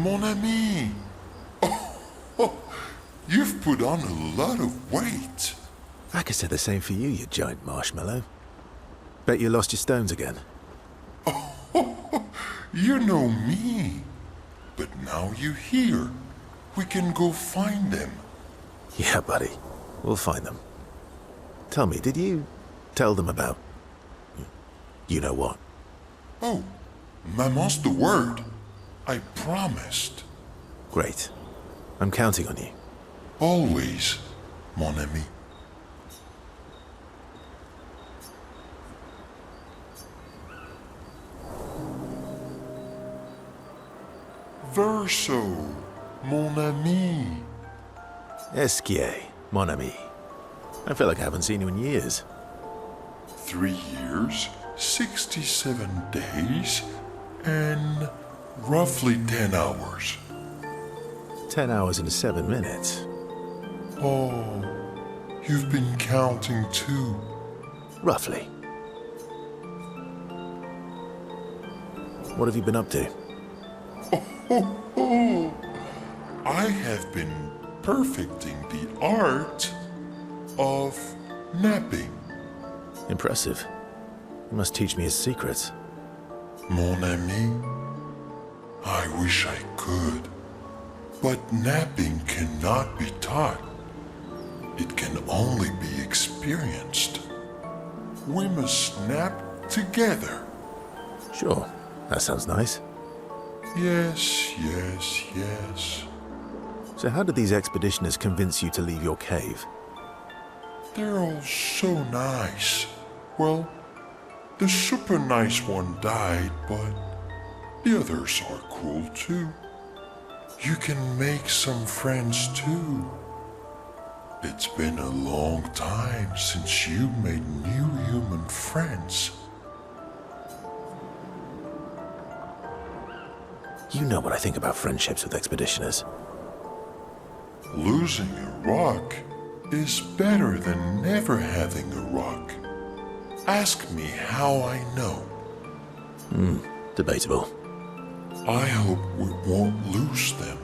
Mon ami. Oh, you've put on a lot of weight. I could say the same for you, you giant marshmallow. Bet you lost your stones again. You know me. But now you're here. We can go find them. Yeah, buddy. We'll find them. Tell me, did you tell them about... you know what? Oh, Maman's the word. I promised. Great. I'm counting on you. Always, mon ami. Verso, mon ami. Esquier, mon ami. I feel like I haven't seen you in years. 3 years, 67 days, and roughly 10 hours. 10 hours and 7 minutes. Oh, you've been counting too. Roughly. What have you been up to? Oh, I have been perfecting the art of napping. Impressive. You must teach me his secrets. Mon ami, I wish I could. But napping cannot be taught. It can only be experienced. We must nap together. Sure, that sounds nice. Yes, yes, yes. So how did these expeditioners convince you to leave your cave? They're all so nice. Well, the super nice one died, but the others are cool too. You can make some friends too. It's been a long time since you made new human friends. You know what I think about friendships with expeditioners. Losing a rock is better than never having a rock. Ask me how I know. Debatable. I hope we won't lose them,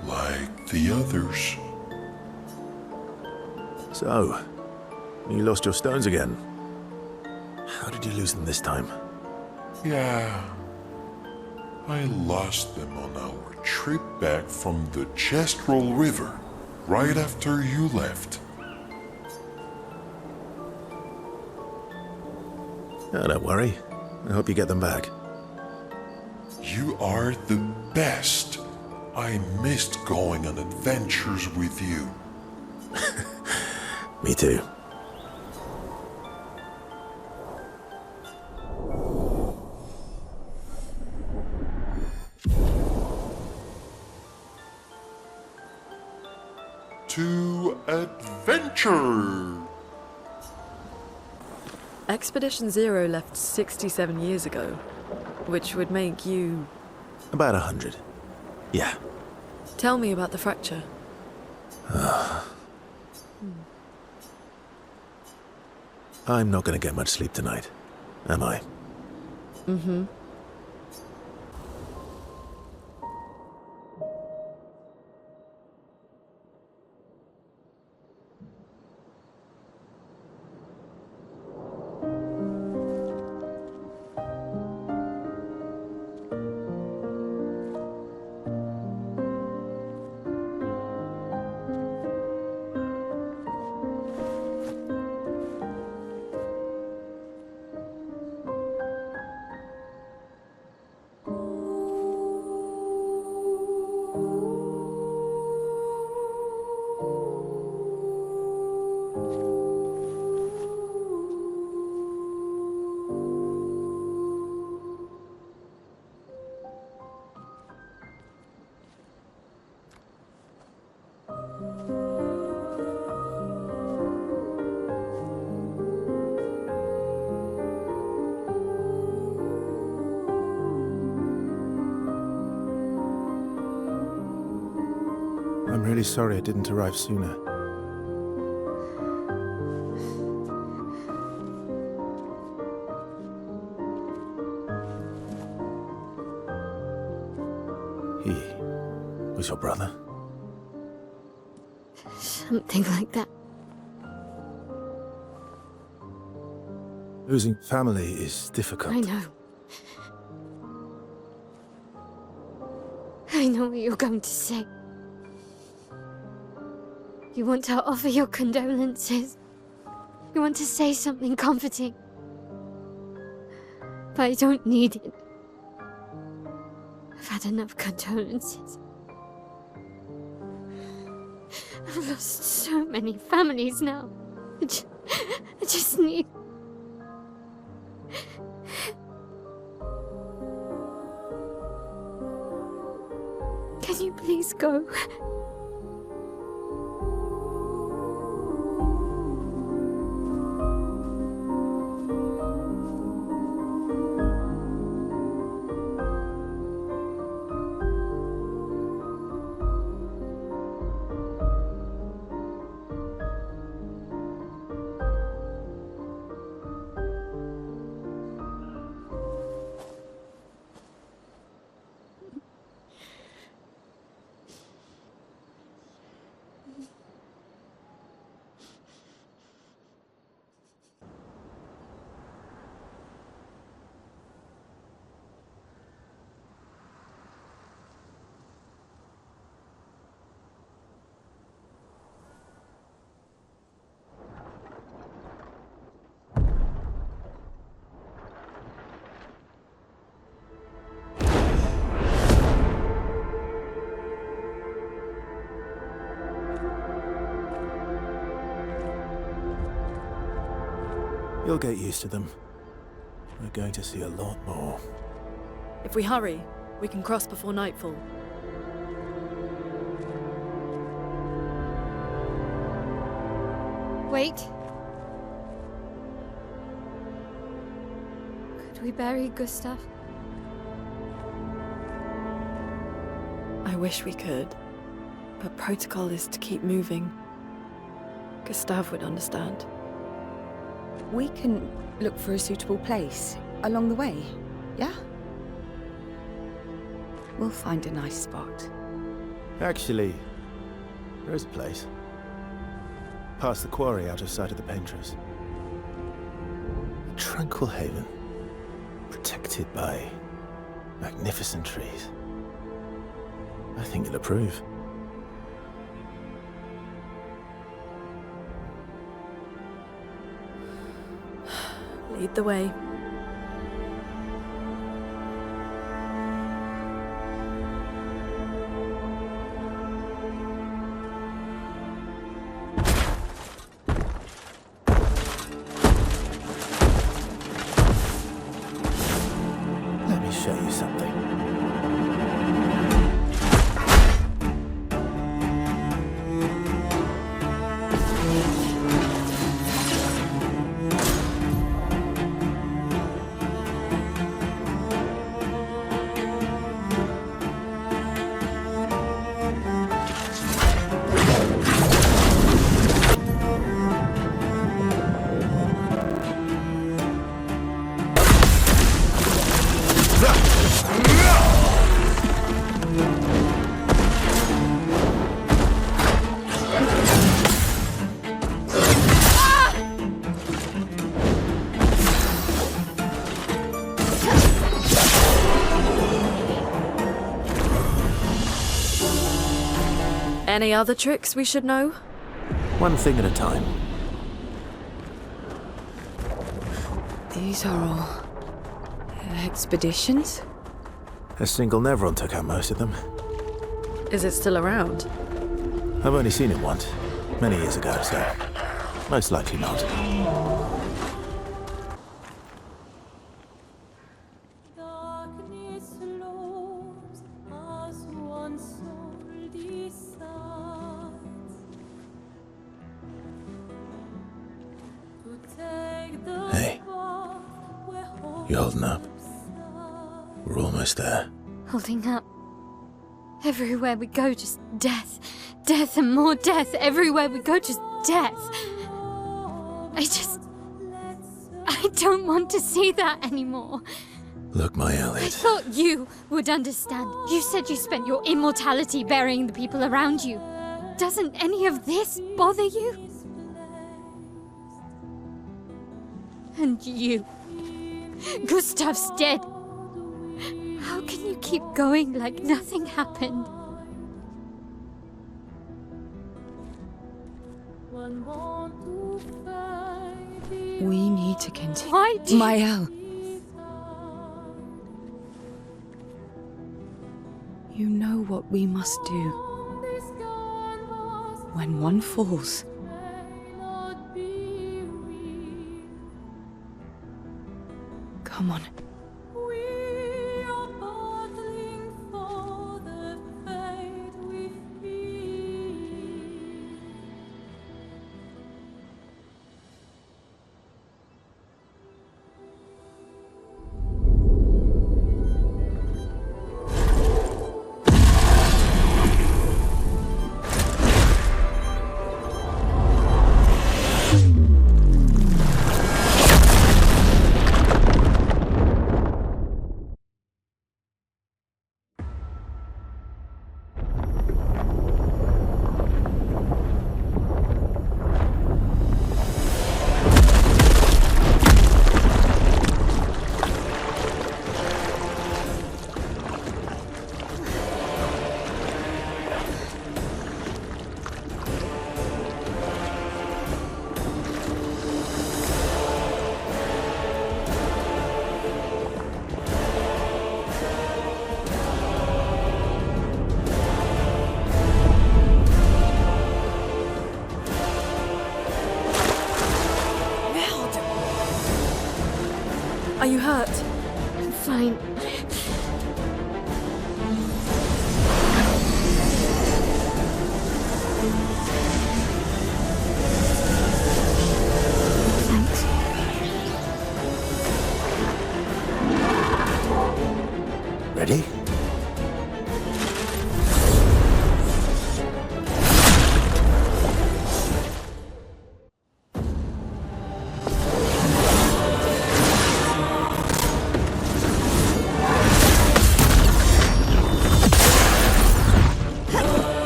like the others. So, you lost your stones again. How did you lose them this time? Yeah, I lost them on our trip back from the Chestrel River, right after you left. Oh, don't worry. I hope you get them back. You are the best. I missed going on adventures with you. Me too. To adventure! Expedition Zero left 67 years ago, which would make you... About 100. Yeah. Tell me about the fracture. I'm not gonna get much sleep tonight, am I? Mm-hmm. I'm really sorry I didn't arrive sooner. He was your brother? Something like that. Losing family is difficult. I know. I know what you're going to say. You want to offer your condolences. You want to say something comforting. But I don't need it. I've had enough condolences. I've lost so many families now. I just need... Can you please go? You'll get used to them. We're going to see a lot more. If we hurry, we can cross before nightfall. Wait. Could we bury Gustav? I wish we could, but protocol is to keep moving. Gustav would understand. We can look for a suitable place along the way, yeah? We'll find a nice spot. Actually, there is a place. Past the quarry out of sight of the paintress. A tranquil haven, protected by magnificent trees. I think you'll approve. Lead the way. Let me show you something. Any other tricks we should know? One thing at a time. These are all expeditions? A single Nevron took out most of them. Is it still around? I've only seen it once, many years ago, so most likely not. Hey, you holding up? We're almost there. Holding up. Everywhere we go, just death. Death and more death. Everywhere we go, just death. I don't want to see that anymore. Look, my I Elliot. thought you would understand. You said you spent your immortality burying the people around you. Doesn't any of this bother you? And you. Gustav's dead. How can you keep going like nothing happened? We need to continue. Why do Mael. You know what we must do. When one falls, come on. Are you hurt? I'm fine. Thanks. Ready?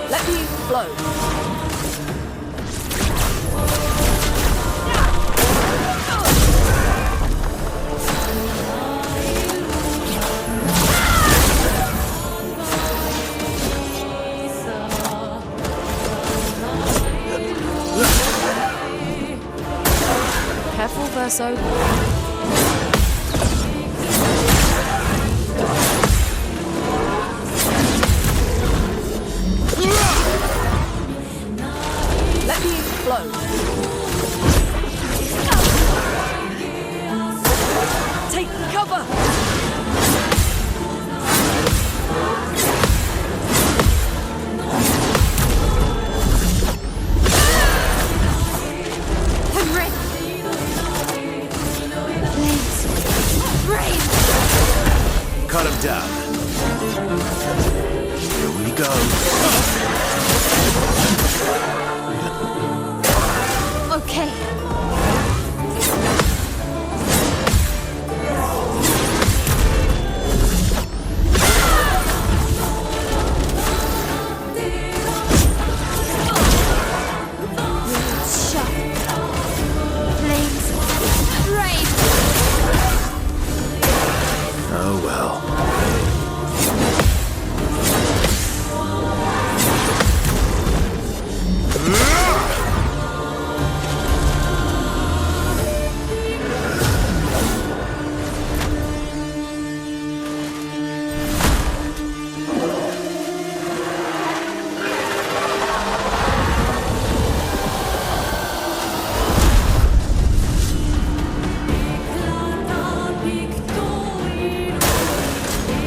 Let me flow. Careful, Verso. Let me flow. Take cover! I'm ready. Please. Brave! Cut him down. Here we go. Okay. Shut. Flames. Brave! Oh well.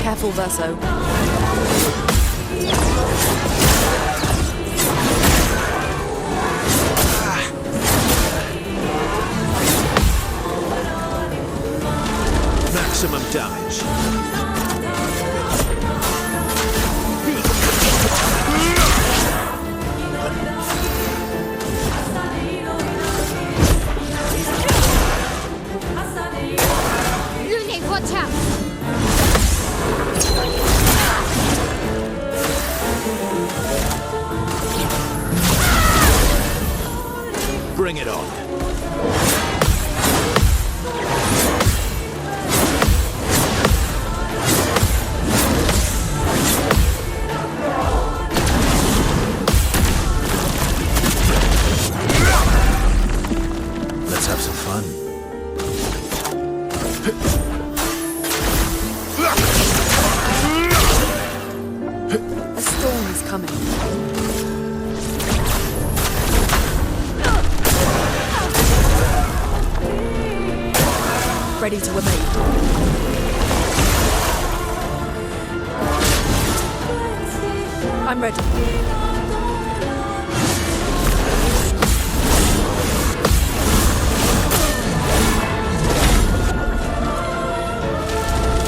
Careful, Verso. Maximum damage. Lune, watch out! Bring it on. Let's have some fun. A storm is coming. Ready to obey. I'm ready.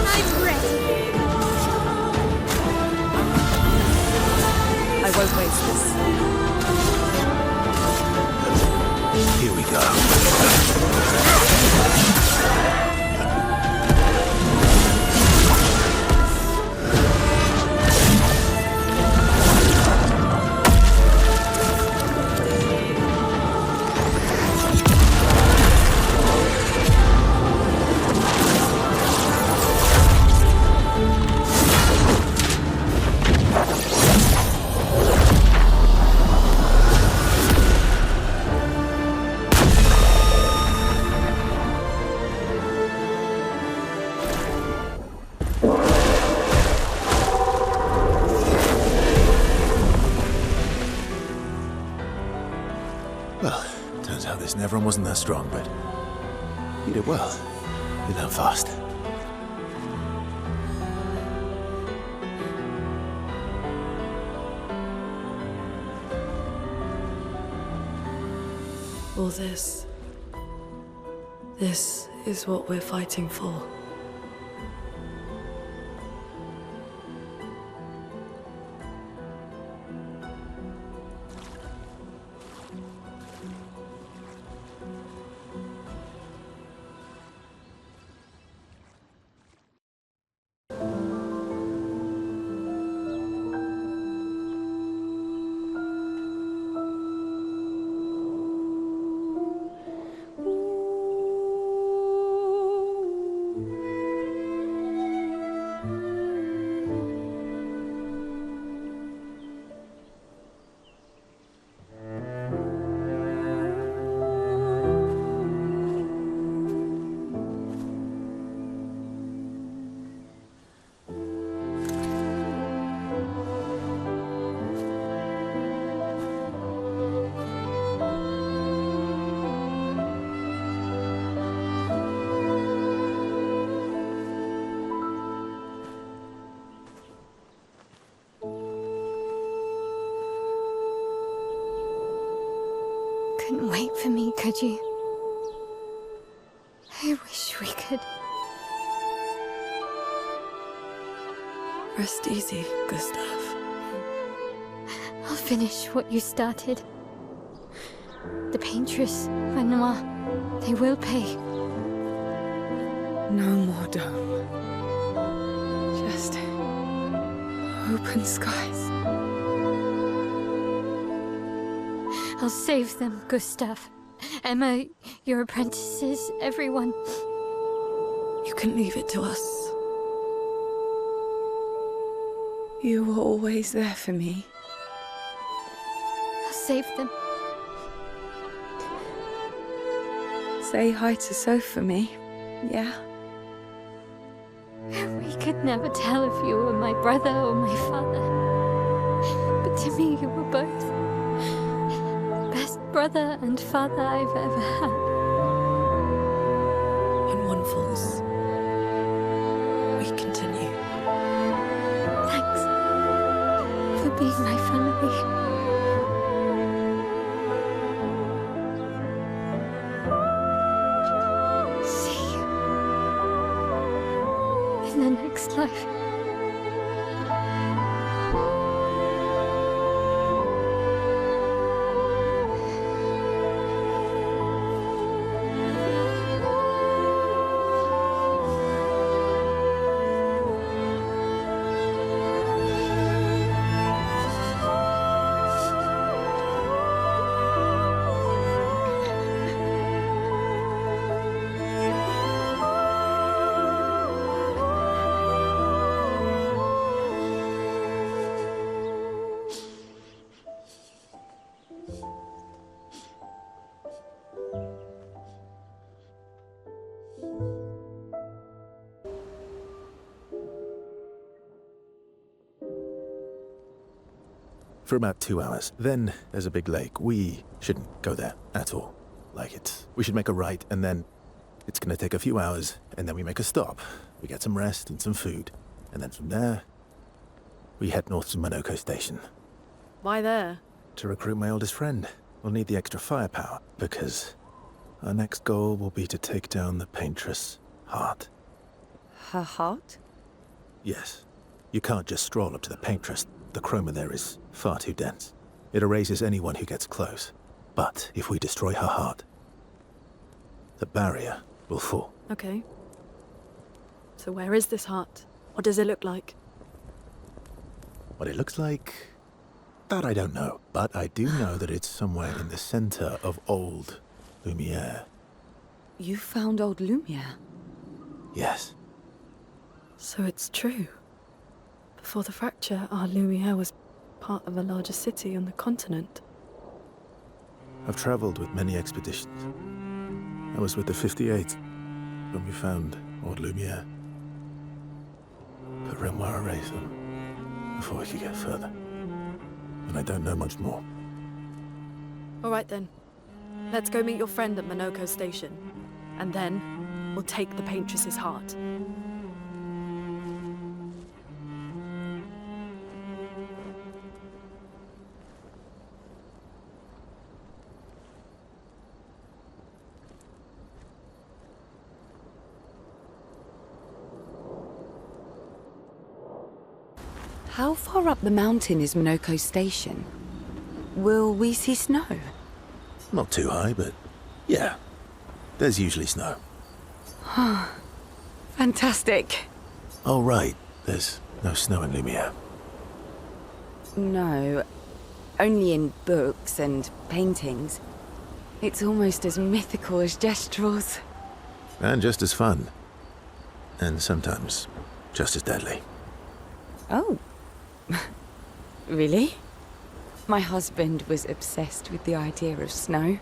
I'm ready. I won't waste this. Here we go. Well, turns out this Nevron wasn't that strong, but you did well. You learn fast. All this. This is what we're fighting for. Couldn't wait for me, could you? I wish we could. Rest easy, Gustav. I'll finish what you started. The paintress, Renoir, they will pay. No more dome. Just open skies. I'll save them, Gustav. Emma, your apprentices, everyone. You can leave it to us. You were always there for me. I'll save them. Say hi to Soph for me, yeah? We could never tell if you were my brother or my father. But to me, you were both. Best brother and father I've ever had. When one falls, we continue. Thanks for being my family. See you in the next life. For about 2 hours. Then there's a big lake. We shouldn't go there at all. We should make a right, and then it's gonna take a few hours, and then we make a stop. We get some rest and some food. And then from there, we head north to Monoco Station. Why there? To recruit my oldest friend. We'll need the extra firepower, because our next goal will be to take down the paintress Heart. Her heart? Yes. You can't just stroll up to the paintress. The chroma there is far too dense. It erases anyone who gets close. But if we destroy her heart, the barrier will fall. Okay. So where is this heart? What does it look like? What it looks like, that I don't know. But I do know that it's somewhere in the center of Old Lumiere. You found Old Lumiere? Yes. So it's true. Before the fracture, our Lumiere was part of a larger city on the continent. I've traveled with many expeditions. I was with the 58th when we found Old Lumiere. But Renoir erased them before we could get further. And I don't know much more. All right then. Let's go meet your friend at Monoco Station. And then, we'll take the paintress's heart. How far up the mountain is Monoco Station? Will we see snow? Not too high, but yeah. There's usually snow. Fantastic. Oh, right. There's no snow in Lumiere. No, only in books and paintings. It's almost as mythical as Gestrels. And just as fun. And sometimes just as deadly. Oh. Really? My husband was obsessed with the idea of snow.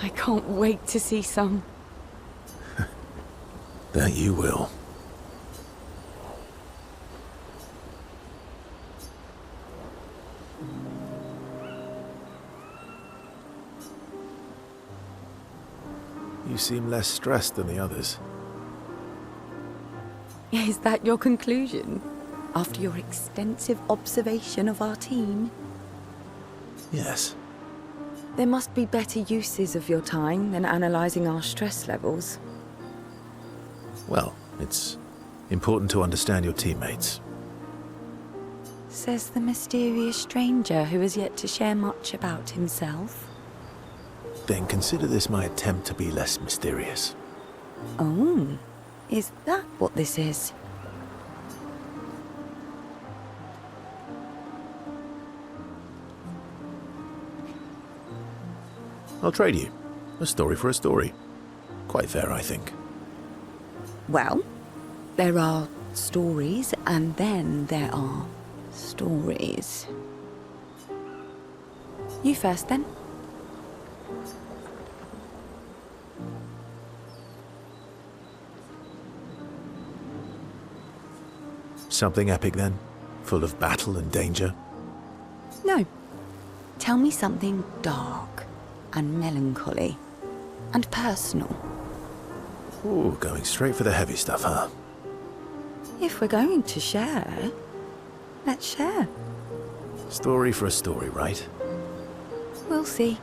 I can't wait to see some. That you will. You seem less stressed than the others. Is that your conclusion? After your extensive observation of our team? Yes. There must be better uses of your time than analysing our stress levels. Well, it's important to understand your teammates. Says the mysterious stranger who has yet to share much about himself. Then consider this my attempt to be less mysterious. Oh, is that what this is? I'll trade you. A story for a story. Quite fair, I think. Well, there are stories, and then there are stories. You first, then. Something epic, then? Full of battle and danger? No. Tell me something dark and melancholy and personal. Ooh, going straight for the heavy stuff, huh? If we're going to share, let's share. Story for a story, right? We'll see.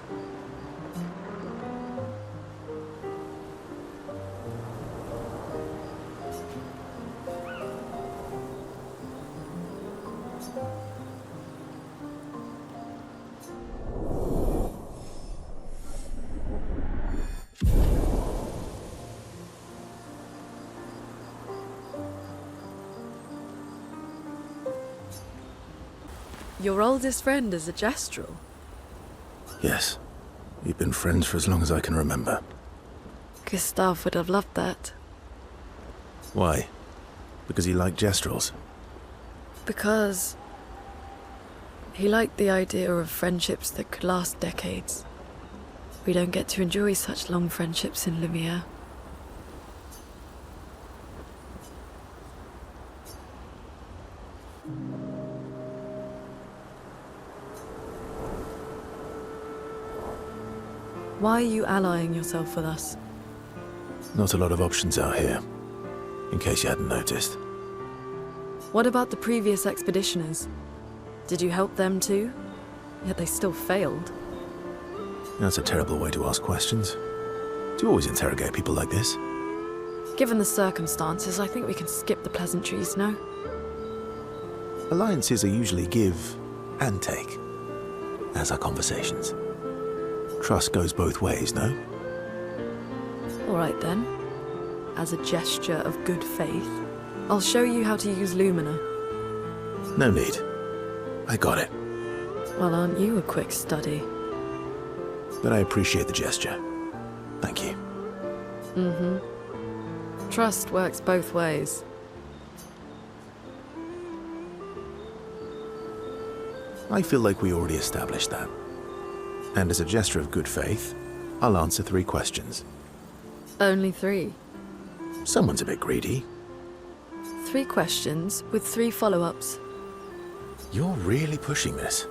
Your oldest friend is a Gestrel. Yes. We've been friends for as long as I can remember. Gustav would have loved that. Why? Because he liked Gestrels? Because he liked the idea of friendships that could last decades. We don't get to enjoy such long friendships in Lumiere. Why are you allying yourself with us? Not a lot of options out here, in case you hadn't noticed. What about the previous expeditioners? Did you help them too? Yet they still failed. That's a terrible way to ask questions. Do you always interrogate people like this? Given the circumstances, I think we can skip the pleasantries, no? Alliances are usually give and take, as are conversations. Trust goes both ways, no? All right then. As a gesture of good faith, I'll show you how to use Lumina. No need. I got it. Well, aren't you a quick study? But I appreciate the gesture. Thank you. Trust works both ways. I feel like we already established that. And as a gesture of good faith, I'll answer 3 questions. Only 3. Someone's a bit greedy. 3 questions with 3 follow-ups. You're really pushing this.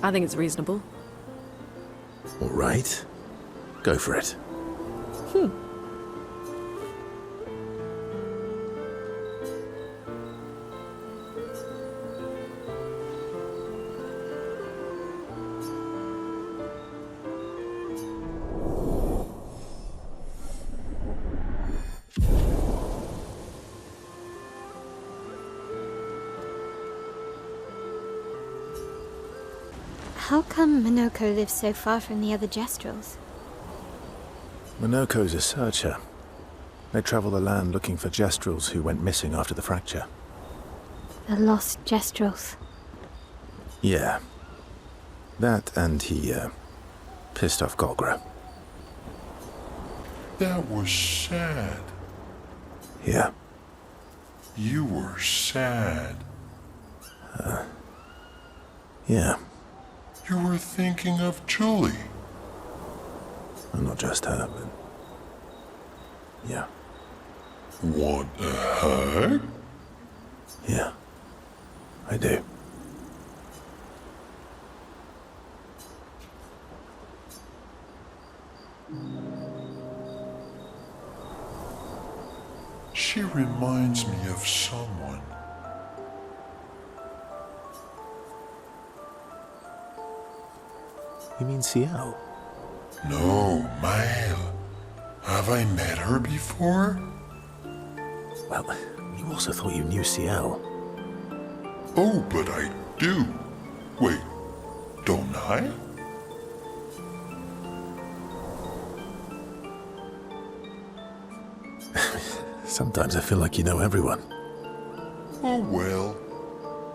I think it's reasonable. All right. Go for it. How come Monoco lives so far from the other Jestrels? Monoco's a searcher. They travel the land looking for Jestrels who went missing after the fracture. The lost Jestrels. Yeah. That and he, pissed off Golgra. That was sad. Yeah. You were sad. Yeah. You were thinking of Julie. And not just her, but... yeah. Want a hug? Yeah. I do. She reminds me of someone. You mean Ciel? No, Mael. Have I met her before? Well, you also thought you knew Ciel. Oh, but I do. Wait, don't I? Sometimes I feel like you know everyone. Oh, well.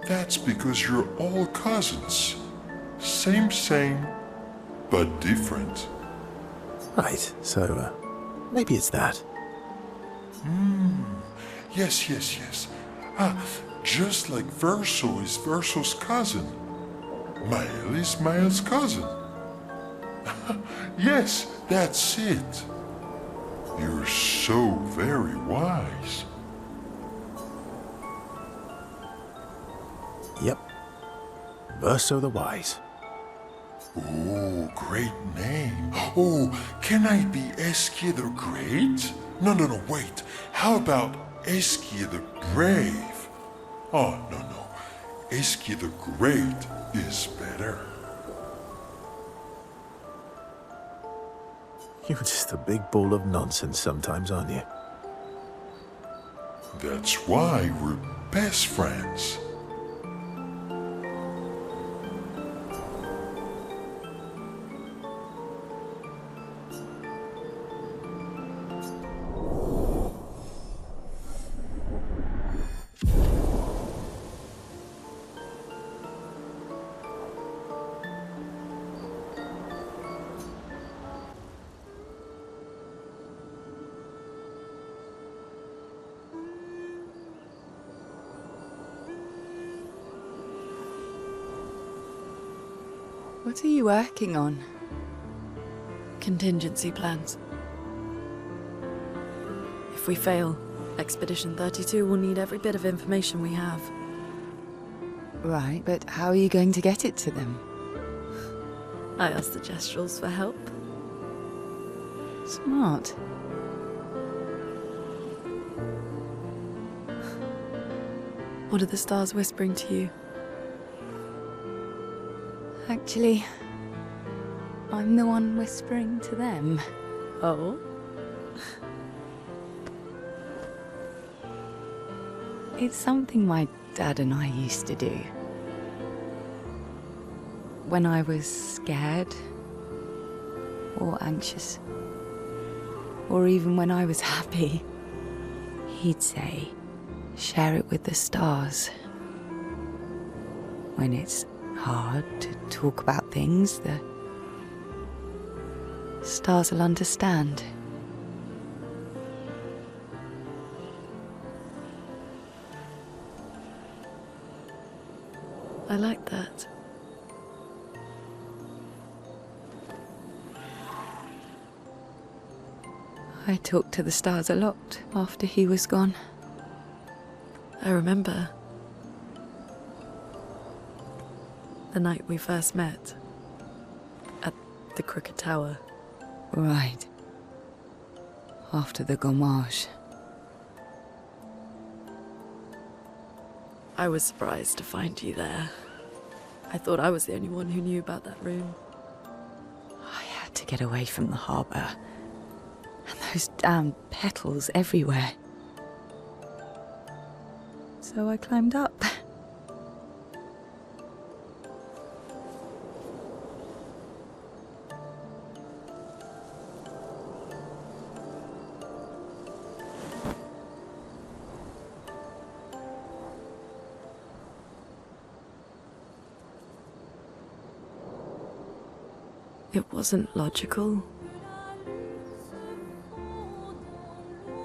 That's because you're all cousins. Same, but different. Right, so, maybe it's that. Yes. Just like Verso is Verso's cousin. Mael is Mael's cousin. Yes, that's it. You're so very wise. Yep. Verso the Wise. Oh, great name. Oh, can I be Eskia the Great? No, wait. How about Eskia the Brave? Oh, no. Eskia the Great is better. You're just a big ball of nonsense sometimes, aren't you? That's why we're best friends. What are you working on? Contingency plans. If we fail, Expedition 32 will need every bit of information we have. Right, but how are you going to get it to them? I asked the Gestrals for help. Smart. What are the stars whispering to you? Actually, I'm the one whispering to them. Oh? It's something my dad and I used to do. When I was scared, or anxious, or even when I was happy, he'd say, share it with the stars. When it's hard to talk about things, the stars will understand. I like that. I talked to the stars a lot after he was gone. I remember the night we first met at the Crooked Tower. Right. After the gommage. I was surprised to find you there. I thought I was the only one who knew about that room. I had to get away from the harbour. And those damn petals everywhere. So I climbed up. It wasn't logical.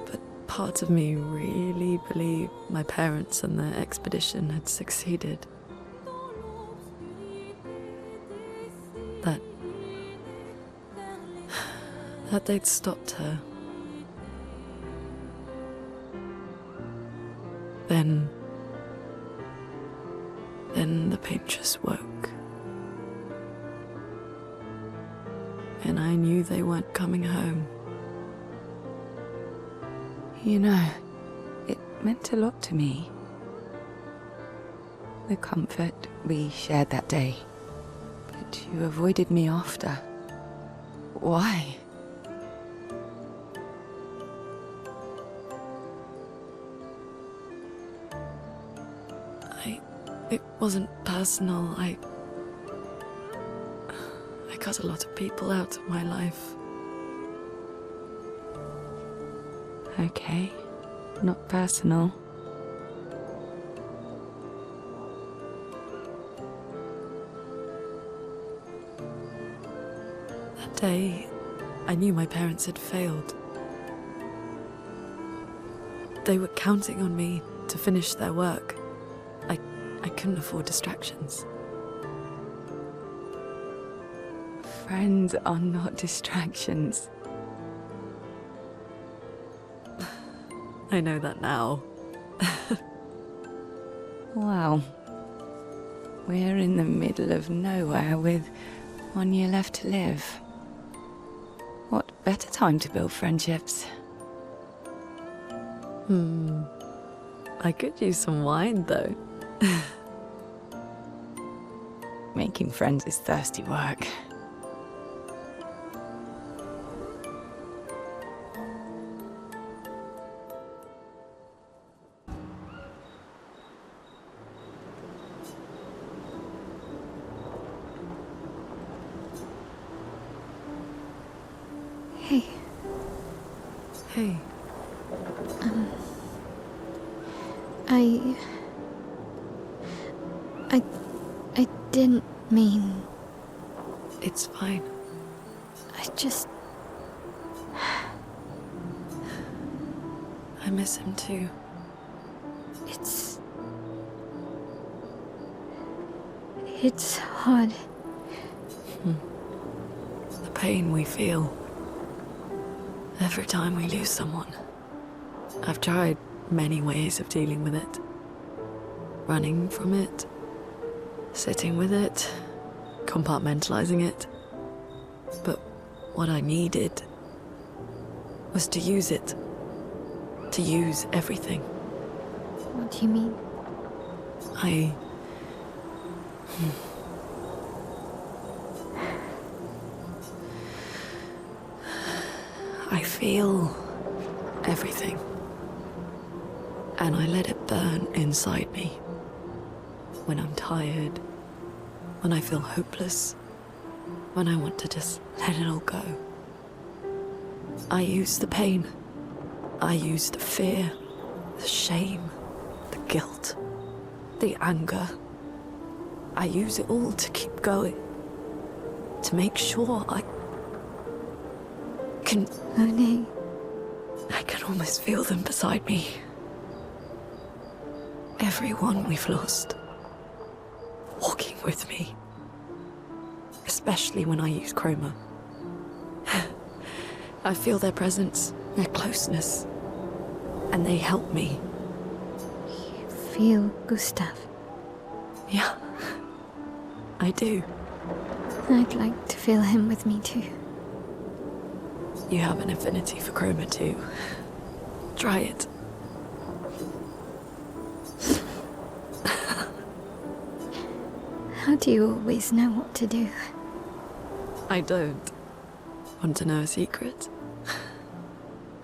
But parts of me really believed my parents and their expedition had succeeded. That they'd stopped her. Then the paintress woke. And I knew they weren't coming home. You know, it meant a lot to me. The comfort we shared that day. But you avoided me after. Why? It wasn't personal. I cut a lot of people out of my life. Okay, not personal. That day, I knew my parents had failed. They were counting on me to finish their work. I couldn't afford distractions. Friends are not distractions. I know that now. Wow. We're in the middle of nowhere with 1 year left to live. What better time to build friendships? I could use some wine, though. Making friends is thirsty work. Hey. Hey. I didn't mean... It's fine. I just... I miss him too. It's hard. The pain we feel every time we lose someone. I've tried many ways of dealing with it. Running from it, sitting with it, compartmentalizing it. But what I needed was to use it. To use everything. What do you mean? I feel everything. And I let it burn inside me. When I'm tired, when I feel hopeless, when I want to just let it all go. I use the pain. I use the fear, the shame, the guilt, the anger. I use it all to keep going. To make sure I can... Oh no. I can almost feel them beside me. Everyone we've lost. Walking with me. Especially when I use chroma. I feel their presence, their closeness. And they help me. You feel Gustav? Yeah. I do. I'd like to feel him with me too. You have an affinity for chroma too. Try it. How do you always know what to do? I don't. Want to know a secret?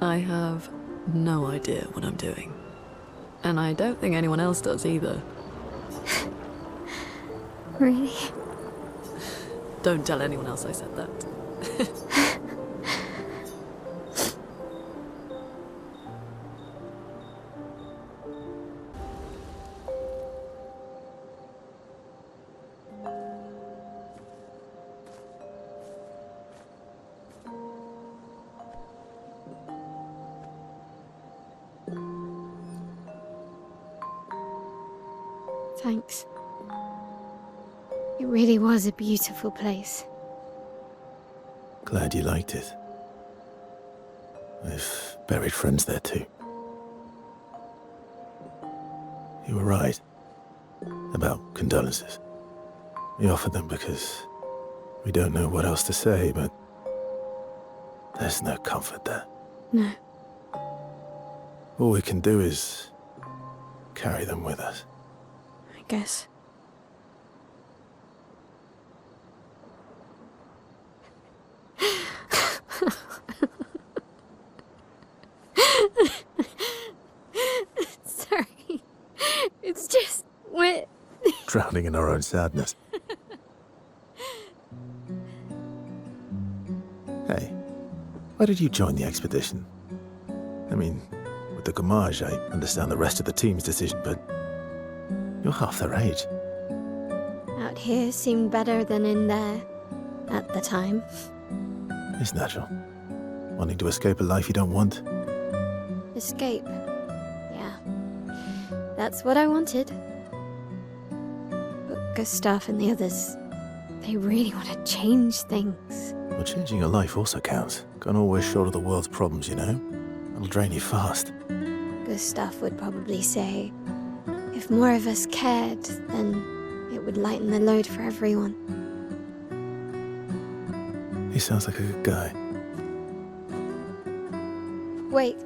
I have no idea what I'm doing. And I don't think anyone else does either. Really? Don't tell anyone else I said that. Thanks. It really was a beautiful place. Glad you liked it. I've buried friends there too. You were right about condolences. We offered them because we don't know what else to say, but there's no comfort there. No. All we can do is carry them with us. I guess. Sorry. It's just wet. Drowning in our own sadness. Hey, why did you join the expedition? I mean, with the Gamage, I understand the rest of the team's decision, but you're half their age. Out here seemed better than in there at the time. It's natural. Wanting to escape a life you don't want. Escape. Yeah. That's what I wanted. But Gustav and the others, they really want to change things. Well, changing your life also counts. Can't always shoulder the world's problems, you know? It'll drain you fast. Gustav would probably say, if more of us cared, then it would lighten the load for everyone. He sounds like a good guy. Wait.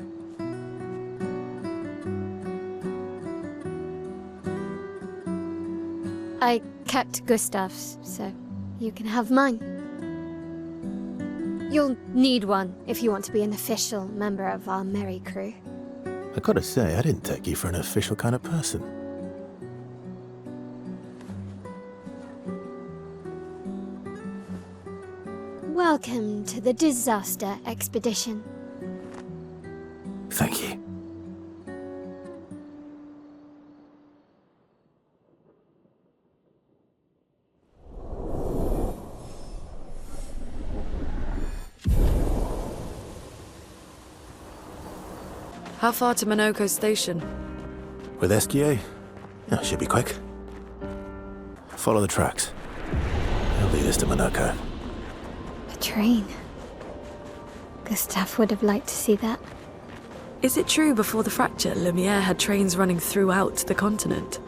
I kept Gustav's, so you can have mine. You'll need one if you want to be an official member of our merry crew. I gotta say, I didn't take you for an official kind of person. Welcome to the disaster expedition. Thank you. How far to Monoco station? With SQA? That should be quick. Follow the tracks. They'll lead us to Monoco. A train. Gustav would have liked to see that. Is it true before the fracture, Lumiere had trains running throughout the continent?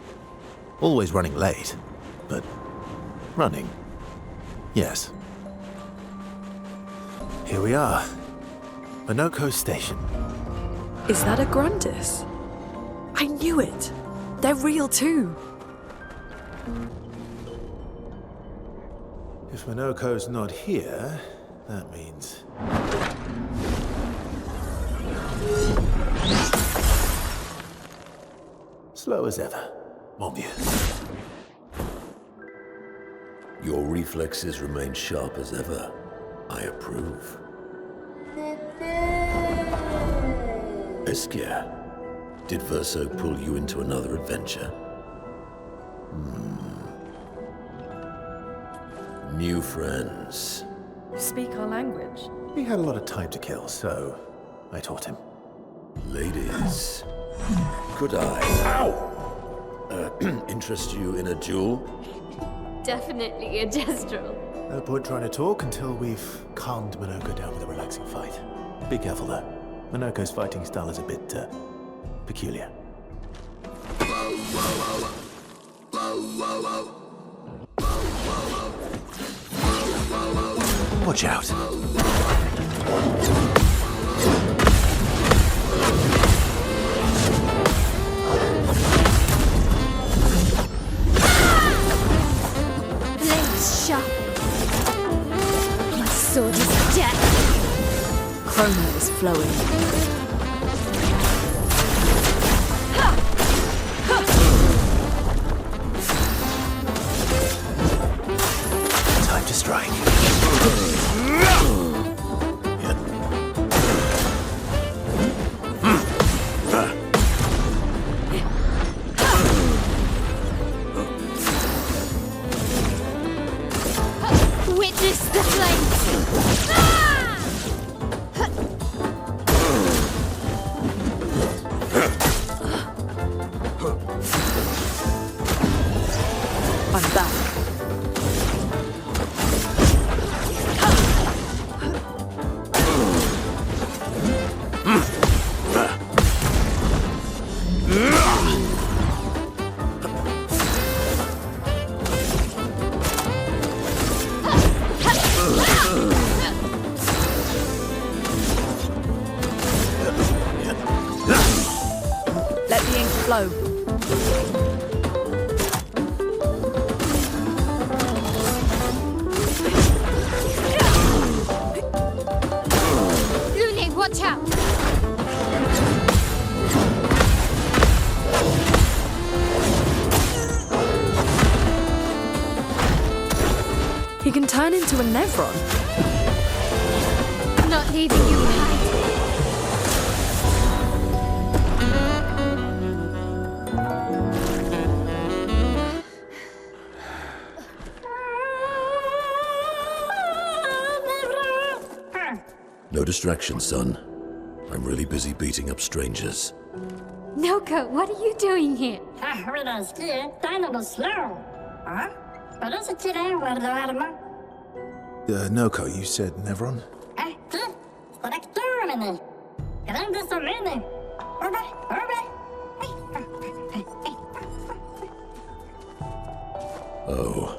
Always running late, but running. Yes. Here we are. Monoco Station. Is that a Grandis? I knew it! They're real too! If Monoco's not here, that means... slow as ever, mon vieux. Your reflexes remain sharp as ever. I approve. Obscur, did Verso pull you into another adventure? New friends. You speak our language? He had a lot of time to kill, so I taught him. Ladies, could I interest you in a duel? Definitely a gestural. No point trying to talk until we've calmed Monoco down with a relaxing fight. Be careful though. Monoco's fighting style is a bit, peculiar. Watch out. Blades sharp. My sword is death. Chrono is flowing. Time to strike. Witness the flames! I'm back. Let the ink flow. Lune, watch out! He can turn into a Nevron. Not leaving you behind. No distraction, son. I'm really busy beating up strangers. Noco, what are you doing here? Noco, you said Nevron? Oh.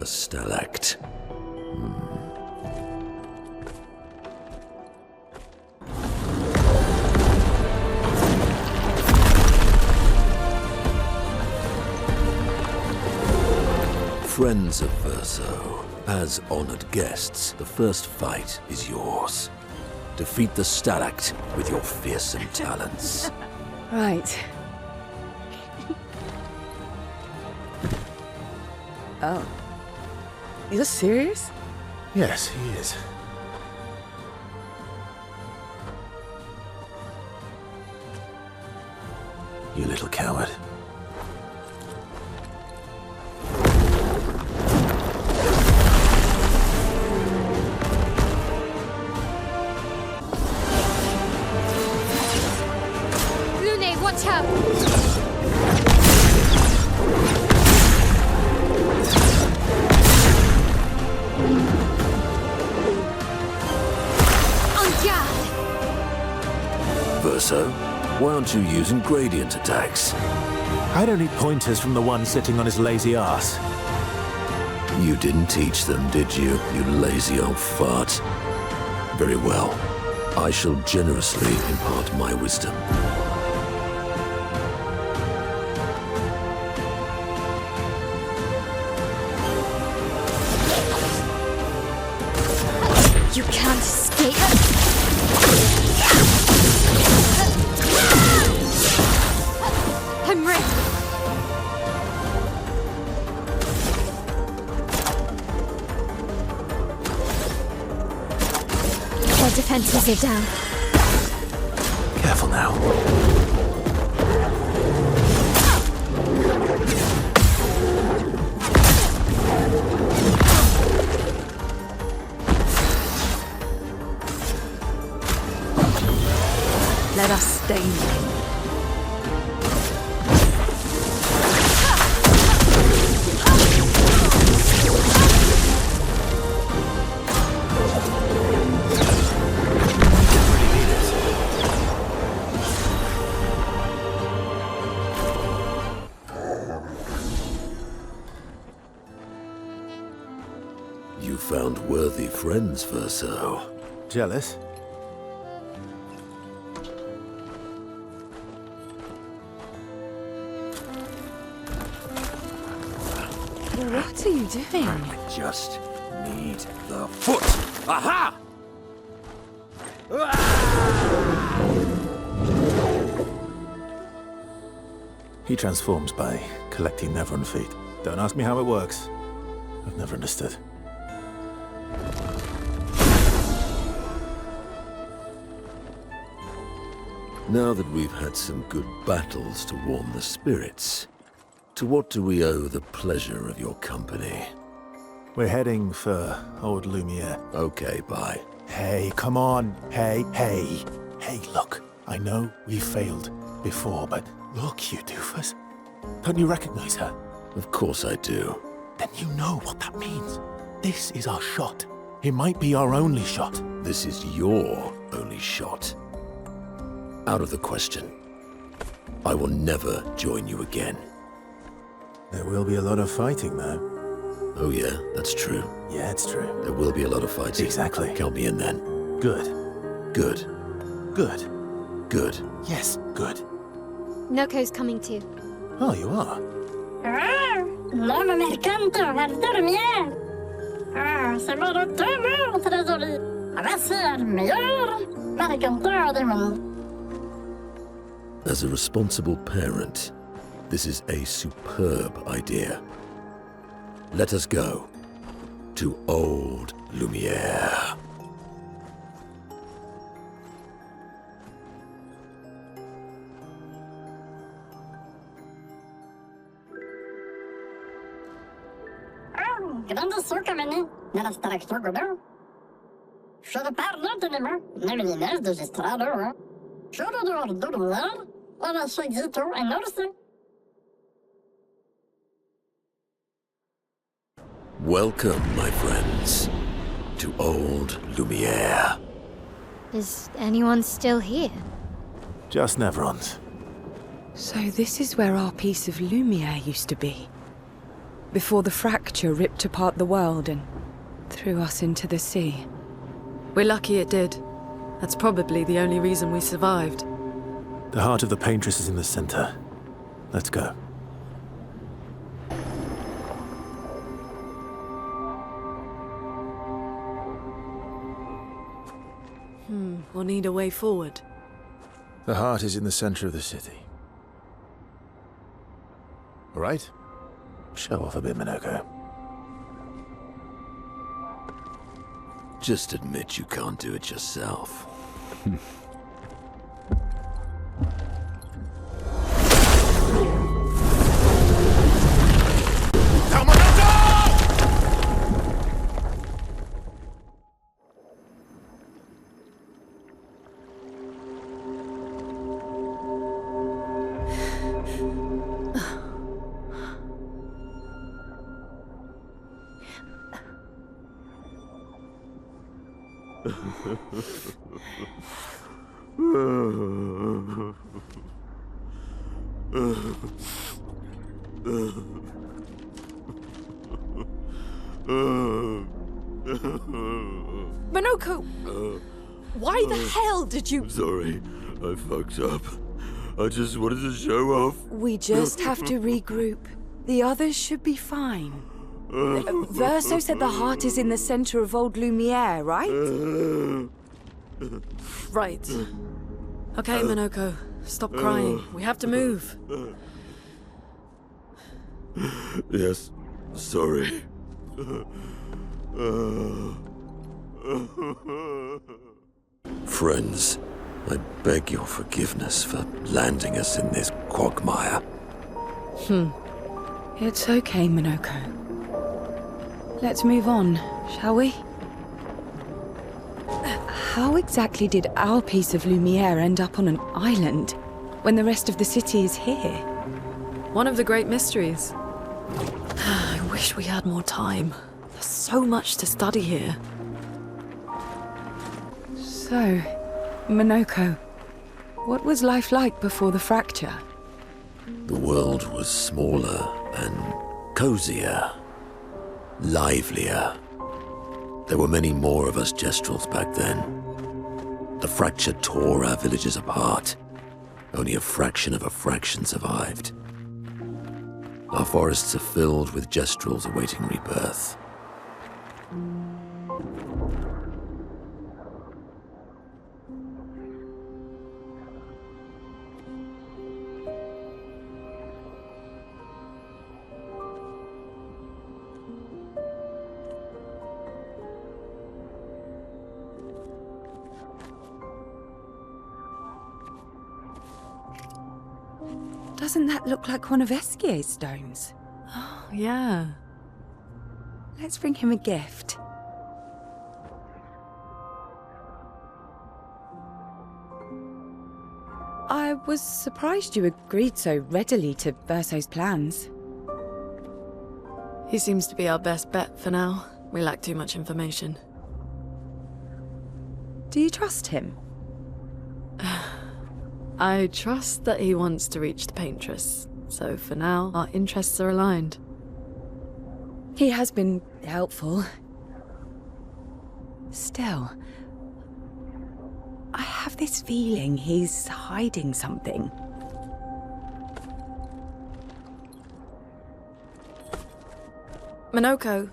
A stalact. Friends of Verso, as honored guests, the first fight is yours. Defeat the stalact with your fearsome talents. Right. Oh. Are you serious? Yes, he is. You little coward. Lune, watch out! On guard! Verso, why aren't you using gradient attacks? I don't need pointers from the one sitting on his lazy ass. You didn't teach them, did you, you lazy old fart? Very well. I shall generously impart my wisdom. You can't escape. I'm ready. Their defenses are down. Careful now. Let us stain them. You found worthy friends, Verso. Jealous? What are you doing? I just need the foot. Aha! He transforms by collecting Nevron feet. Don't ask me how it works. I've never understood. Now that we've had some good battles to warm the spirits, to what do we owe the pleasure of your company? We're heading for Old Lumiere. Okay, bye. Hey, come on. Hey. Hey, look. I know we failed before, but look, you doofus. Don't you recognize her? Of course I do. Then you know what that means. This is our shot. It might be our only shot. This is your only shot. Out of the question. I will never join you again. There will be a lot of fighting, though. Oh yeah, that's true. Yeah, it's true. There will be a lot of fighting. Exactly. Count me in then. Good. Good. Good. Good. Yes, good. Noco's coming too. Oh, you are? L'homme mercante Old Lumiere. C'est mon retour, trésorier. Voici le meilleur mercanteur du monde. As a responsible parent, this is a superb idea. Let us go to Old Lumiere. Grande sucamene nella structura godão. Should have parled to him, never the nest of his strado. Should have done the Lumiere, or I should get to and notice it. Welcome, my friends, to Old Lumiere. Is anyone still here? Just Nevrons. So this is where our piece of Lumiere used to be. Before the fracture ripped apart the world and threw us into the sea. We're lucky it did. That's probably the only reason we survived. The heart of the paintress is in the center. Let's go. We'll need a way forward. The heart is in the center of the city. All right? Show off a bit, Monoco. Just admit you can't do it yourself. Monoco! Why the hell did you... Sorry, I fucked up. I just wanted to show off. We just have to regroup. The others should be fine. Verso said the heart is in the center of Old Lumiere, right? Right. Okay, Monoco. Stop crying. We have to move. Yes, sorry. Friends, I beg your forgiveness for landing us in this quagmire. It's okay, Monoco. Let's move on, shall we? How exactly did our piece of Lumiere end up on an island when the rest of the city is here? One of the great mysteries. I wish we had more time. There's so much to study here. So, Monoco, what was life like before the fracture? The world was smaller and cozier, livelier. There were many more of us Gestrels back then. The fracture tore our villages apart. Only a fraction of a fraction survived. Our forests are filled with Gestrels awaiting rebirth. Doesn't that look like one of Eskier's stones? Oh, yeah. Let's bring him a gift. I was surprised you agreed so readily to Verso's plans. He seems to be our best bet for now. We lack too much information. Do you trust him? I trust that he wants to reach the paintress, so for now, our interests are aligned. He has been helpful. Still, I have this feeling he's hiding something. Monoco,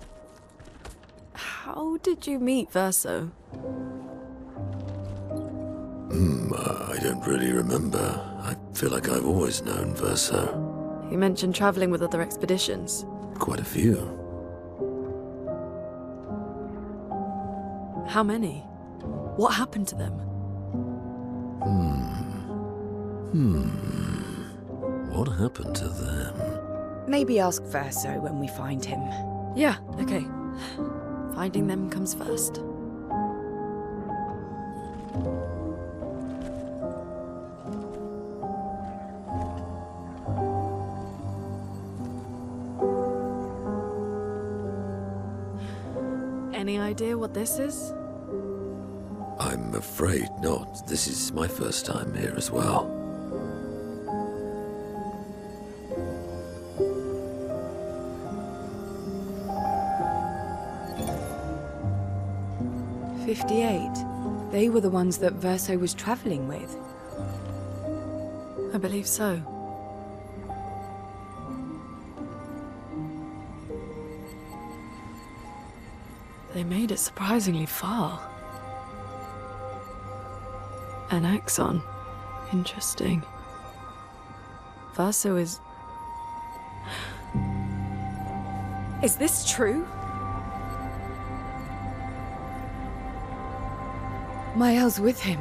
how did you meet Verso? I don't really remember. I feel like I've always known Verso. You mentioned traveling with other expeditions. Quite a few. How many? What happened to them? What happened to them? Maybe ask Verso when we find him. Yeah, okay. Finding them comes first. Any idea what this is? I'm afraid not. This is my first time here as well. '58. They were the ones that Verso was traveling with. I believe so. They made it surprisingly far. An axon. Interesting. Verso is... Is this true? Mael's with him.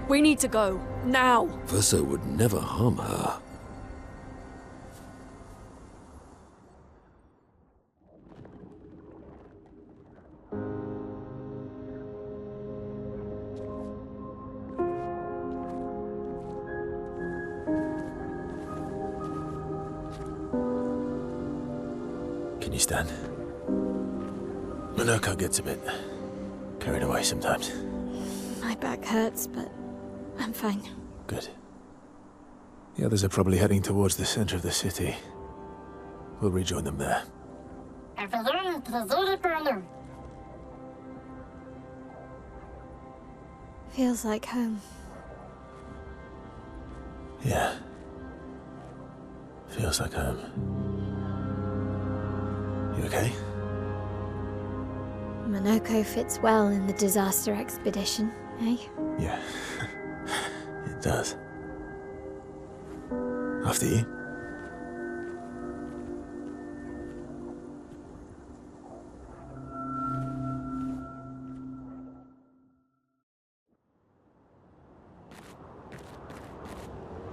We need to go. Now! Verso would never harm her. Can you stand? Monoco gets a bit carried away sometimes. My back hurts, but I'm fine. Good. The others are probably heading towards the center of the city. We'll rejoin them there. En faisant un trésor pour nous. Feels like home. Yeah. Feels like home. You okay? Monoco fits well in the disaster expedition, eh? Yeah. It does. After you.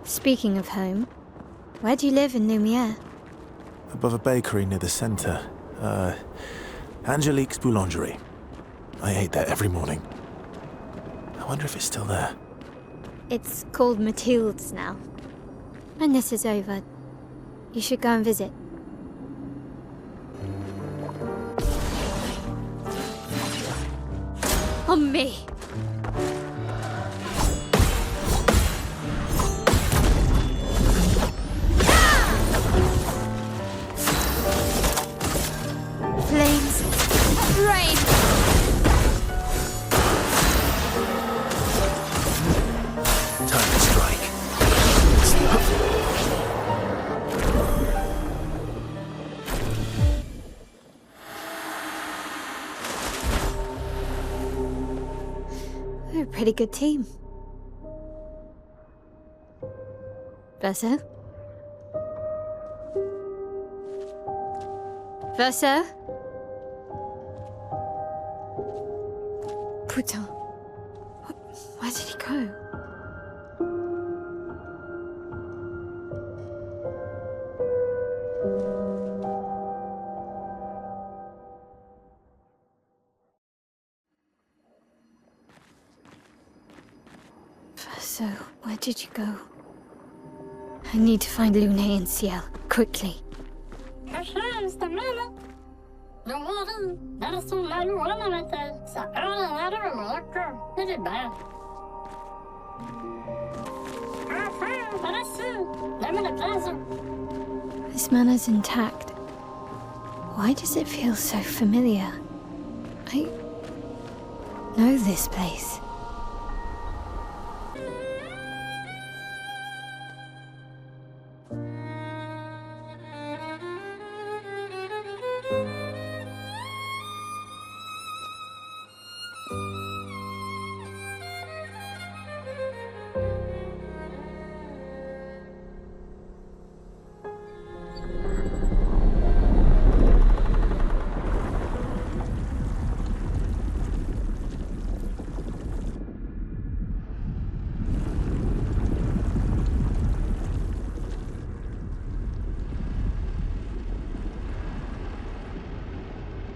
Speaking of home, where do you live in Lumiere? Above a bakery near the center. Angelique's Boulangerie. I ate there every morning. I wonder if it's still there. It's called Mathilde's now. When this is over, you should go and visit. On me! Flames! Rain! Time to strike. We're a pretty good team. Verso? Verso? Putain. Where did he go? Verso, where did you go? I need to find Lune and Ciel, quickly. Don't worry, that is so malu ornamented. Ça ordinaire Monoco. Il est belle. Enfin, voici. Donne-moi le plaisir. This manor's intact. Why does it feel so familiar? I know this place.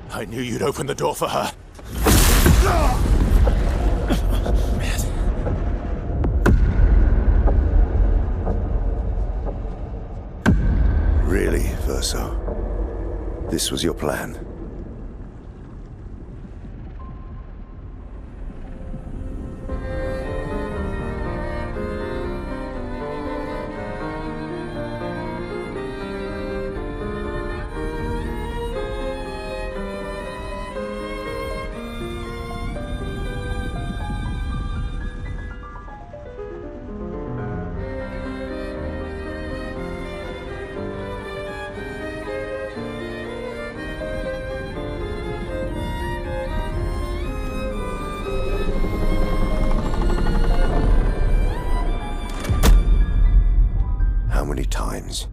I knew you'd open the door for her. Really, Verso? This was your plan? How many times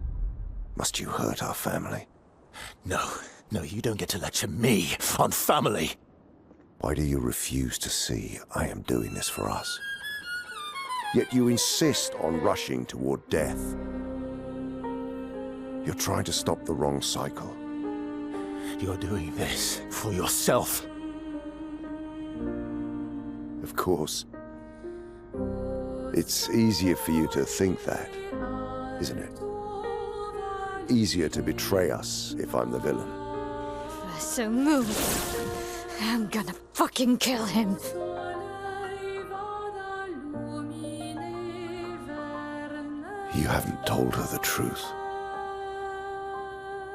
must you hurt our family? No, you don't get to lecture me on family. Why do you refuse to see I am doing this for us? Yet you insist on rushing toward death. You're trying to stop the wrong cycle. You're doing this for yourself. Of course. It's easier for you to think that, isn't it? Easier to betray us if I'm the villain. Verso, move. I'm gonna fucking kill him. You haven't told her the truth,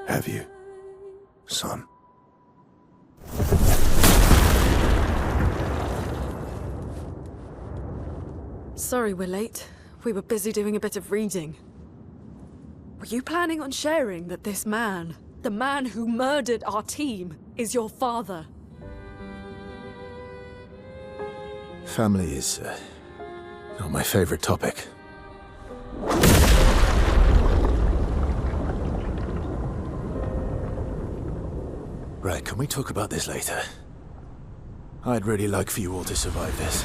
have you? son. Sorry we're late. We were busy doing a bit of reading. Were you planning on sharing that this man, the man who murdered our team, is your father? Family is not my favorite topic. Right, can we talk about this later? I'd really like for you all to survive this.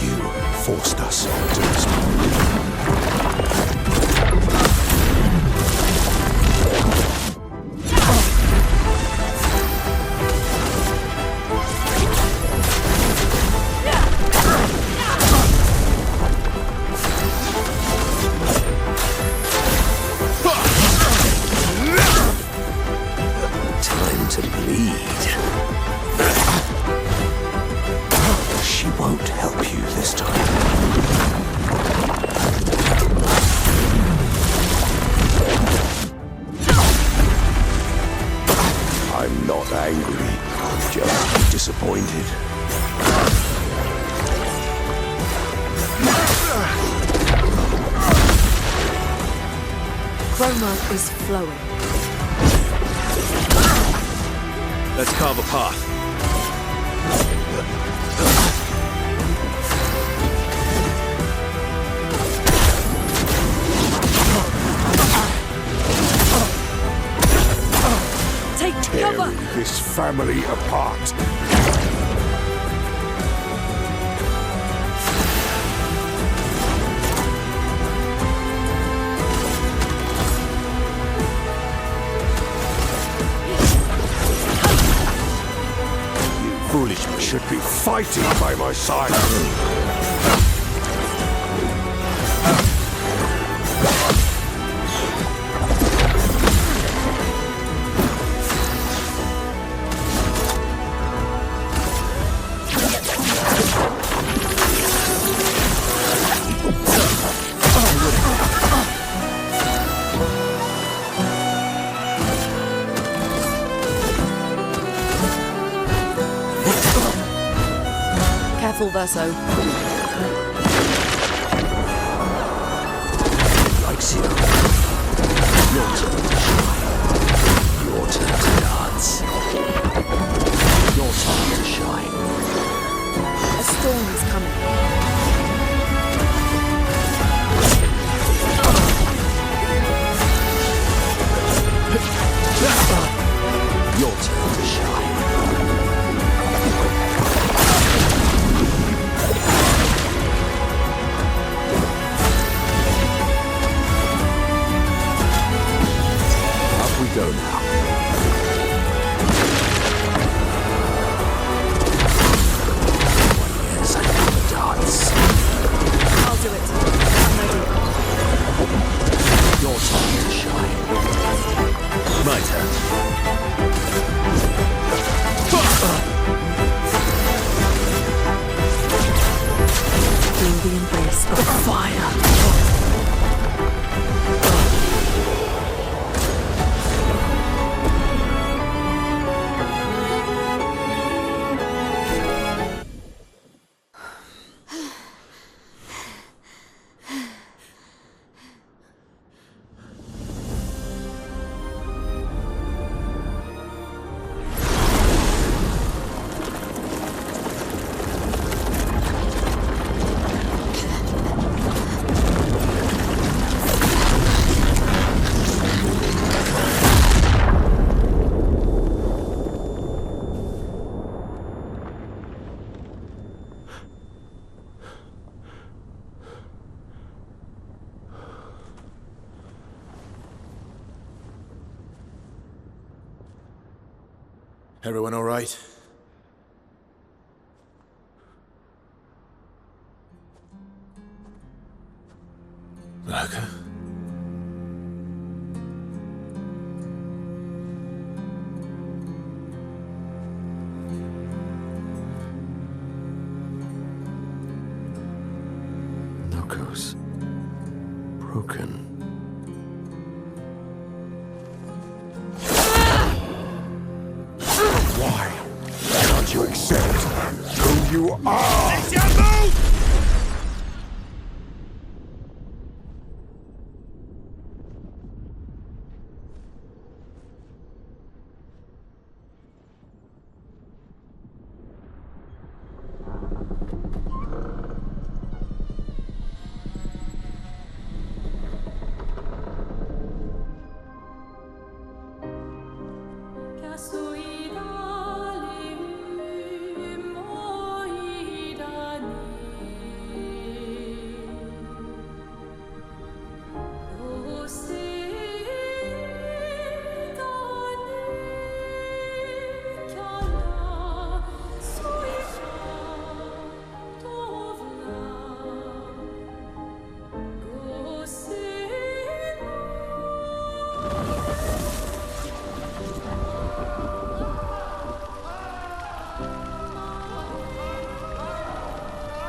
You forced us to respond. Time to bleed. She won't help you this time. I'm not angry, just disappointed. Chroma is flowing. Let's carve a path. Take cover! Tearing this family apart. Foolish Should be fighting by my side. Careful, Verso. likes you. Your turn to shine. Your turn to dance. Your time to shine. A storm is coming. Your turn to shine. Up we go now. Yes, I know the dance. I'll do it. I'm ready. Your time to shine. My turn. Feel the embrace of fire. Everyone all right? Monoco? broken. Why can't you accept who you are?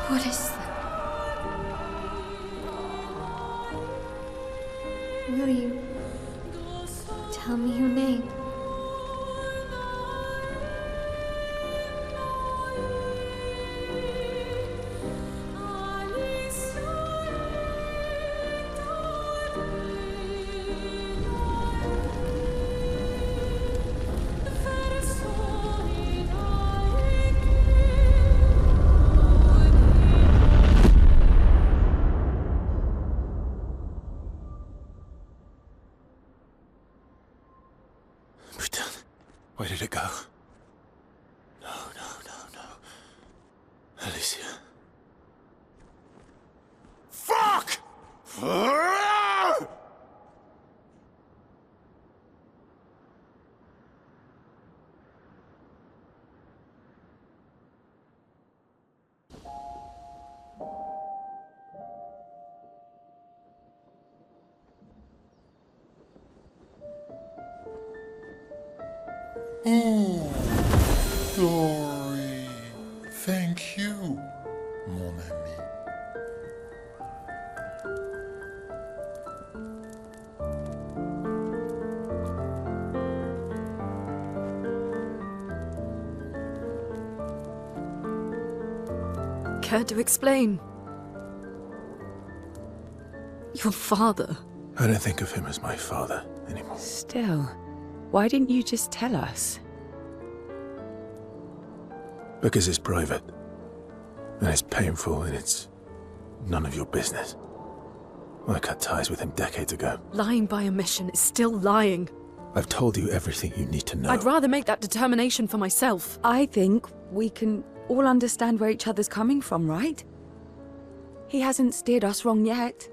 What is that? Will you tell me your name? Where did it go? No. Alicia. Fuck! Oh, Dory. Thank you, mon ami. Care to explain? Your father. I don't think of him as my father anymore. Still, why didn't you just tell us? Because it's private. And it's painful and it's none of your business. I cut ties with him decades ago. Lying by omission is still lying. I've told you everything you need to know. I'd rather make that determination for myself. I think we can all understand where each other's coming from, right? He hasn't steered us wrong yet.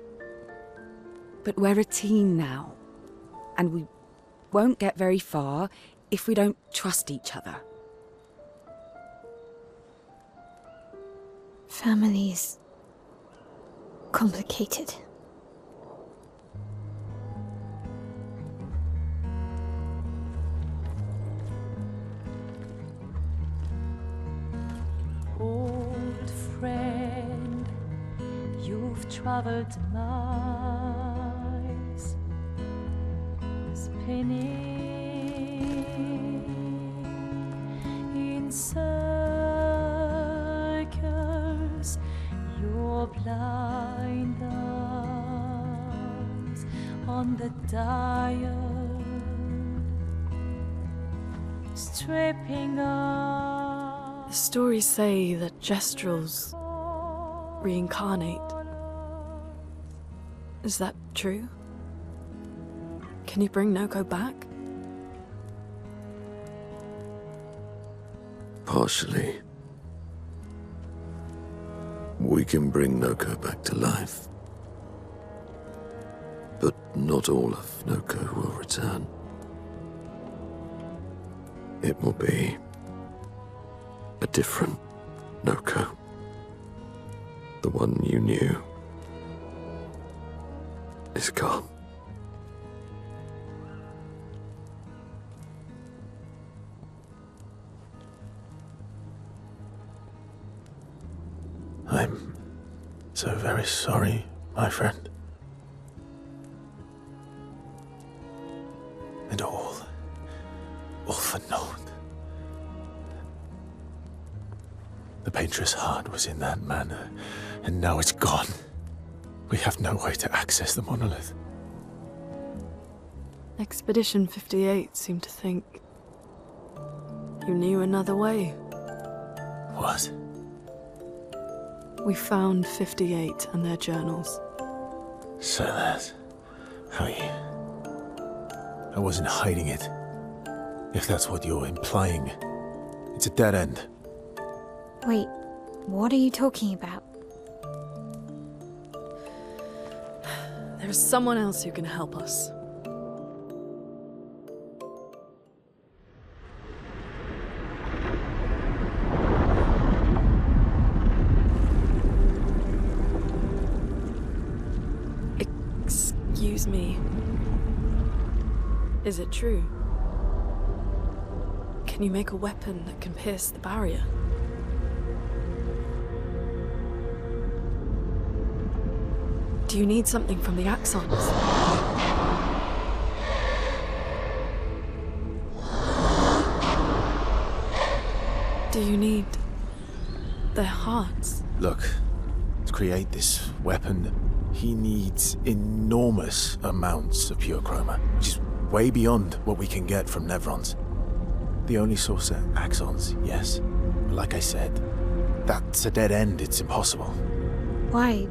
But we're a team now. And we won't get very far if we don't trust each other. Family's complicated. Old friend, you've traveled miles, spinning in circles, your blind eyes on the dial, stripping off. The stories say that Gestrels reincarnate. Is that true? Can you bring Noko back? Partially. We can bring Noko back to life. But not all of Noko will return. It will be a different Noko. The one you knew is gone. I'm so very sorry, my friend. The paintress heart was in that manor, and now it's gone. We have no way to access the monolith. Expedition 58 seemed to think you knew another way. What? We found 58 and their journals. So that's how you... I wasn't hiding it. If that's what you're implying, it's a dead end. Wait, what are you talking about? There is someone else who can help us. Excuse me. Is it true? Can you make a weapon that can pierce the barrier? Do you need something from the axons? Do you need their hearts? Look, to create this weapon, he needs enormous amounts of pure chroma, which is way beyond what we can get from Nevrons. The only source are axons, yes. But like I said, that's a dead end. It's impossible. Why?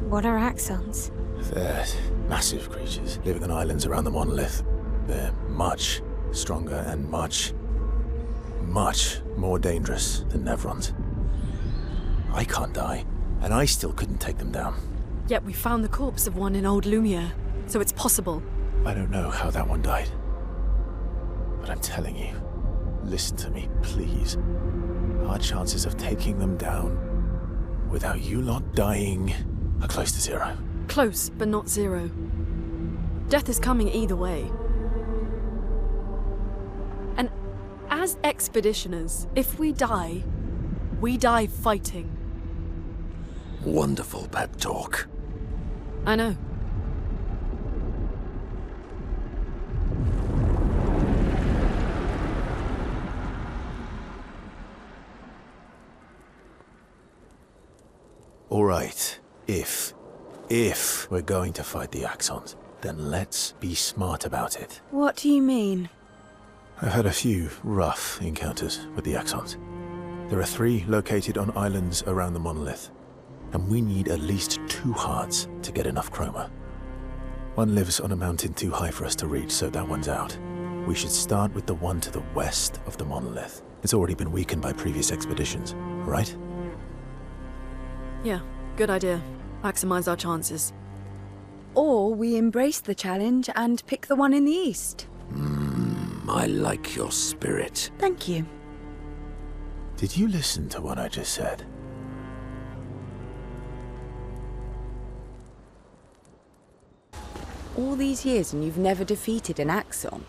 What are axons? They're massive creatures living on islands around the monolith. They're much stronger and much more dangerous than Nevrons. I can't die, and I still couldn't take them down. Yet we found the corpse of one in Old Lumiere, so it's possible. I don't know how that one died. But I'm telling you, listen to me, please. Our chances of taking them down without you lot dying are close to zero. Close, but not zero. Death is coming either way. And as expeditioners, if we die fighting. Wonderful pep talk. I know. All right, if we're going to fight the Axons, then let's be smart about it. What do you mean? I've had a few rough encounters with the Axons. There are 3 located on islands around the monolith, and we need at least 2 hearts to get enough chroma. One lives on a mountain too high for us to reach, so that one's out. We should start with the one to the west of the monolith. It's already been weakened by previous expeditions, right? Yeah, good idea. Maximize our chances. Or we embrace the challenge and pick the one in the east. I like your spirit. Thank you. Did you listen to what I just said? All these years and you've never defeated an Axon?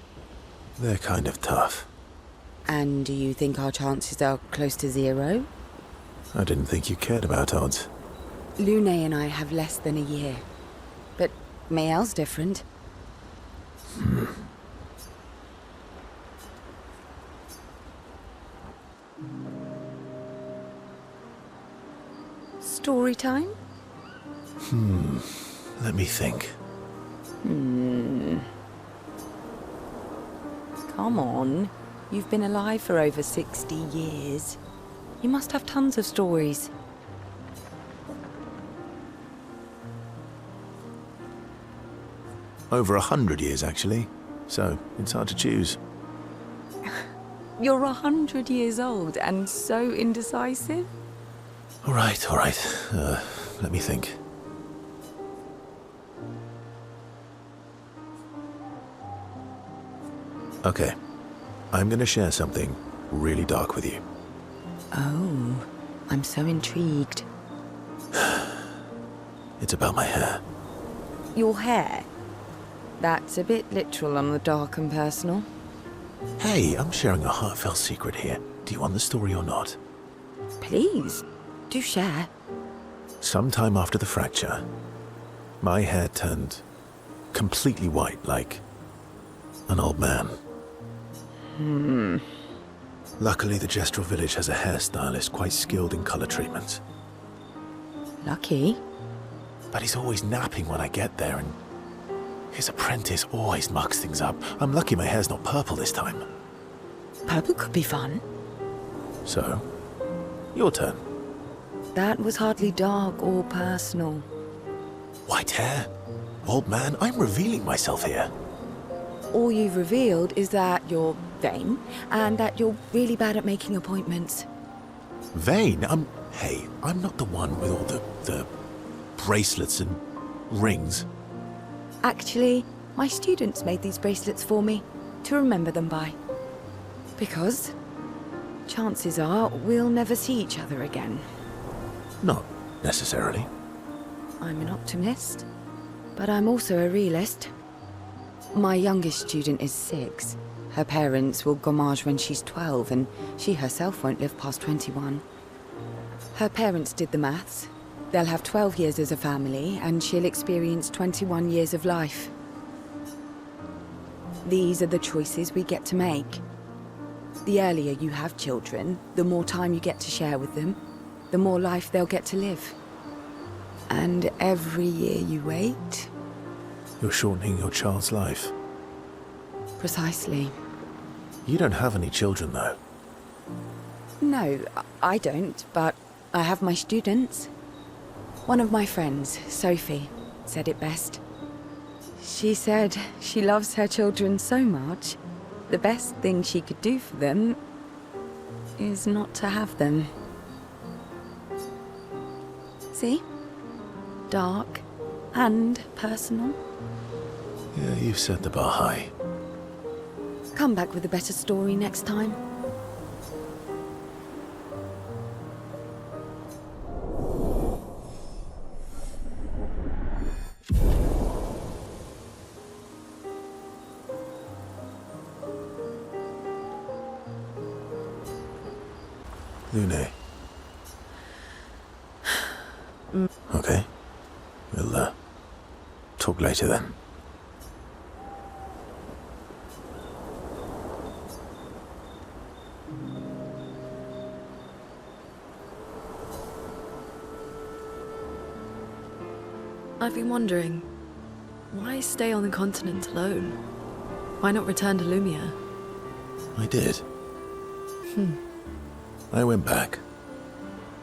They're kind of tough. And do you think our chances are close to zero? I didn't think you cared about odds. Lune and I have less than a year. But Mael's different. Story time? Let me think. Come on. You've been alive for over 60 years. You must have tons of stories. Over 100 years, actually. So, it's hard to choose. You're 100 years old and so indecisive? All right. Let me think. Okay. I'm gonna share something really dark with you. Oh, I'm so intrigued. It's about my hair. Your hair? That's a bit literal on the dark and personal. Hey, I'm sharing a heartfelt secret here. Do you want the story or not? Please, do share. Sometime after the fracture, my hair turned completely white, like an old man. Luckily, the Gestural village has a hairstylist quite skilled in color treatments. Lucky? But he's always napping when I get there, and his apprentice always mucks things up. I'm lucky my hair's not purple this time. Purple could be fun. So, your turn. That was hardly dark or personal. White hair? Old man, I'm revealing myself here. All you've revealed is that you're vain, and that you're really bad at making appointments. Vain? Hey, I'm not the one with all the bracelets and rings. Actually, my students made these bracelets for me, to remember them by. Because chances are we'll never see each other again. Not necessarily. I'm an optimist, but I'm also a realist. My youngest student is 6. Her parents will gommage when she's 12, and she herself won't live past 21. Her parents did the maths. They'll have 12 years as a family, and she'll experience 21 years of life. These are the choices we get to make. The earlier you have children, the more time you get to share with them, the more life they'll get to live. And every year you wait... You're shortening your child's life. Precisely. You don't have any children, though. No, I don't, but I have my students. One of my friends, Sophie, said it best. She said she loves her children so much, the best thing she could do for them is not to have them. See? Dark and personal. Yeah, you've set the bar high. Come back with a better story next time. Lune. Okay. We'll, talk later then. I've been wondering, why stay on the continent alone? Why not return to Lumiere? I did. I went back.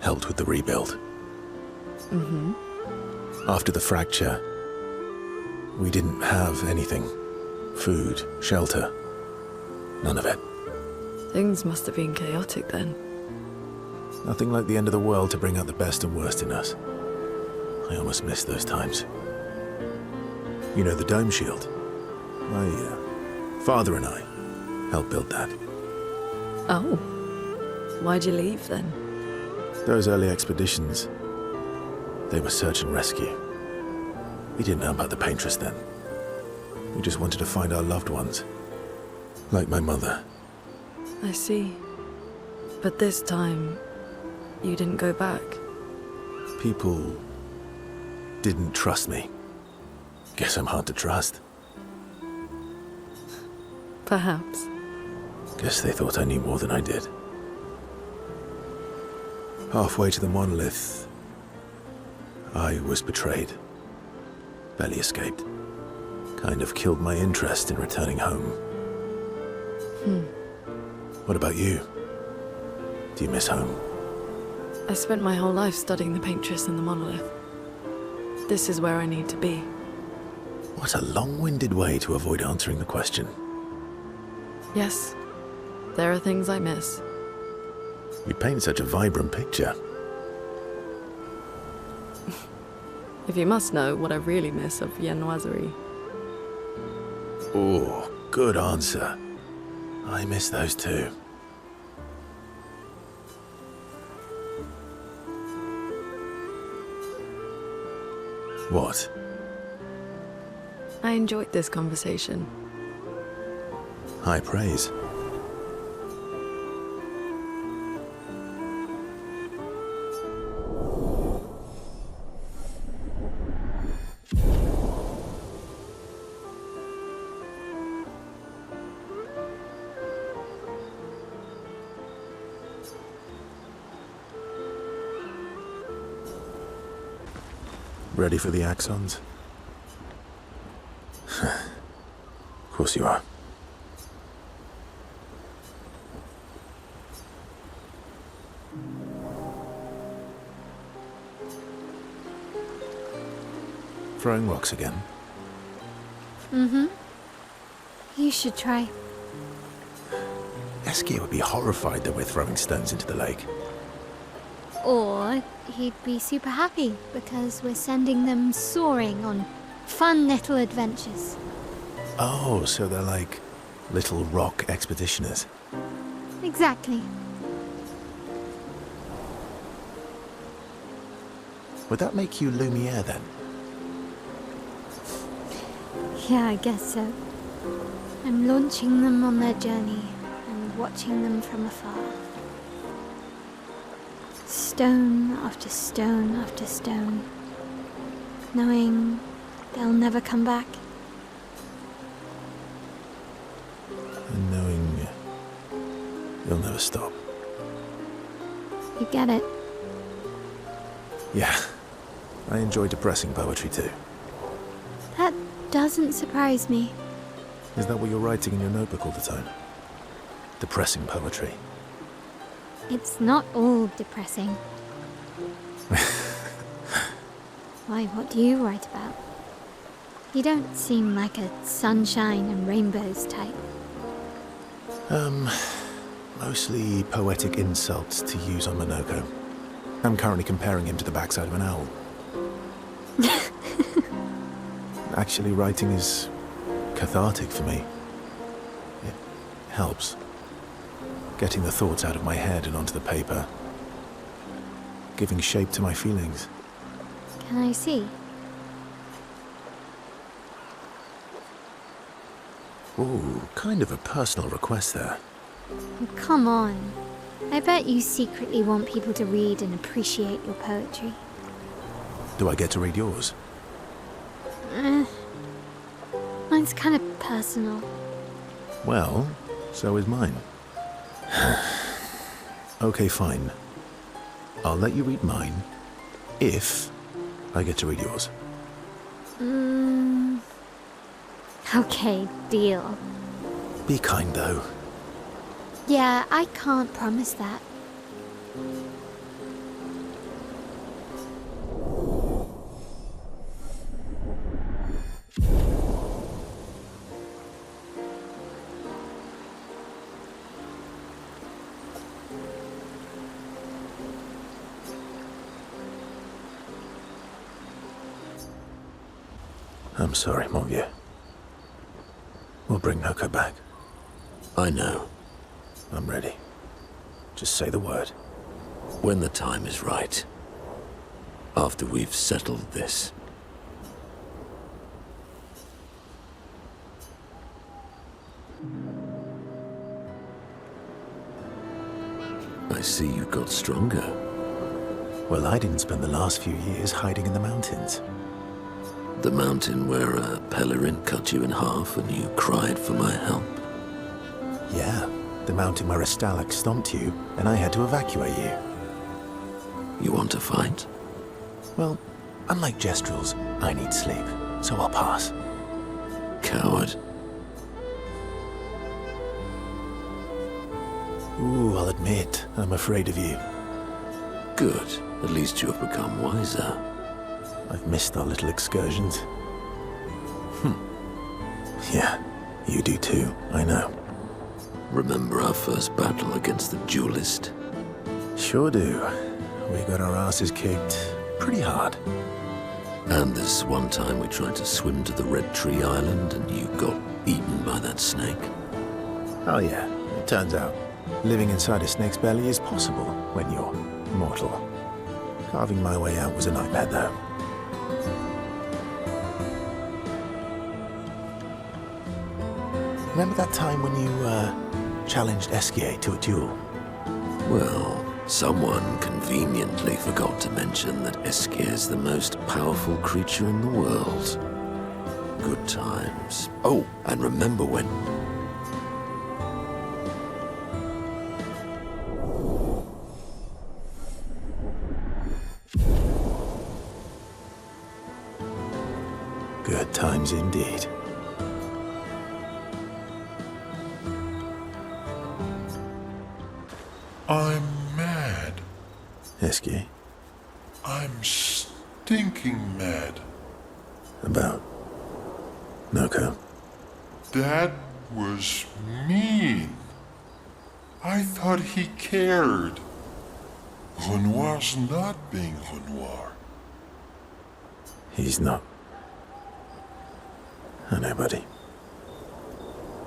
Helped with the rebuild. After the fracture, we didn't have anything. Food, shelter. None of it. Things must have been chaotic then. Nothing like the end of the world to bring out the best and worst in us. I almost missed those times. You know the dome shield? My father and I helped build that. Oh. Why'd you leave then? Those early expeditions, they were search and rescue. We didn't know about the paintress then. We just wanted to find our loved ones. Like my mother. I see. But this time, you didn't go back. People didn't trust me. Guess I'm hard to trust. Perhaps. Guess they thought I knew more than I did. Halfway to the monolith, I was betrayed. Barely escaped. Kind of killed my interest in returning home. What about you? Do you miss home? I spent my whole life studying the paintress and the monolith. This is where I need to be. What a long-winded way to avoid answering the question. Yes, there are things I miss. You paint such a vibrant picture. If you must know what I really miss of viennoiserie. Oh, good answer. I miss those too. What? I enjoyed this conversation. High praise. Ready for the axons? Of course you are. Throwing rocks again? Mm-hmm. You should try. Eskier would be horrified that we're throwing stones into the lake. Or he'd be super happy because we're sending them soaring on fun little adventures. Oh, so they're like little rock expeditioners. Exactly. Would that make you Lumiere then? Yeah, I guess so. I'm launching them on their journey and watching them from afar. Stone after stone after stone, knowing they'll never come back. And knowing you'll never stop. You get it? Yeah, I enjoy depressing poetry too. That doesn't surprise me. Is that what you're writing in your notebook all the time? Depressing poetry. It's not all depressing. Why, what do you write about? You don't seem like a sunshine and rainbows type. Mostly poetic insults to use on Monoco. I'm currently comparing him to the backside of an owl. Actually, writing is cathartic for me. It helps. Getting the thoughts out of my head and onto the paper. Giving shape to my feelings. Can I see? Ooh, kind of a personal request there. Come on. I bet you secretly want people to read and appreciate your poetry. Do I get to read yours? Mine's kind of personal. Well, so is mine. Okay, fine. I'll let you read mine, if I get to read yours. Okay, deal. Be kind, though. Yeah, I can't promise that. I'm sorry, mon vieux. We'll bring Monoco back. I know. I'm ready. Just say the word. When the time is right. After we've settled this. I see you got stronger. Well, I didn't spend the last few years hiding in the mountains. The mountain where a pelerin cut you in half and you cried for my help. Yeah, the mountain where a stalak stomped you and I had to evacuate you. You want to fight? Well, unlike Gestrels, I need sleep, so I'll pass. Coward. Ooh, I'll admit, I'm afraid of you. Good. At least you have become wiser. I've missed our little excursions. Yeah, you do too, I know. Remember our first battle against the duelist? Sure do. We got our asses kicked pretty hard. And this one time we tried to swim to the Red Tree Island and you got eaten by that snake. Oh yeah, it turns out living inside a snake's belly is possible when you're mortal. Carving my way out was a nightmare though. Remember that time when you challenged Eskier to a duel? Well, someone conveniently forgot to mention that Eskier is the most powerful creature in the world. Good times. Oh, and remember when... Good times indeed. I'm mad. Esky, I'm stinking mad. about Monoco. That was mean. I thought he cared. Renoir's not being Renoir. He's not. I know, buddy.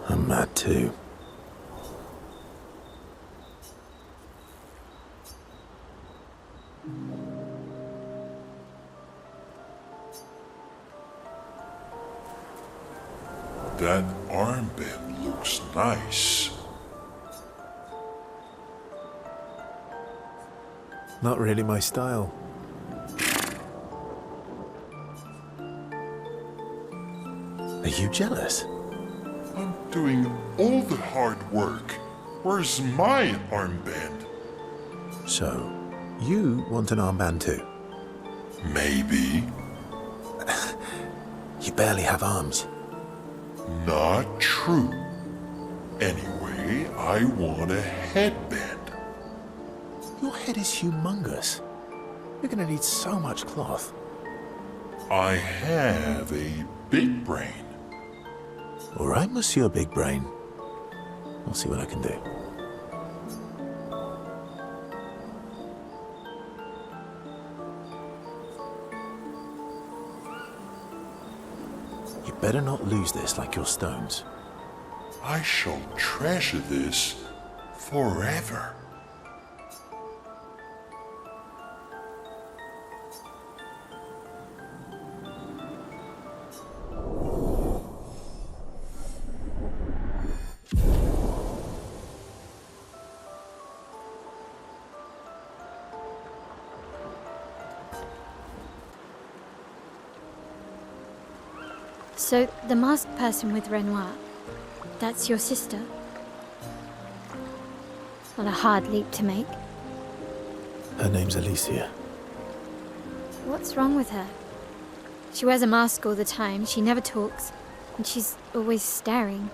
I'm mad too. That armband looks nice. Not really my style. Are you jealous? I'm doing all the hard work. Where's my armband? So, you want an armband too? Maybe. You barely have arms. Not true. Anyway, I want a headband. Your head is humongous. You're gonna need so much cloth. I have a big brain. All right, Monsieur Big Brain. I'll see what I can do. You better not lose this like your stones. I shall treasure this forever. So, the masked person with Renoir, that's your sister? Not a hard leap to make. Her name's Alicia. What's wrong with her? She wears a mask all the time, she never talks, and she's always staring.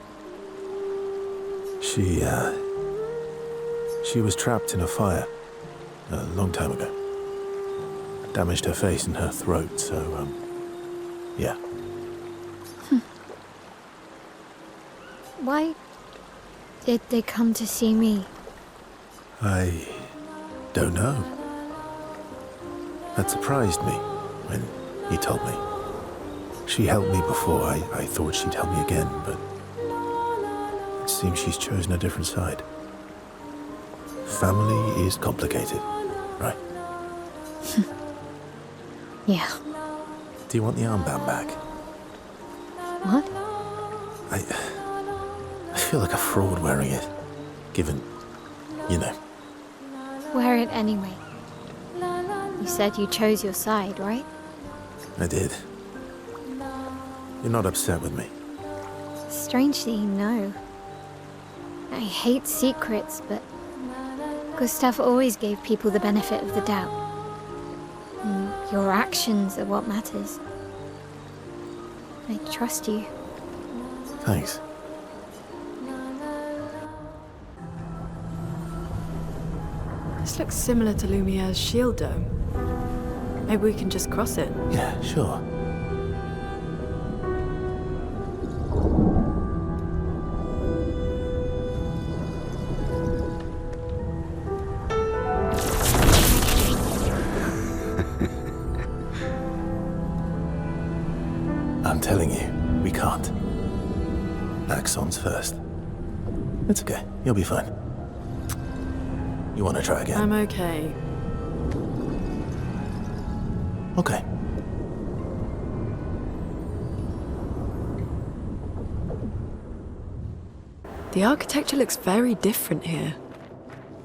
She was trapped in a fire a long time ago. Damaged her face and her throat, so, yeah. Why did they come to see me? I don't know. That surprised me when he told me. She helped me before. I thought she'd help me again, but it seems she's chosen a different side. Family is complicated, right? Yeah. Do you want the armband back? What? I feel like a fraud wearing it, given, you know. Wear it anyway. You said you chose your side, right? I did. You're not upset with me. Strangely, no. I hate secrets, but Gustav always gave people the benefit of the doubt. And your actions are what matters. I trust you. Thanks. This looks similar to Lumiere's shield dome. Maybe we can just cross it. Yeah, sure. I'm telling you, we can't. Axons first. It's okay. You'll be fine. You want to try again? I'm okay. Okay. The architecture looks very different here.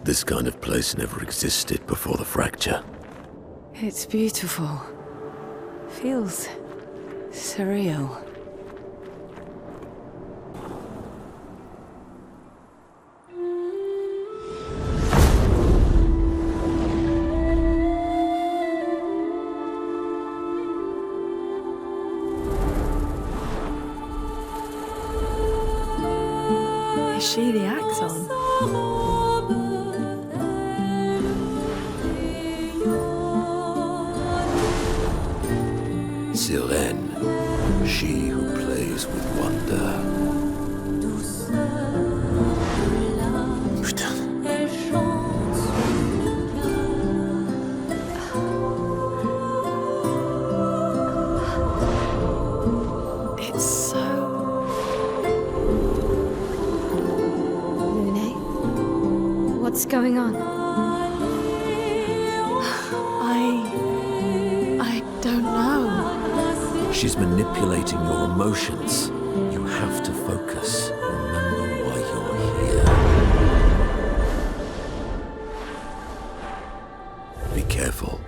This kind of place never existed before the fracture. It's beautiful. Feels surreal. Is she the Axon? Sirène, she who plays with wonder. It's so... Lune? What's going on? I don't know. She's manipulating your emotions. You have to focus. Remember why you're here. Be careful.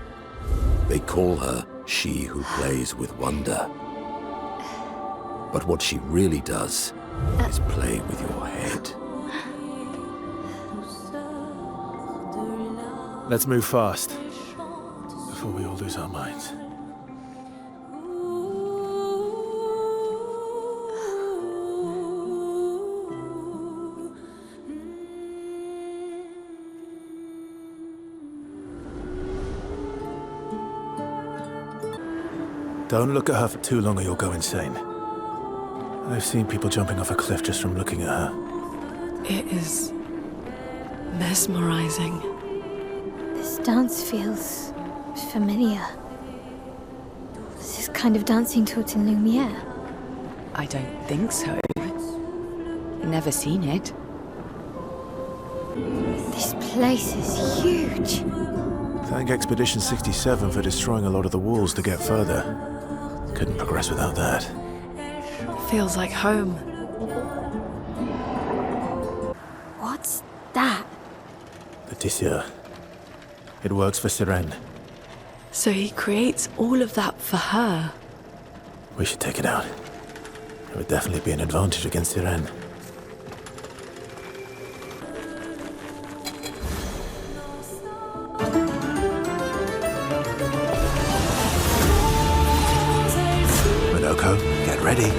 They call her she who plays with wonder. But what she really does is play with your head. Let's move fast before we all lose our minds. Don't look at her for too long or you'll go insane. I've seen people jumping off a cliff just from looking at her. It is mesmerizing. This dance feels familiar. This is kind of dancing to Old Lumiere. I don't think so. Never seen it. This place is huge. Thank Expedition 67 for destroying a lot of the walls to get further. Couldn't progress without that. Feels like home. What's that? The Tissure. It works for Sirène. So he creates all of that for her. We should take it out. It would definitely be an advantage against Sirène. Monoco, get ready.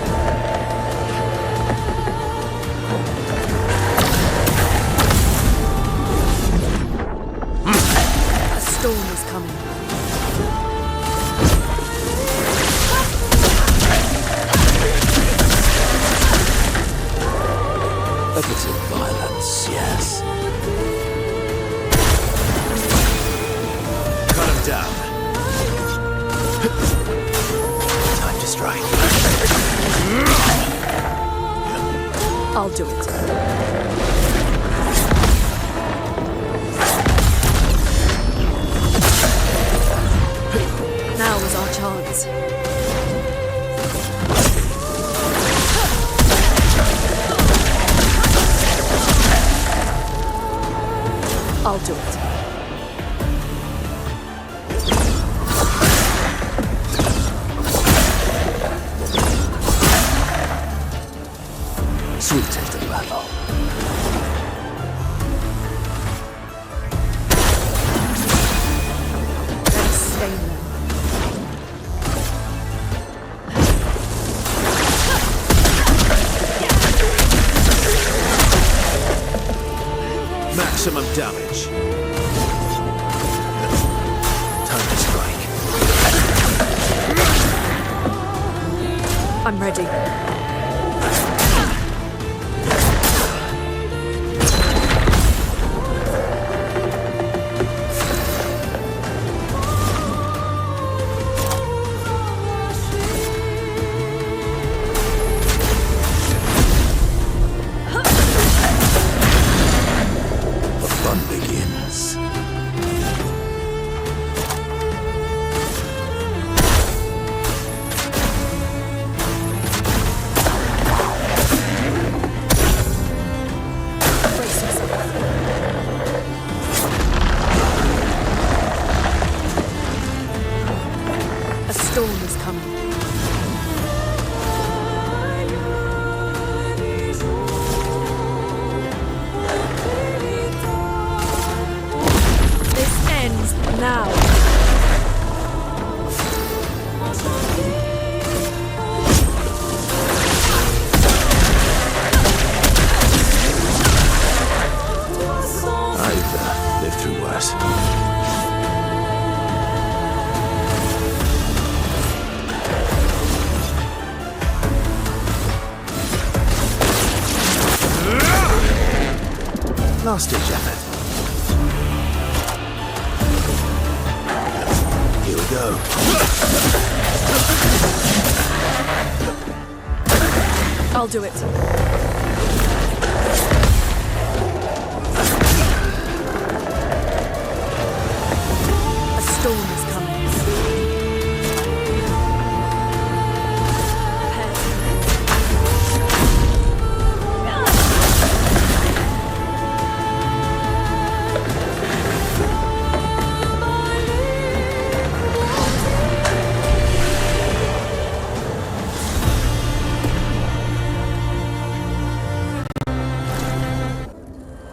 A storm is coming. A bit of violence, yes. Cut him down. Time to strike. I'll do it. Now is our chance. I'll do it. Sweetest of battle. Let's stay there. Maximum damage. Time to strike. I'm ready. The fun begins. last-ditch effort. Here we go. I'll do it. A storm is coming.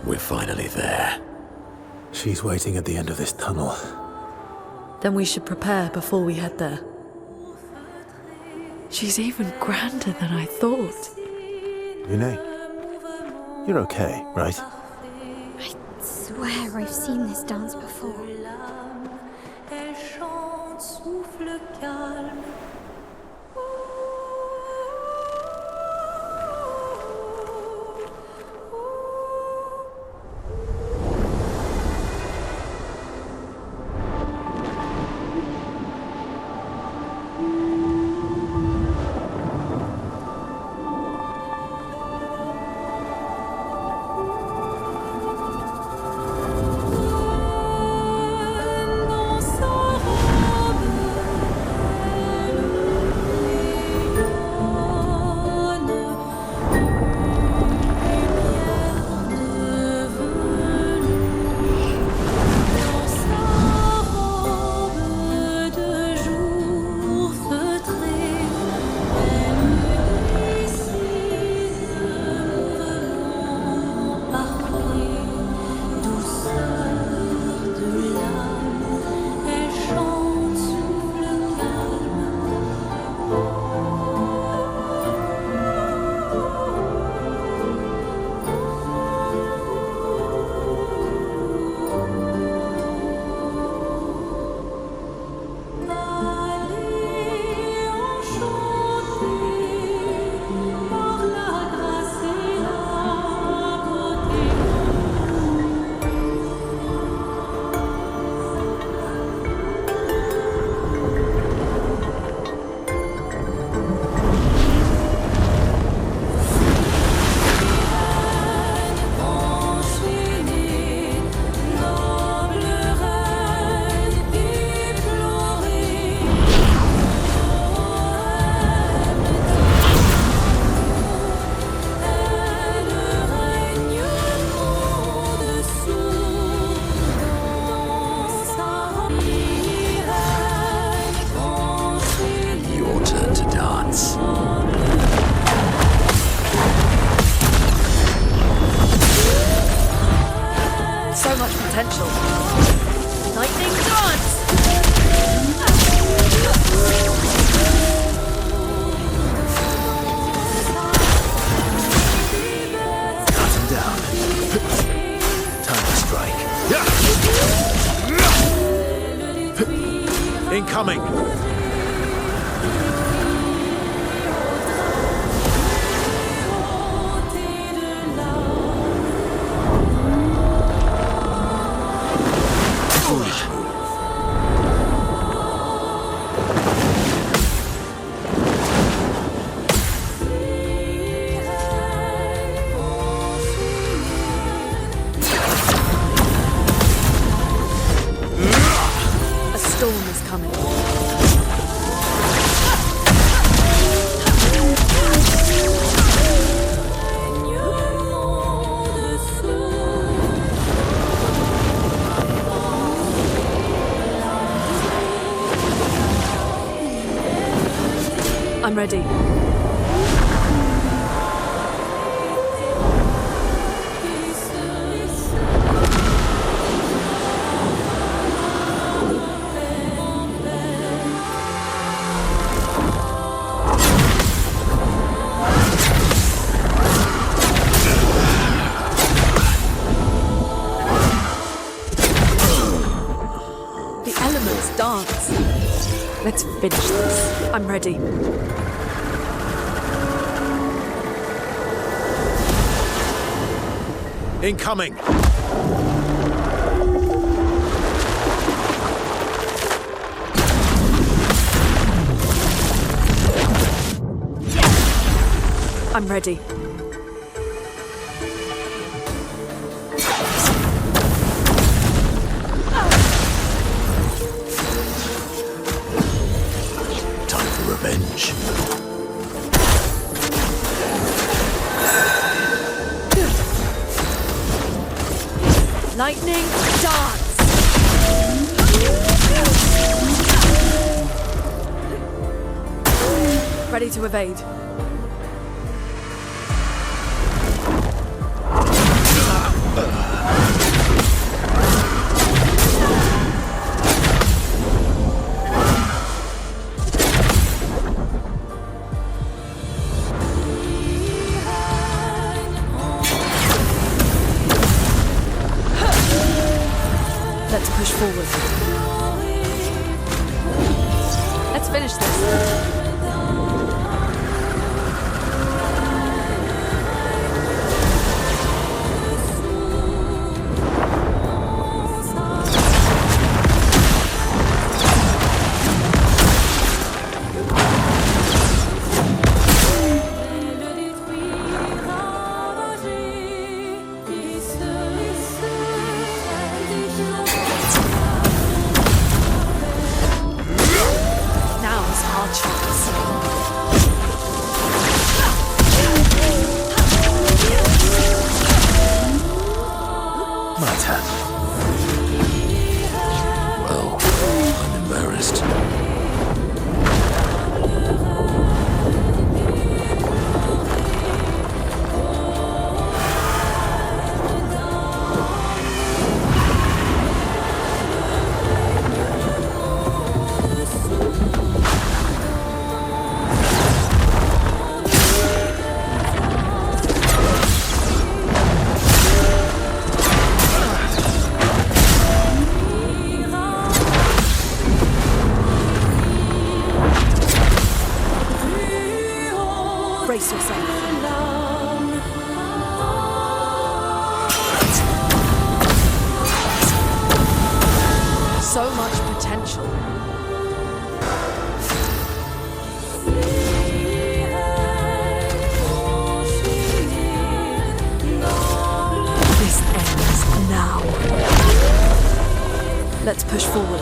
We're finally there. She's waiting at the end of this tunnel. Then we should prepare before we head there. She's even grander than I thought. Renee, you're okay, right? I swear I've seen this dance before. Elle chante, souffle calme. potential. Lightning dance! Cut him down. Time to strike. Incoming! I'm ready. The elements dance. Let's finish this. I'm ready. Incoming! I'm ready. Time for revenge. Lightning dance! Ready to evade. Let's push forward. Let's finish this. Well, I'm embarrassed. Brace yourself. So much potential. This ends now. Let's push forward.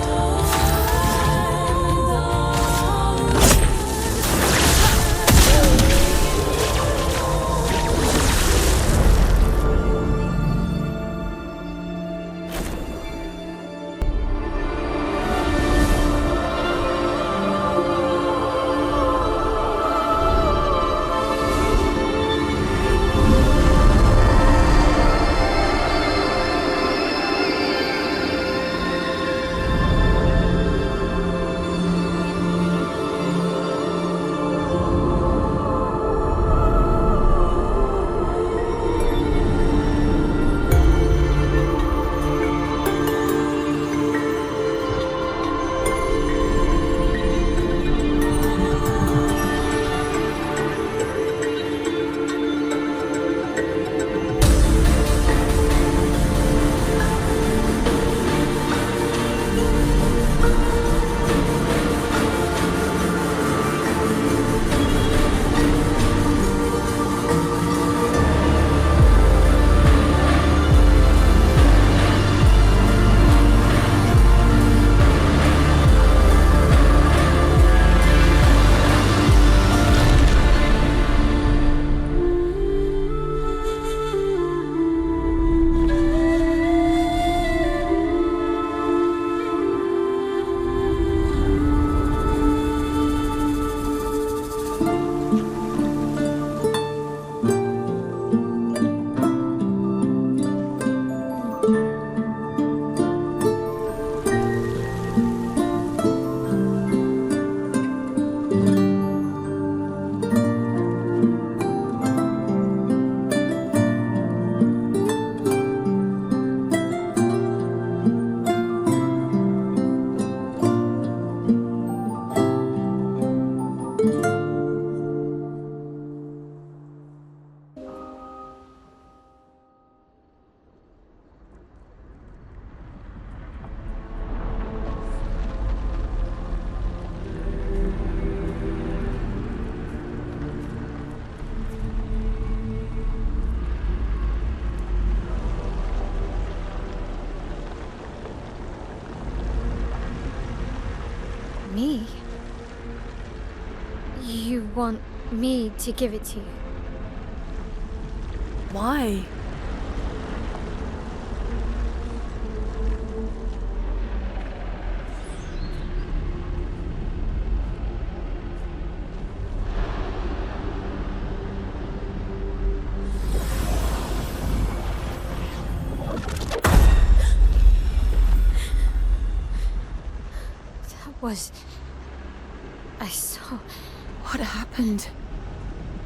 Me? You want me to give it to you? Why? I saw... What happened?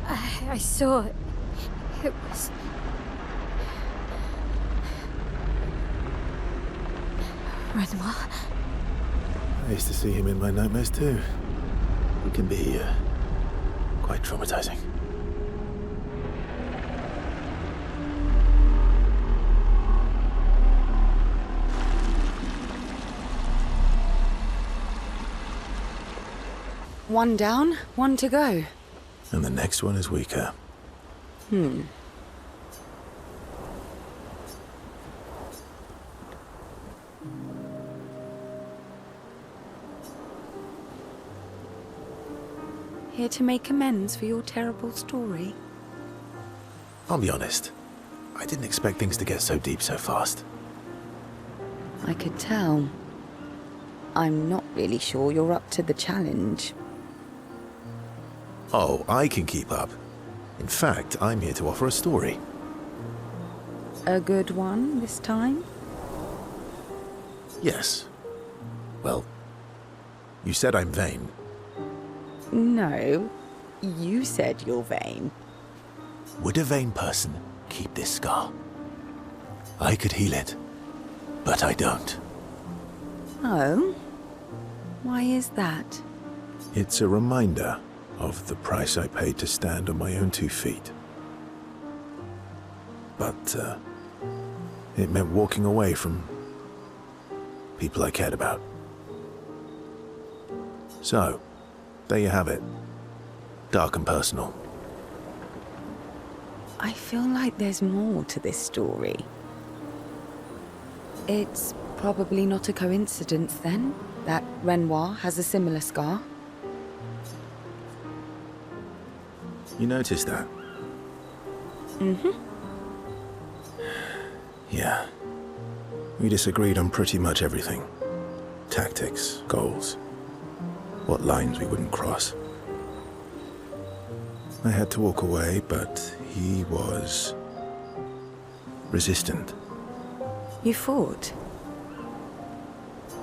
I saw... It was... Renoir? I used to see him in my nightmares too. He can be, quite traumatizing. One down, one to go. And the next one is weaker. Here to make amends for your terrible story? I'll be honest. I didn't expect things to get so deep so fast. I could tell. I'm not really sure you're up to the challenge. Oh, I can keep up. In fact, I'm here to offer a story. A good one this time? Yes. Well, you said I'm vain. No, you said you're vain. Would a vain person keep this scar? I could heal it, but I don't. Oh? Why is that? It's a reminder of the price I paid to stand on my own 2 feet. But, it meant walking away from people I cared about. So, there you have it. Dark and personal. I feel like there's more to this story. It's probably not a coincidence, then, that Renoir has a similar scar. You noticed that? Mm-hmm. Yeah. We disagreed on pretty much everything. Tactics, goals, what lines we wouldn't cross. I had to walk away, but he was resistant. You fought?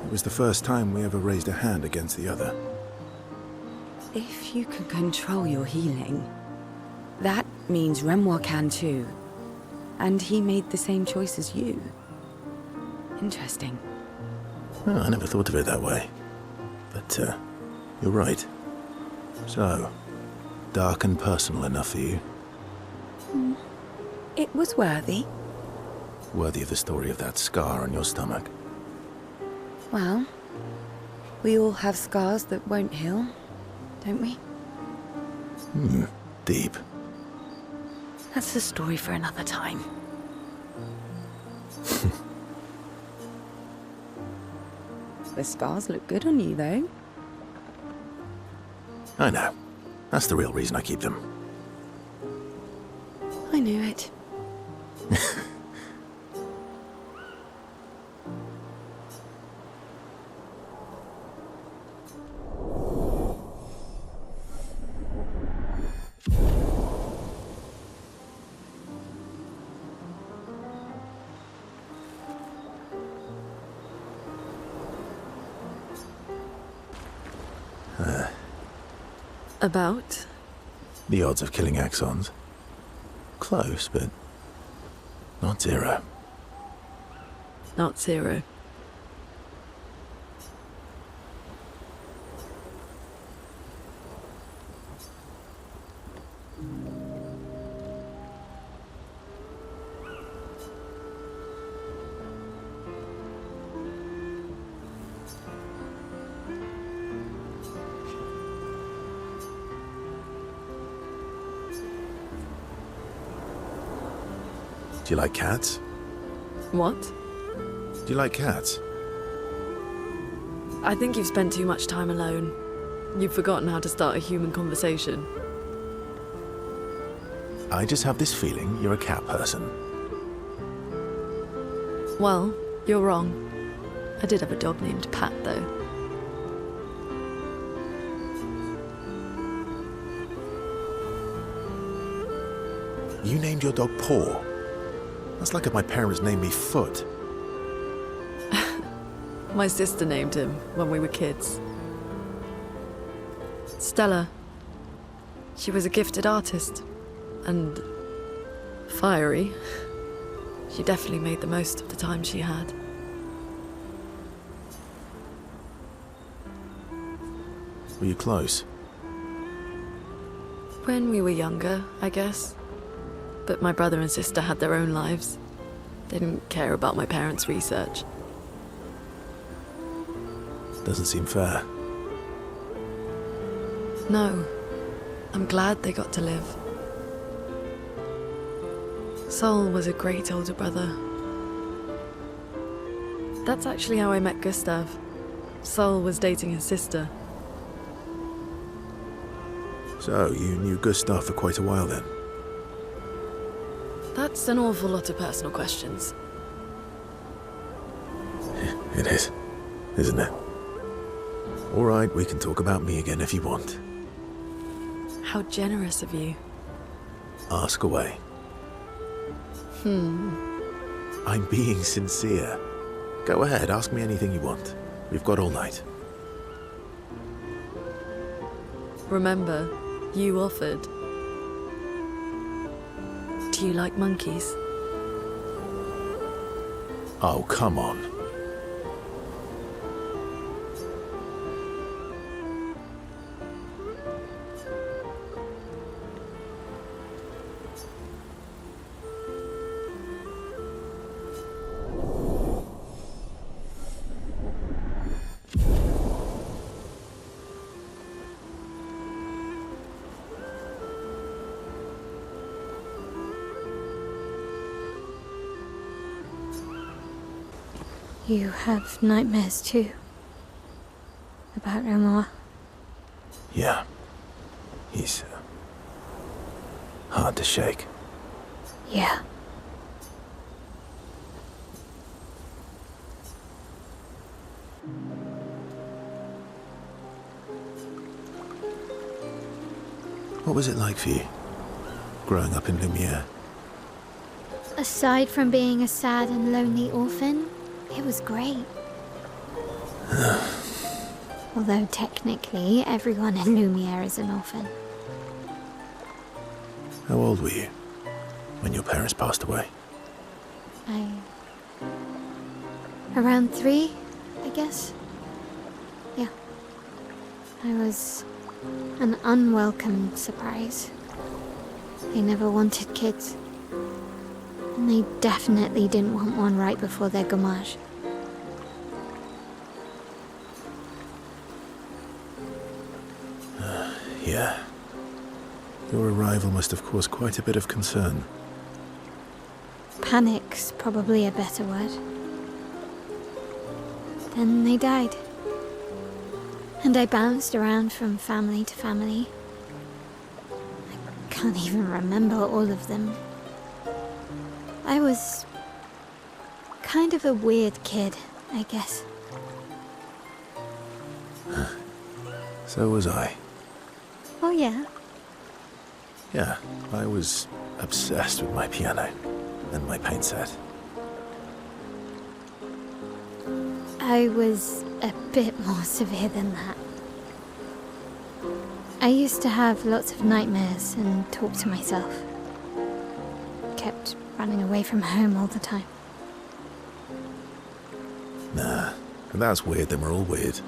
It was the first time we ever raised a hand against the other. If you can control your healing, that means Renoir can too. And he made the same choice as you. Interesting. Oh, I never thought of it that way. But, you're right. So, dark and personal enough for you? It was worthy. Worthy of the story of that scar on your stomach. Well, we all have scars that won't heal, don't we? Deep. That's a story for another time. The scars look good on you, though. I know. That's the real reason I keep them. I knew it. About? The odds of killing axons. Close, but not zero. Not zero. Do you like cats? What? Do you like cats? I think you've spent too much time alone. You've forgotten how to start a human conversation. I just have this feeling you're a cat person. Well, you're wrong. I did have a dog named Pat, though. You named your dog Paw. That's like if my parents named me Foot. My sister named him when we were kids. Stella. She was a gifted artist. And fiery. She definitely made the most of the time she had. Were you close? When we were younger, I guess. But my brother and sister had their own lives. They didn't care about my parents' research. Doesn't seem fair. No. I'm glad they got to live. Sol was a great older brother. That's actually how I met Gustav. Sol was dating his sister. So, you knew Gustav for quite a while then? That's an awful lot of personal questions. It is, isn't it? All right, we can talk about me again if you want. How generous of you. Ask away. I'm being sincere. Go ahead, ask me anything you want. We've got all night. Remember, you offered. Do you like monkeys? Oh, come on. You have nightmares too? About Omar? Yeah. He's hard to shake. Yeah. What was it like for you, growing up in Lumiere? Aside from being a sad and lonely orphan, it was great. Although technically, everyone in Lumiere is an orphan. How old were you when your parents passed away? Around 3, I guess. Yeah. I was an unwelcome surprise. They never wanted kids. And they definitely didn't want one right before their gommage. Yeah. Your arrival must have caused quite a bit of concern. Panic's probably a better word. Then they died. And I bounced around from family to family. I can't even remember all of them. I was kind of a weird kid, I guess. So was I. Oh yeah? Yeah, I was obsessed with my piano and my paint set. I was a bit more severe than that. I used to have lots of nightmares and talk to myself. Kept running away from home all the time. Nah, if that's weird, then we're all weird.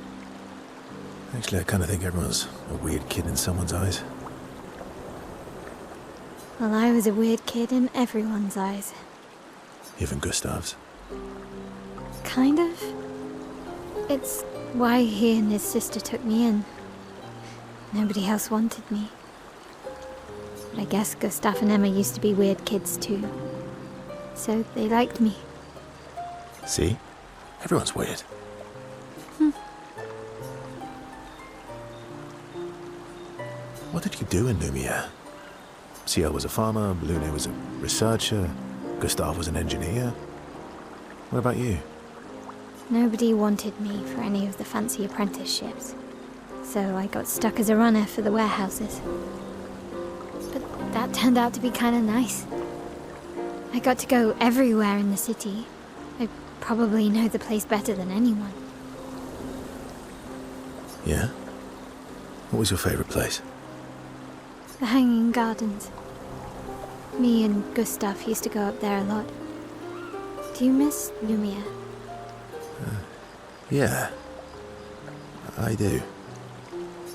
Actually, I kind of think everyone's a weird kid in someone's eyes. Well, I was a weird kid in everyone's eyes. Even Gustav's. Kind of. It's why he and his sister took me in. Nobody else wanted me. But I guess Gustav and Emma used to be weird kids too. So they liked me. See? Everyone's weird. What did you do in Lumiere? Ciel was a farmer, Lune was a researcher, Gustav was an engineer. What about you? Nobody wanted me for any of the fancy apprenticeships, so I got stuck as a runner for the warehouses. But that turned out to be kind of nice. I got to go everywhere in the city. I probably know the place better than anyone. Yeah? What was your favorite place? The Hanging Gardens. Me and Gustav used to go up there a lot. Do you miss Lumiere? Yeah. I do.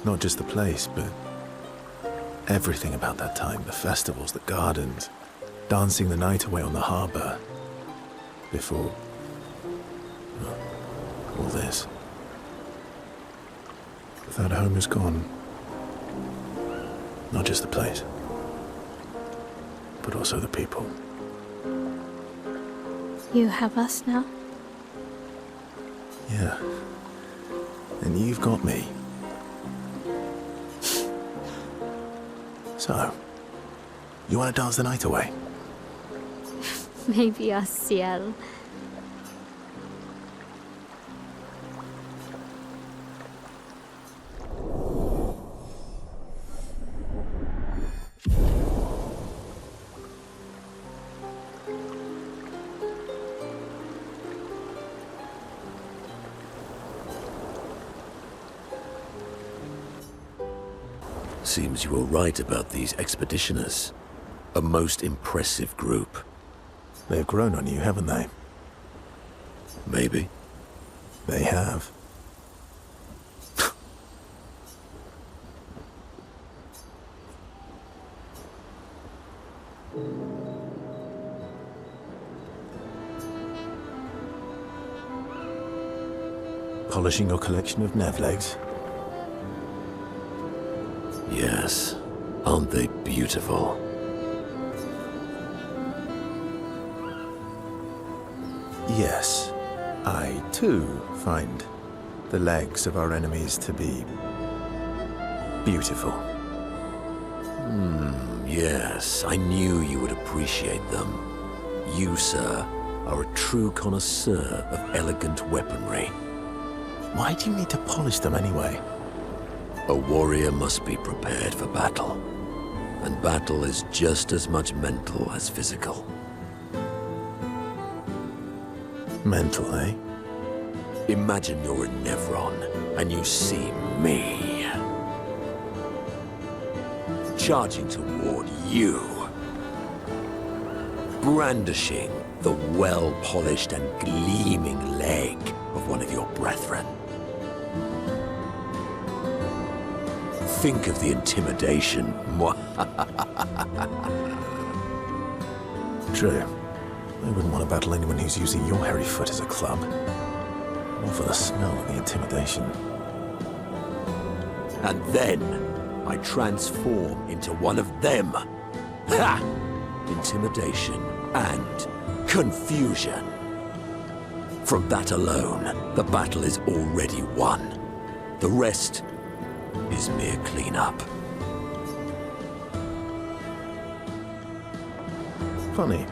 Not just the place, but everything about that time. The festivals, the gardens, dancing the night away on the harbor. Before... well, all this. That home is gone. Not just the place, but also the people. You have us now? Yeah. And you've got me. So, you want to dance the night away? Maybe us, Ciel. Seems you were right about these expeditioners. A most impressive group. They've grown on you, haven't they? Maybe. They have. Polishing your collection of Nevlegs? Yes. Aren't they beautiful? Yes. I, too, find the legs of our enemies to be... beautiful. Yes. I knew you would appreciate them. You, sir, are a true connoisseur of elegant weaponry. Why do you need to polish them anyway? A warrior must be prepared for battle. And battle is just as much mental as physical. Mental, eh? Imagine you're in Nevron, and you see me. Charging toward you. Brandishing the well-polished and gleaming leg of one of your brethren. Think of the intimidation. True. I wouldn't want to battle anyone who's using your hairy foot as a club. Or for the smell and the intimidation. And then I transform into one of them. Ha! Intimidation and confusion. From that alone, the battle is already won. The rest is mere cleanup. Funny.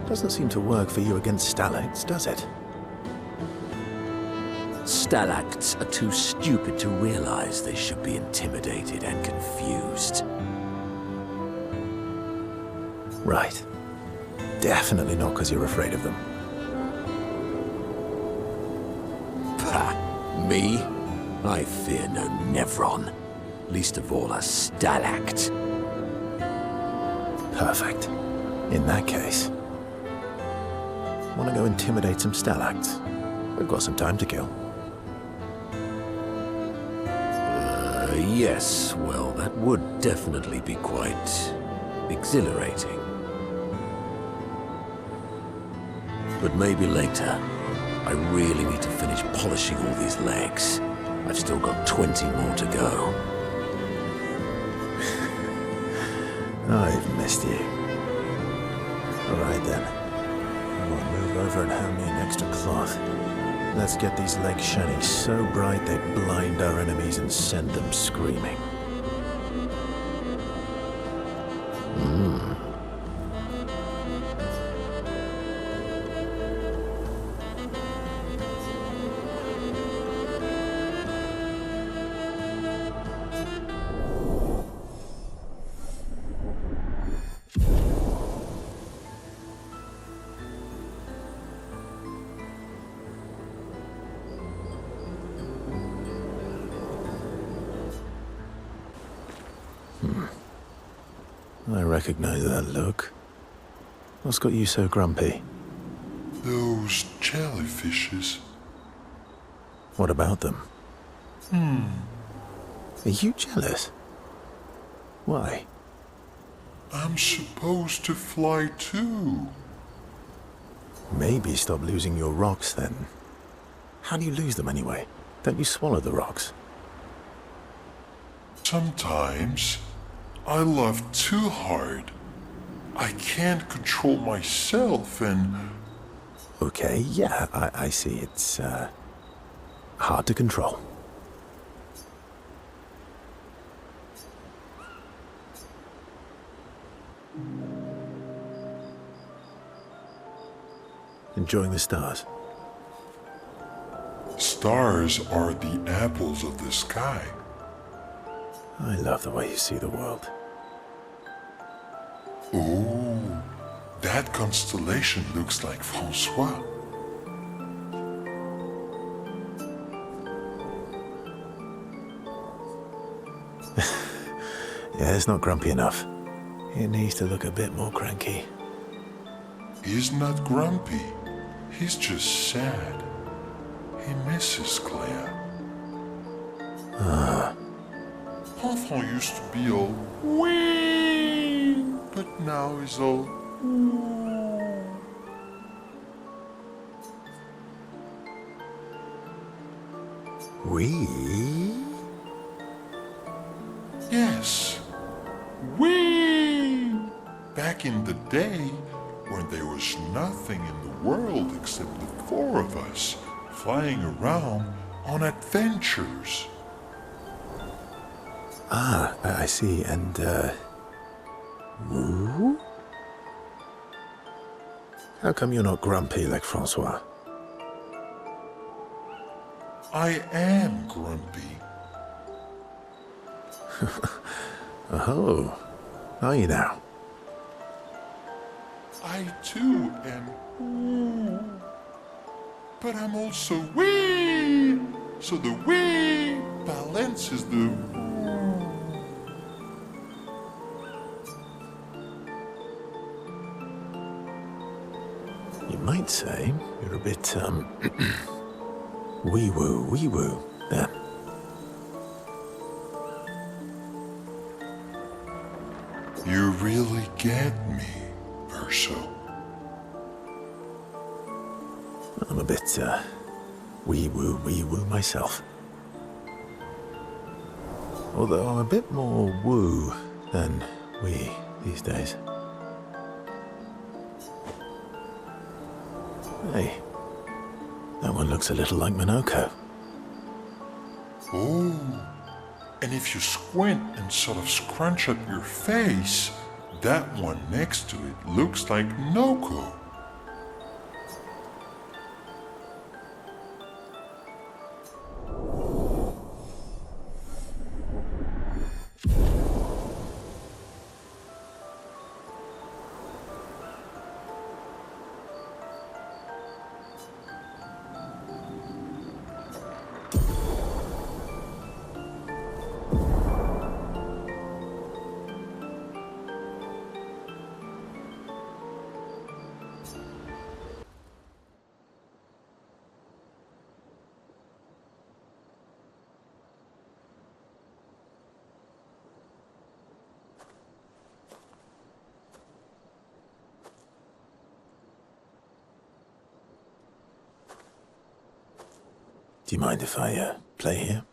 Doesn't seem to work for you against stalacts, does it? Stalacts are too stupid to realize they should be intimidated and confused. Right. Definitely not because you're afraid of them. Pah! Me? I fear no Nevron. Least of all a stalact. Perfect. In that case... want to go intimidate some stalacts? We've got some time to kill. Yes, well, that would definitely be quite exhilarating. But maybe later. I really need to finish polishing all these legs. I've still got 20 more to go. I've missed you. All right then. I will move over and hand me an extra cloth. Let's get these legs shining so bright they blind our enemies and send them screaming. I recognize that look. What's got you so grumpy? Those jellyfishes. What about them? Are you jealous? Why? I'm supposed to fly too. Maybe stop losing your rocks then. How do you lose them anyway? Don't you swallow the rocks? Sometimes I love too hard. I can't control myself and... Okay, yeah, I see. It's, hard to control. Enjoying the stars? Stars are the apples of the sky. I love the way you see the world. Oh, that constellation looks like Francois. Yeah, it's not grumpy enough. It needs to look a bit more cranky. He's not grumpy. He's just sad. He misses Claire. Enfant used to be all wee, but now he's all ooh. We? Yes, wee. Back in the day, when there was nothing in the world except the four of us flying around on adventures. Ah, I see, and, woo? How come you're not grumpy like Francois? I am grumpy. Oh, are you now? I too am ooh. But I'm also wee. So the wee balances the ooh. You might say you're a bit, wee-woo there. You really get me, Verso. I'm a bit, wee-woo myself. Although I'm a bit more woo than we these days. Hey, that one looks a little like Monoco. Oh, and if you squint and sort of scrunch up your face, that one next to it looks like Monoco. Do you mind if I, play here?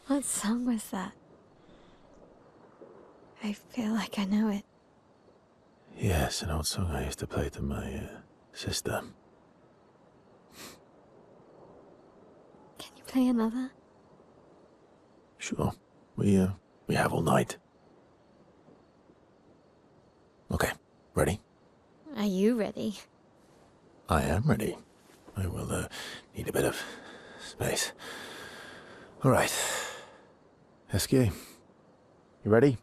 What song was that? I feel like I know it. Yes, an old song I used to play to my sister. Can you play another? Sure. We have all night. Okay, ready? Are you ready? I am ready. I will need a bit of space. All right. Esquier, you ready?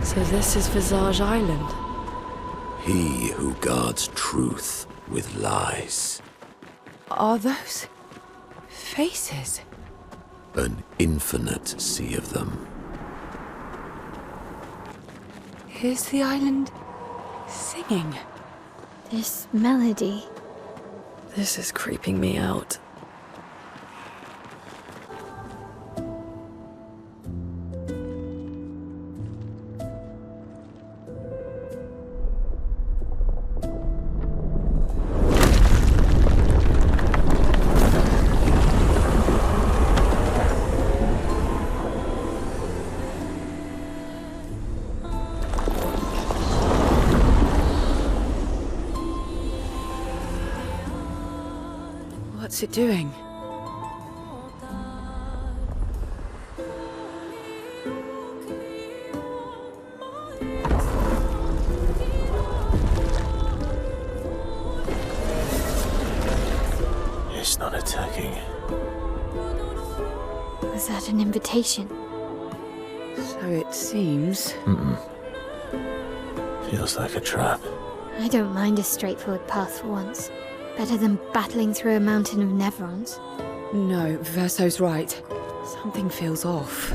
So this is Visage Island. He who guards truth with lies. Are those faces? An infinite sea of them. Is the island singing? This melody. This is creeping me out. What's it doing? It's not attacking. Was that an invitation? So it seems. Feels like a trap. I don't mind a straightforward path for once. Better than battling through a mountain of Nevrons. No, Verso's right. Something feels off.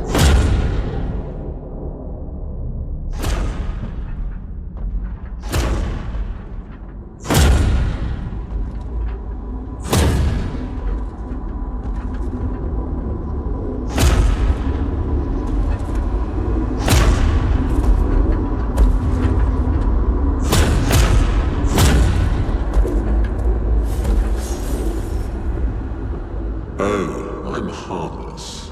Oh, I'm harmless.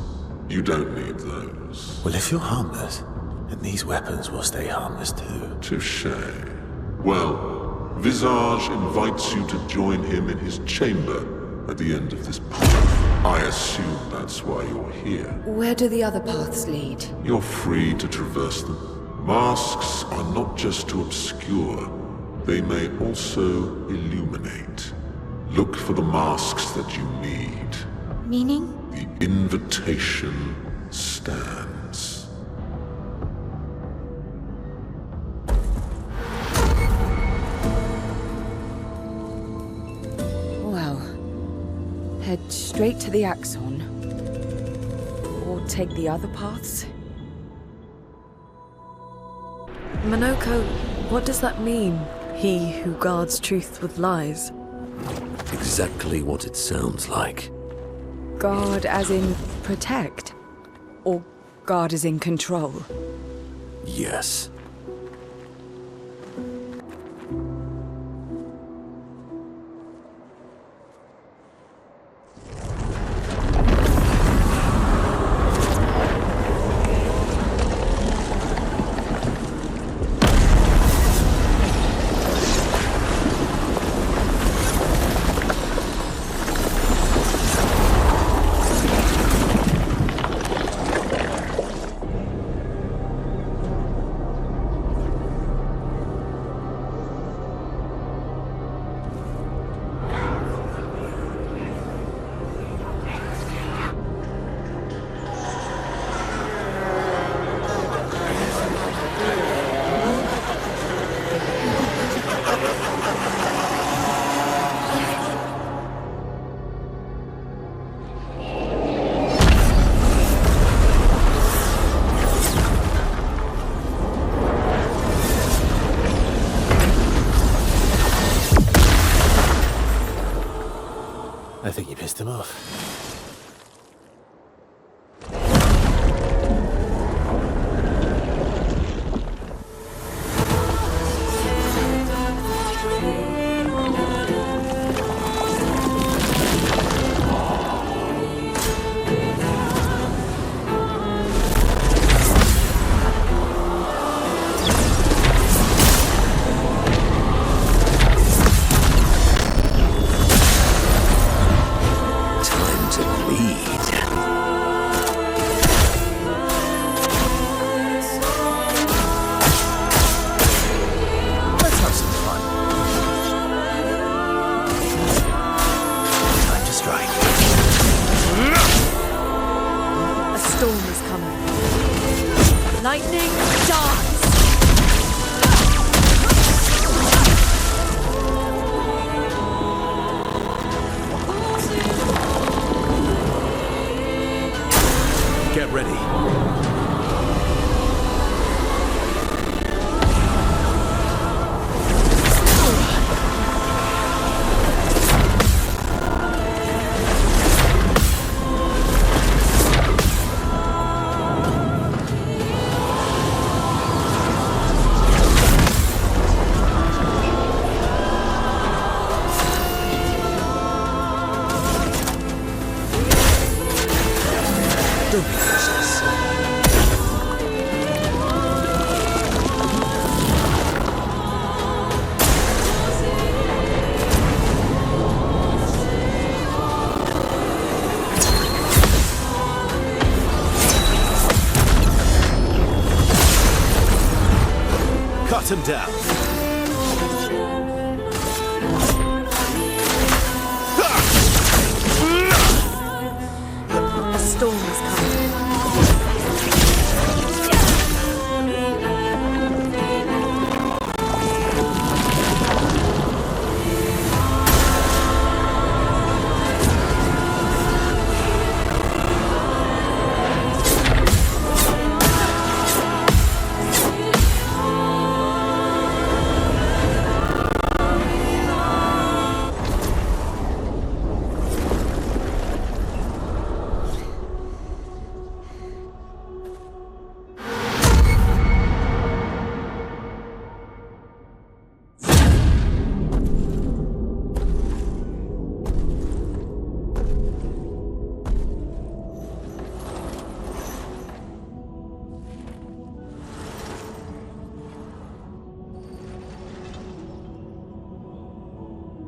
You don't need those. Well, if you're harmless, then these weapons will stay harmless too. Touché. Well, Visage invites you to join him in his chamber at the end of this path. I assume that's why you're here. Where do the other paths lead? You're free to traverse them. Masks are not just to obscure, they may also illuminate. Look for the masks that you need. Meaning? The invitation stands. Well, head straight to the Axon. Or take the other paths? Monoco, what does that mean? He who guards truth with lies. Exactly what it sounds like. Guard as in protect? Or guard as in control? Yes. to move. Lightning darts! Get ready. Don't be useless. Cut him down. A storm is coming.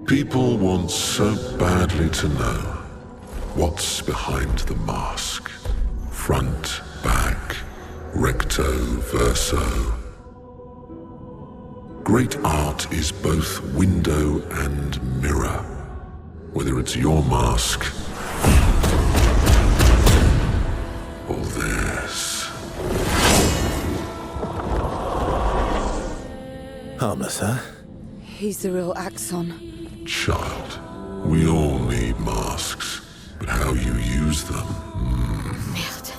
People want so badly to know what's behind the mask. Front, back, recto, verso. Great art is both window and mirror. Whether it's your mask or theirs. Harmless, huh? He's the real Axon. Child, we all need masks, but how you use them. Merde.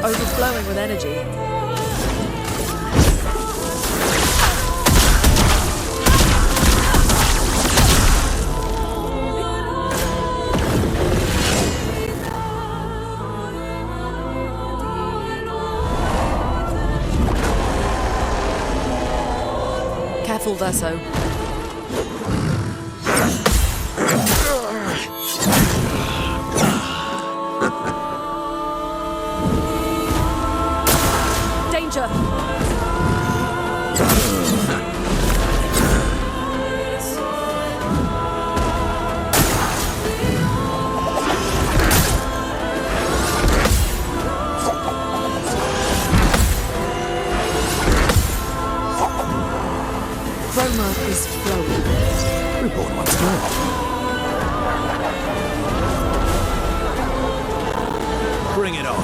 Overflowing with energy. Careful, Verso. Danger! Chroma is flowing. Report once more. Bring it on.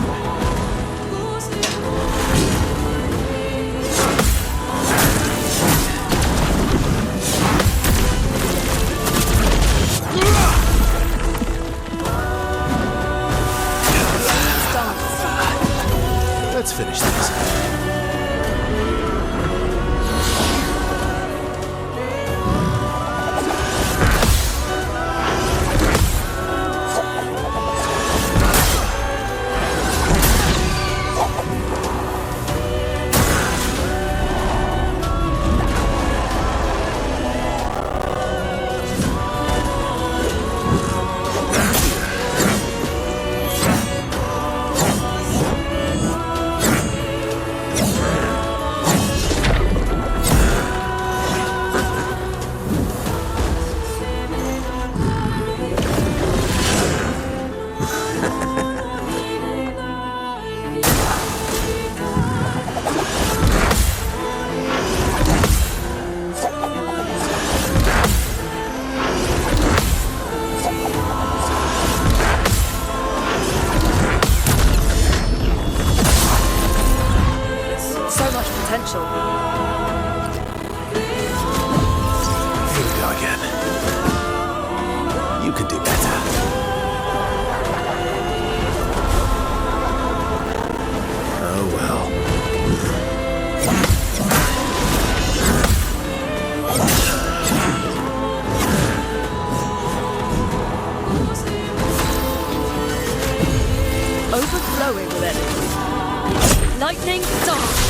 potential. Here we go again. You could do better. Oh well. Overflowing with energy. Lightning dance!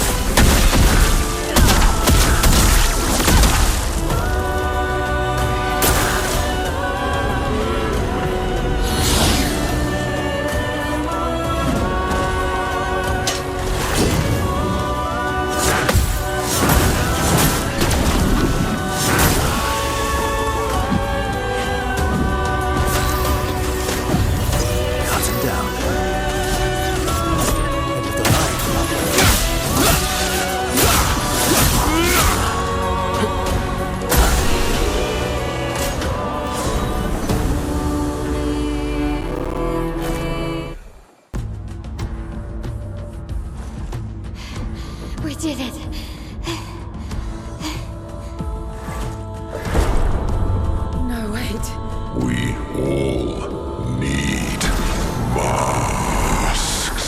We did it. No, wait. We all need masks.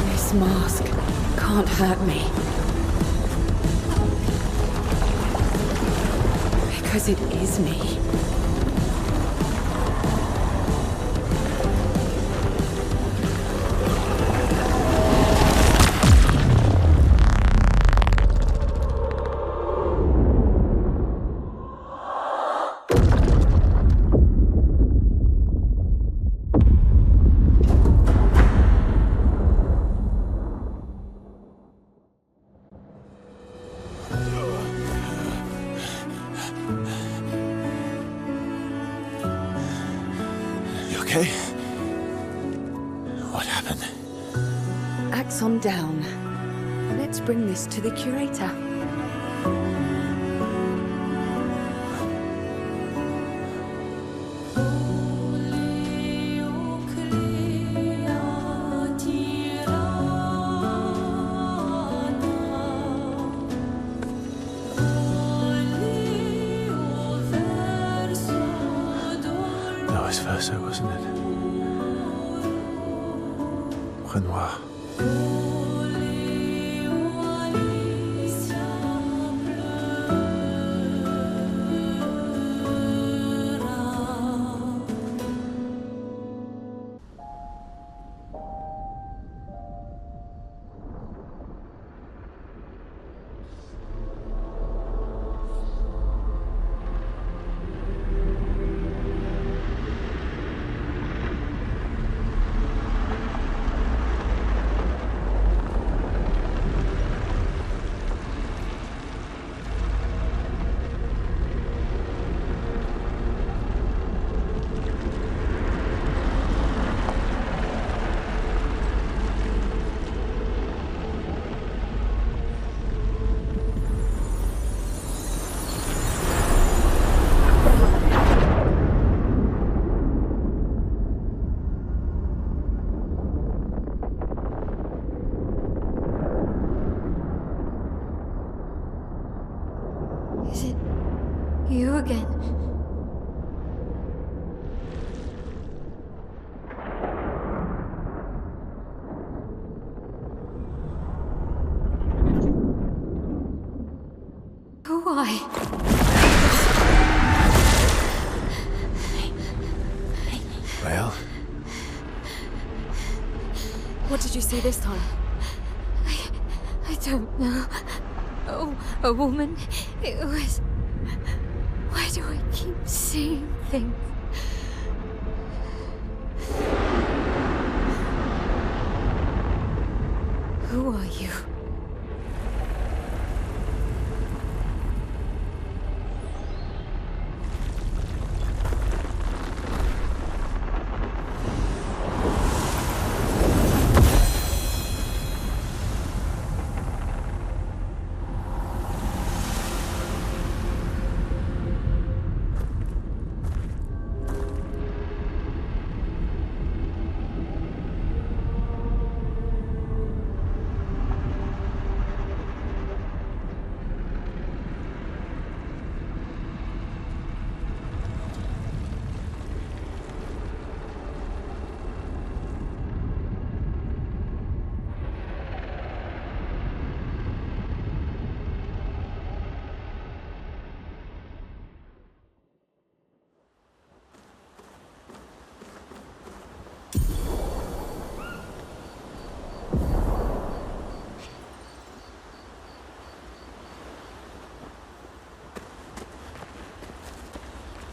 This mask can't hurt me. Because it is me. Okay? What happened? Axon down. Let's bring this to the curator. That was Verso, wasn't it? Renoir. Is it you again? Why? Well, What did you see this time? I don't know. Oh, a woman. It was... Why do I keep seeing things? Who are you?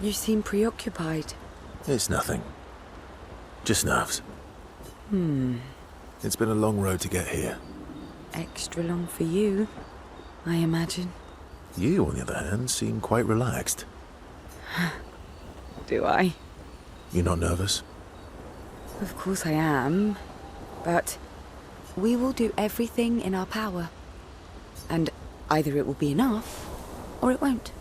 You seem preoccupied. It's nothing. Just nerves. It's been a long road to get here. Extra long for you, I imagine. You, on the other hand, seem quite relaxed. Do I? You not nervous? Of course I am. But we will do everything in our power. And either it will be enough, or it won't.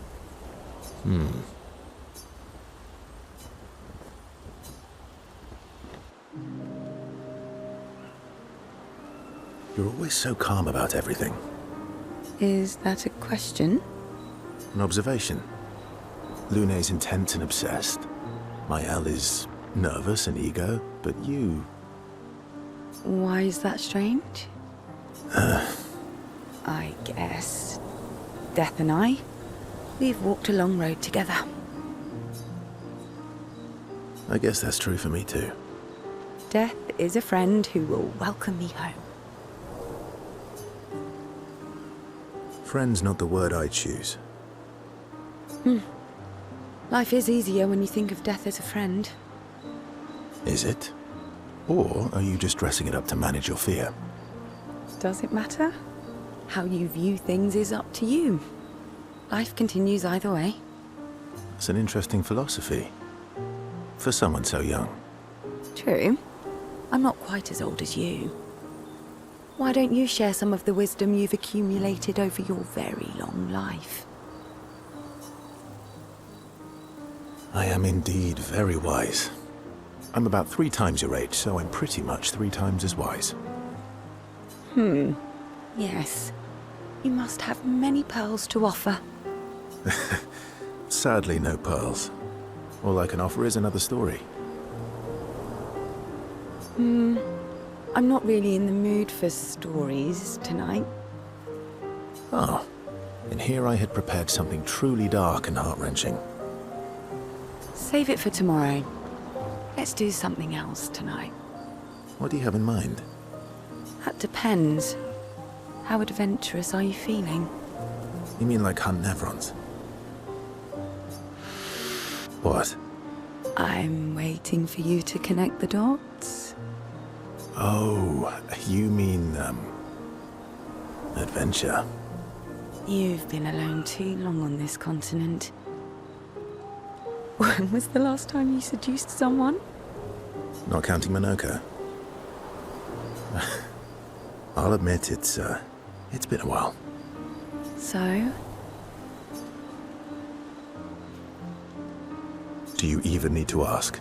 You're always so calm about everything. Is that a question? An observation. Lune's intense and obsessed. Mael is nervous and eager, but you... Why is that strange? I guess Death and I, we've walked a long road together. I guess that's true for me too. Death is a friend who will welcome me home. Friend's not the word I choose. Life is easier when you think of death as a friend. Is it? Or are you just dressing it up to manage your fear? Does it matter? How you view things is up to you. Life continues either way. It's an interesting philosophy. For someone so young. True. I'm not quite as old as you. Why don't you share some of the wisdom you've accumulated over your very long life? I am indeed very wise. I'm about 3 times your age, so I'm pretty much 3 times as wise. Yes. You must have many pearls to offer. Sadly, no pearls. All I can offer is another story. I'm not really in the mood for stories tonight. Oh. And here I had prepared something truly dark and heart-wrenching. Save it for tomorrow. Let's do something else tonight. What do you have in mind? That depends. How adventurous are you feeling? You mean like hunt Nevrons? What? I'm waiting for you to connect the dots. Oh, you mean, adventure. You've been alone too long on this continent. When was the last time you seduced someone? Not counting Monoco. I'll admit it's been a while. So? Do you even need to ask?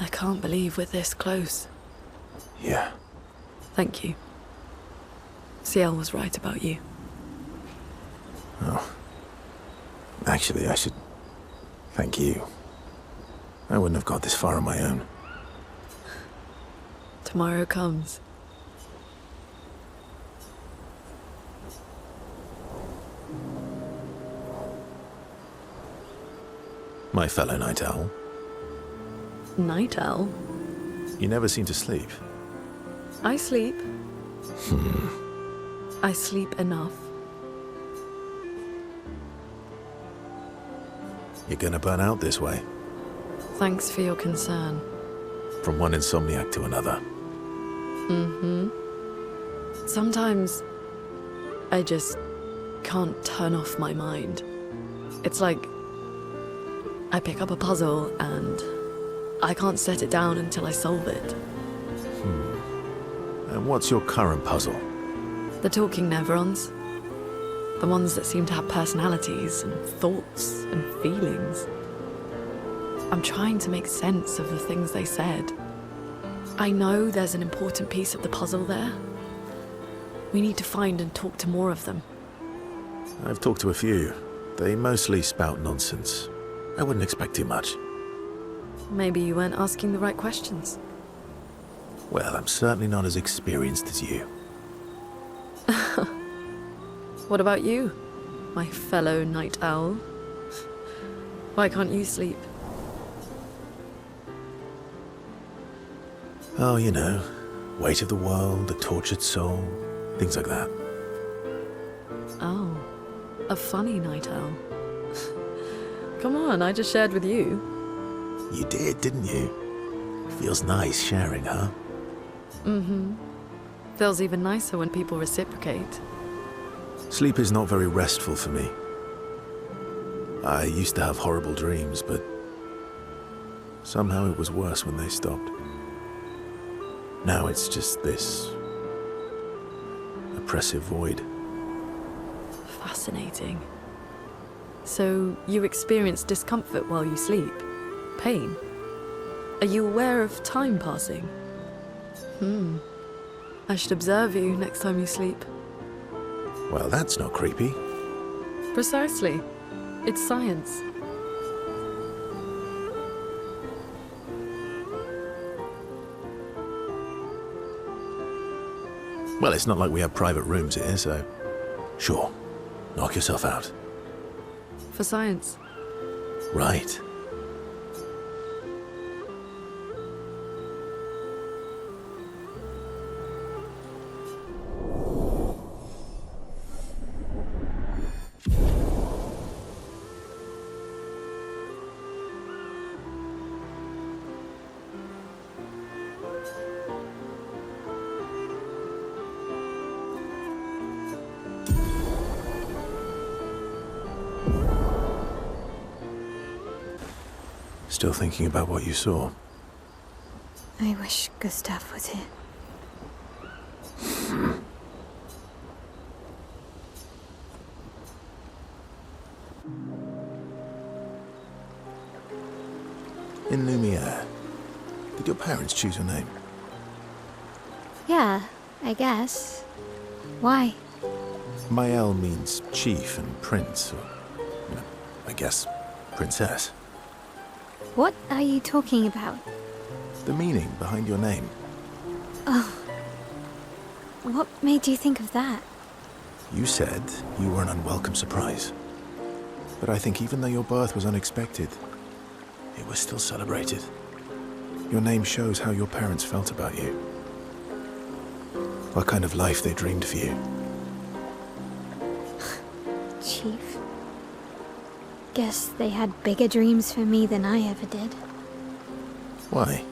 I can't believe we're this close. Yeah. Thank you. Ciel was right about you. Oh. Actually, I should thank you. I wouldn't have got this far on my own. Tomorrow comes. My fellow night owl. Night owl? You never seem to sleep. I sleep. I sleep enough. You're gonna burn out this way. Thanks for your concern. From one insomniac to another. Sometimes I just can't turn off my mind. It's like I pick up a puzzle and I can't set it down until I solve it. And what's your current puzzle? The talking Nevrons. The ones that seem to have personalities and thoughts and feelings. I'm trying to make sense of the things they said. I know there's an important piece of the puzzle there. We need to find and talk to more of them. I've talked to a few. They mostly spout nonsense. I wouldn't expect too much. Maybe you weren't asking the right questions. Well, I'm certainly not as experienced as you. What about you, my fellow night owl? Why can't you sleep? Oh, you know, weight of the world, the tortured soul, things like that. Oh, a funny night owl. Come on, I just shared with you. You did, didn't you? Feels nice sharing, huh? Mm-hmm. Feels even nicer when people reciprocate. Sleep is not very restful for me. I used to have horrible dreams, but somehow it was worse when they stopped. Now it's just this oppressive void. Fascinating. So you experience discomfort while you sleep? Pain? Are you aware of time passing? I should observe you next time you sleep. Well, that's not creepy. Precisely. It's science. Well, it's not like we have private rooms here, so... Sure. Knock yourself out. For science. Right. Still thinking about what you saw? I wish Gustav was here. In Lumiere, did your parents choose your name? Yeah, I guess. Why? Mael means chief and prince, or, I guess, princess. What are you talking about? The meaning behind your name. Oh. What made you think of that? You said you were an unwelcome surprise. But I think even though your birth was unexpected, it was still celebrated. Your name shows how your parents felt about you. What kind of life they dreamed for you. Chief. Guess they had bigger dreams for me than I ever did. Why?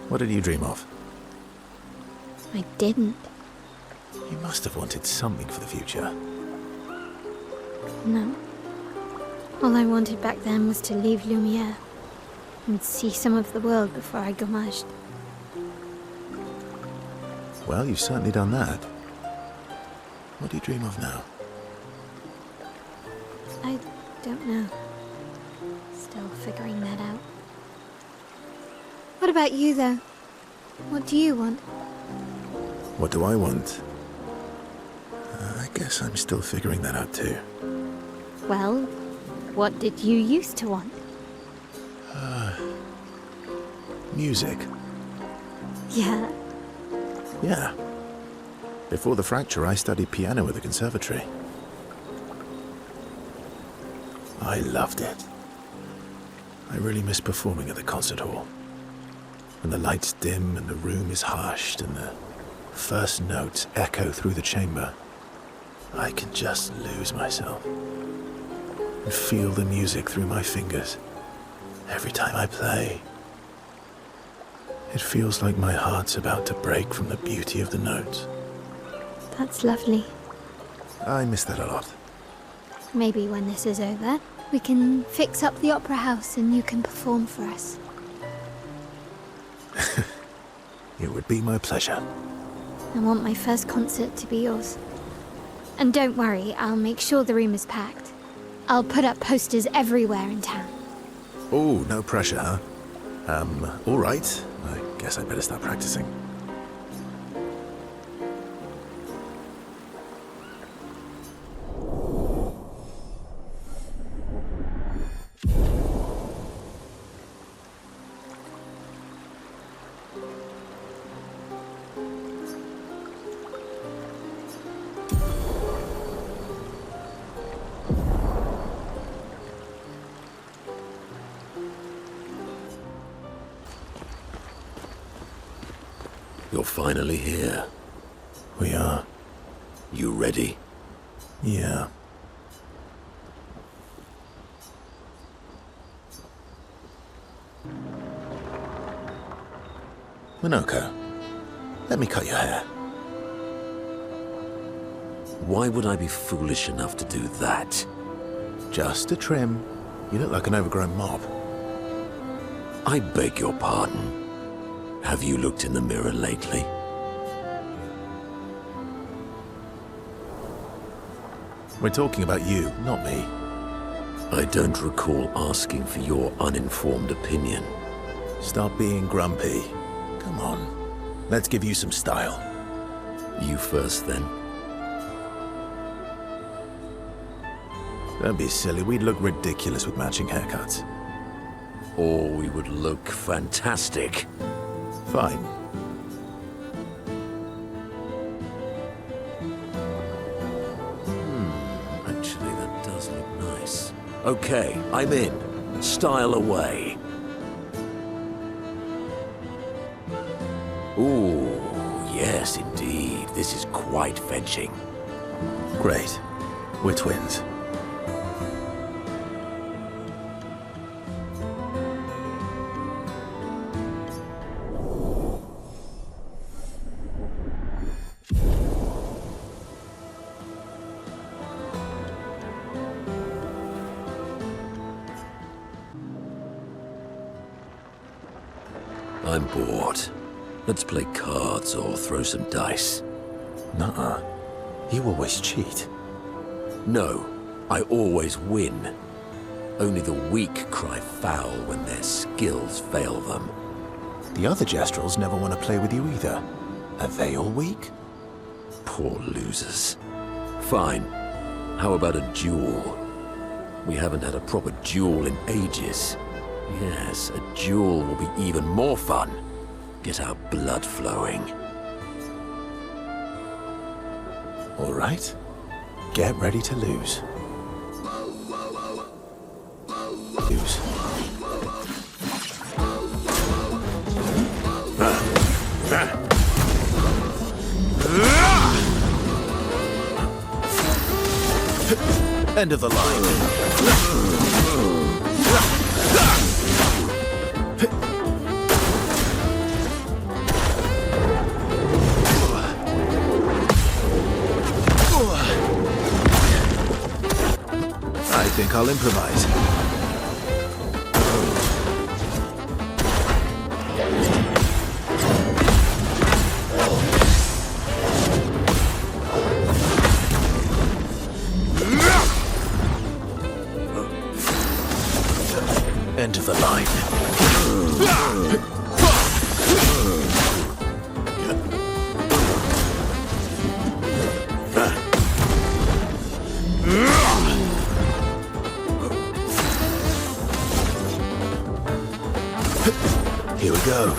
What did you dream of? I didn't. You must have wanted something for the future. No. All I wanted back then was to leave Lumiere and see some of the world before I gommaged. Well, you've certainly done that. What do you dream of now? I don't know. Still figuring that out. What about you, though? What do you want? What do I want? I guess I'm still figuring that out too. Well, what did you used to want? Music. Yeah. Yeah. Before the fracture, I studied piano at the conservatory. I loved it. I really miss performing at the concert hall. When the lights dim and the room is hushed and the first notes echo through the chamber, I can just lose myself and feel the music through my fingers every time I play. It feels like my heart's about to break from the beauty of the notes. That's lovely. I miss that a lot. Maybe when this is over, we can fix up the opera house and you can perform for us. It would be my pleasure. I want my first concert to be yours. And don't worry, I'll make sure the room is packed. I'll put up posters everywhere in town. Oh, no pressure, huh? All right. I guess I better start practicing. You're finally here. We are. You ready? Yeah. Monoco, let me cut your hair. Why would I be foolish enough to do that? Just a trim. You look like an overgrown mob. I beg your pardon. Have you looked in the mirror lately? We're talking about you, not me. I don't recall asking for your uninformed opinion. Stop being grumpy. Come on. Let's give you some style. You first, then. Don't be silly. We'd look ridiculous with matching haircuts. Or we would look fantastic. Fine. Actually, that does look nice. Okay, I'm in. Style away. Ooh, yes, indeed. This is quite fetching. Great. We're twins. I'm bored. Let's play cards or throw some dice. Nuh-uh. You always cheat. No, I always win. Only the weak cry foul when their skills fail them. The other Jestrels never want to play with you either. Are they all weak? Poor losers. Fine. How about a duel? We haven't had a proper duel in ages. Yes, a duel will be even more fun. Get our blood flowing. All right. Get ready to lose. Lose. End of the line. I think I'll improvise. End of the line. Here we go.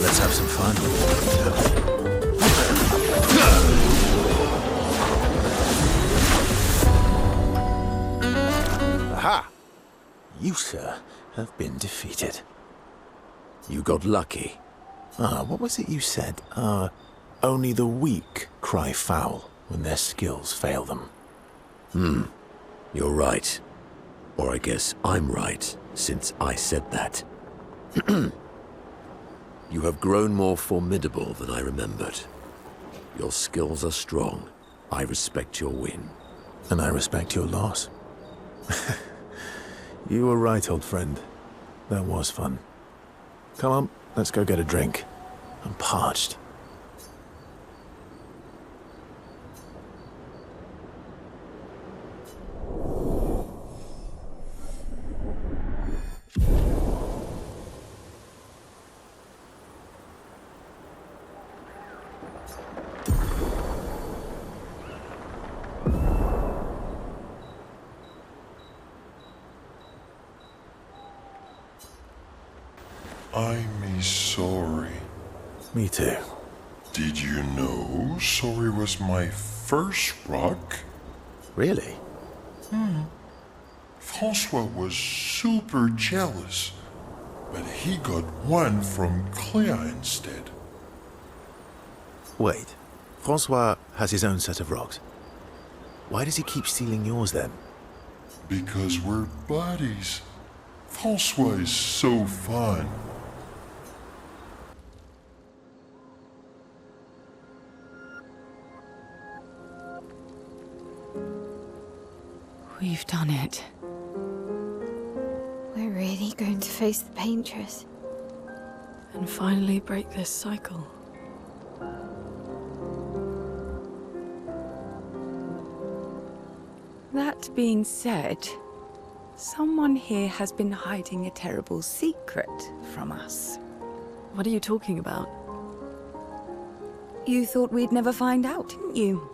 Let's have some fun. Aha! You, sir, have been defeated. You got lucky. What was it you said? Only the weak cry foul when their skills fail them. You're right. Or I guess I'm right, since I said that. You have grown more formidable than I remembered. Your skills are strong. I respect your win. And I respect your loss. You were right, old friend. That was fun. Come on, let's go get a drink. I'm parched. I'm sorry. Me too. Did you know sorry was my first rock? Really? Francois was super jealous, but he got one from Clair instead. Wait. Francois has his own set of rocks. Why does he keep stealing yours then? Because we're buddies. Francois is so fun. We've done it. We're really going to face the paintress. And finally break this cycle. That being said, someone here has been hiding a terrible secret from us. What are you talking about? You thought we'd never find out, didn't you?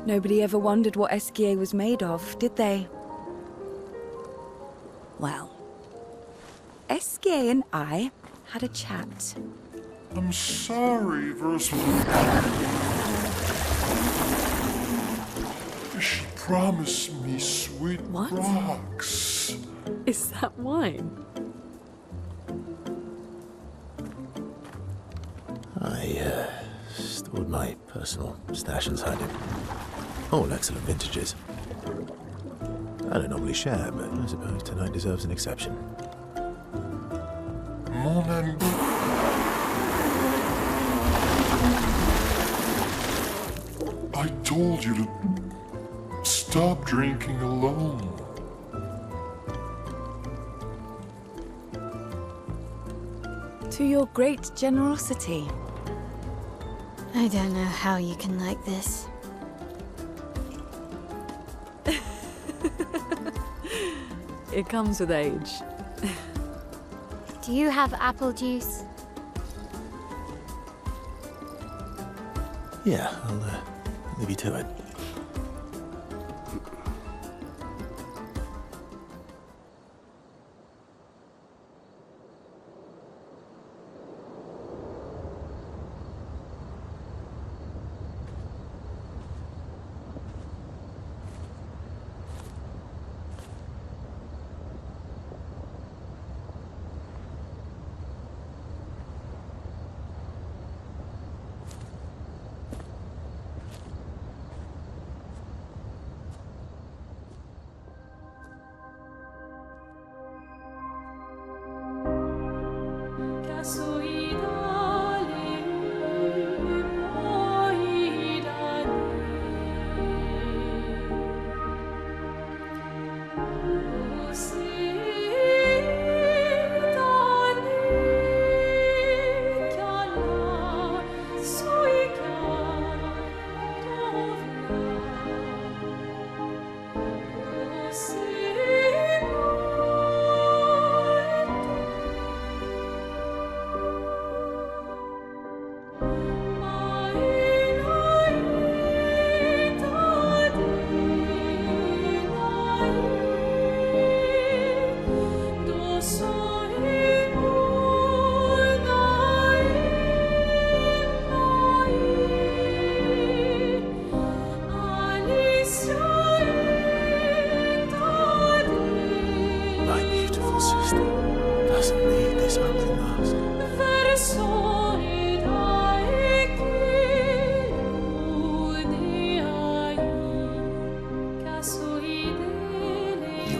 Nobody ever wondered what Esquier was made of, did they? Well, Esquier and I had a chat. I'm sorry, Verso. She promised me sweet What? rocks. Is that wine? I stored my personal stash inside it. All excellent vintages. I don't normally share, but I suppose tonight deserves an exception. Mon ami. I told you to stop drinking alone. To your great generosity. I don't know how you can like this. It comes with age. Do you have apple juice? Yeah, I'll leave you to it.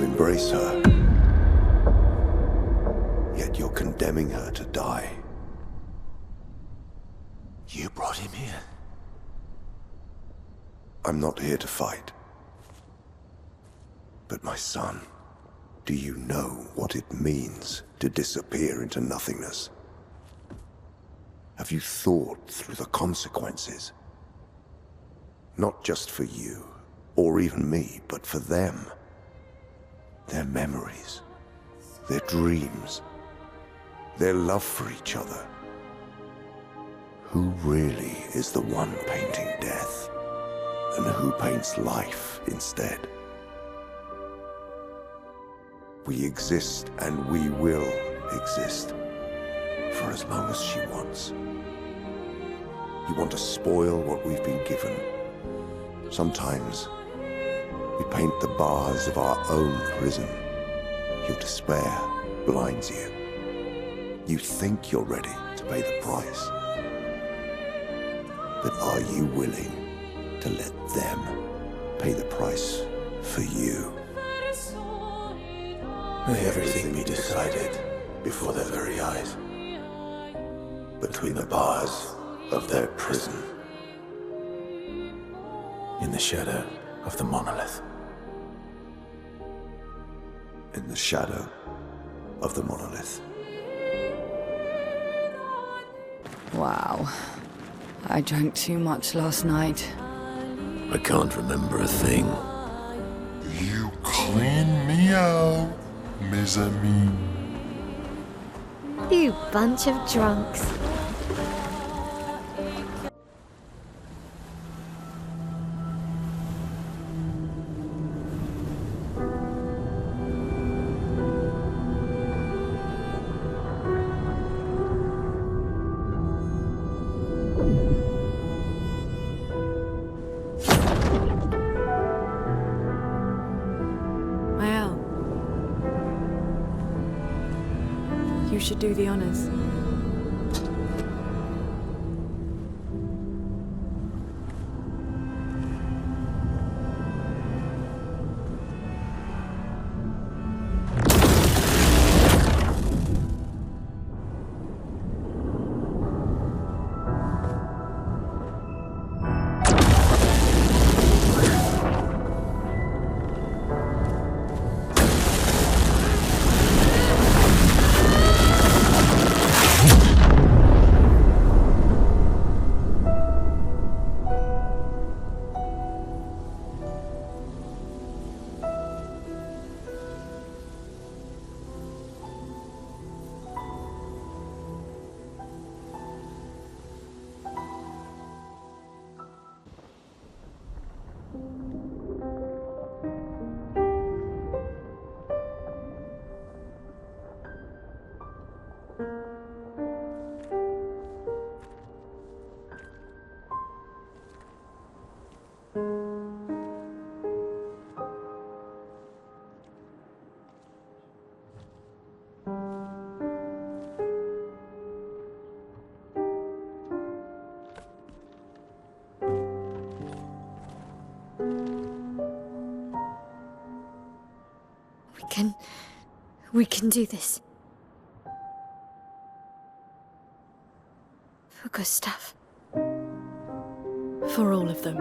Embrace her. Yet you're condemning her to die. You brought him here? I'm not here to fight. But my son, do you know what it means to disappear into nothingness? Have you thought through the consequences? Not just for you, or even me, but for them. Their memories, their dreams, their love for each other. Who really is the one painting death, and who paints life instead? We exist and we will exist for as long as she wants. You want to spoil what we've been given. Sometimes we paint the bars of our own prison. Your despair blinds you. You think you're ready to pay the price. But are you willing to let them pay the price for you? May everything be decided before their very eyes, between the bars of their prison, in the shadow of the monolith. In the shadow of the monolith. Wow. I drank too much last night. I can't remember a thing. You clean me out, mes amis. You bunch of drunks. You should do the honors. We can do this. For Gustav. For all of them.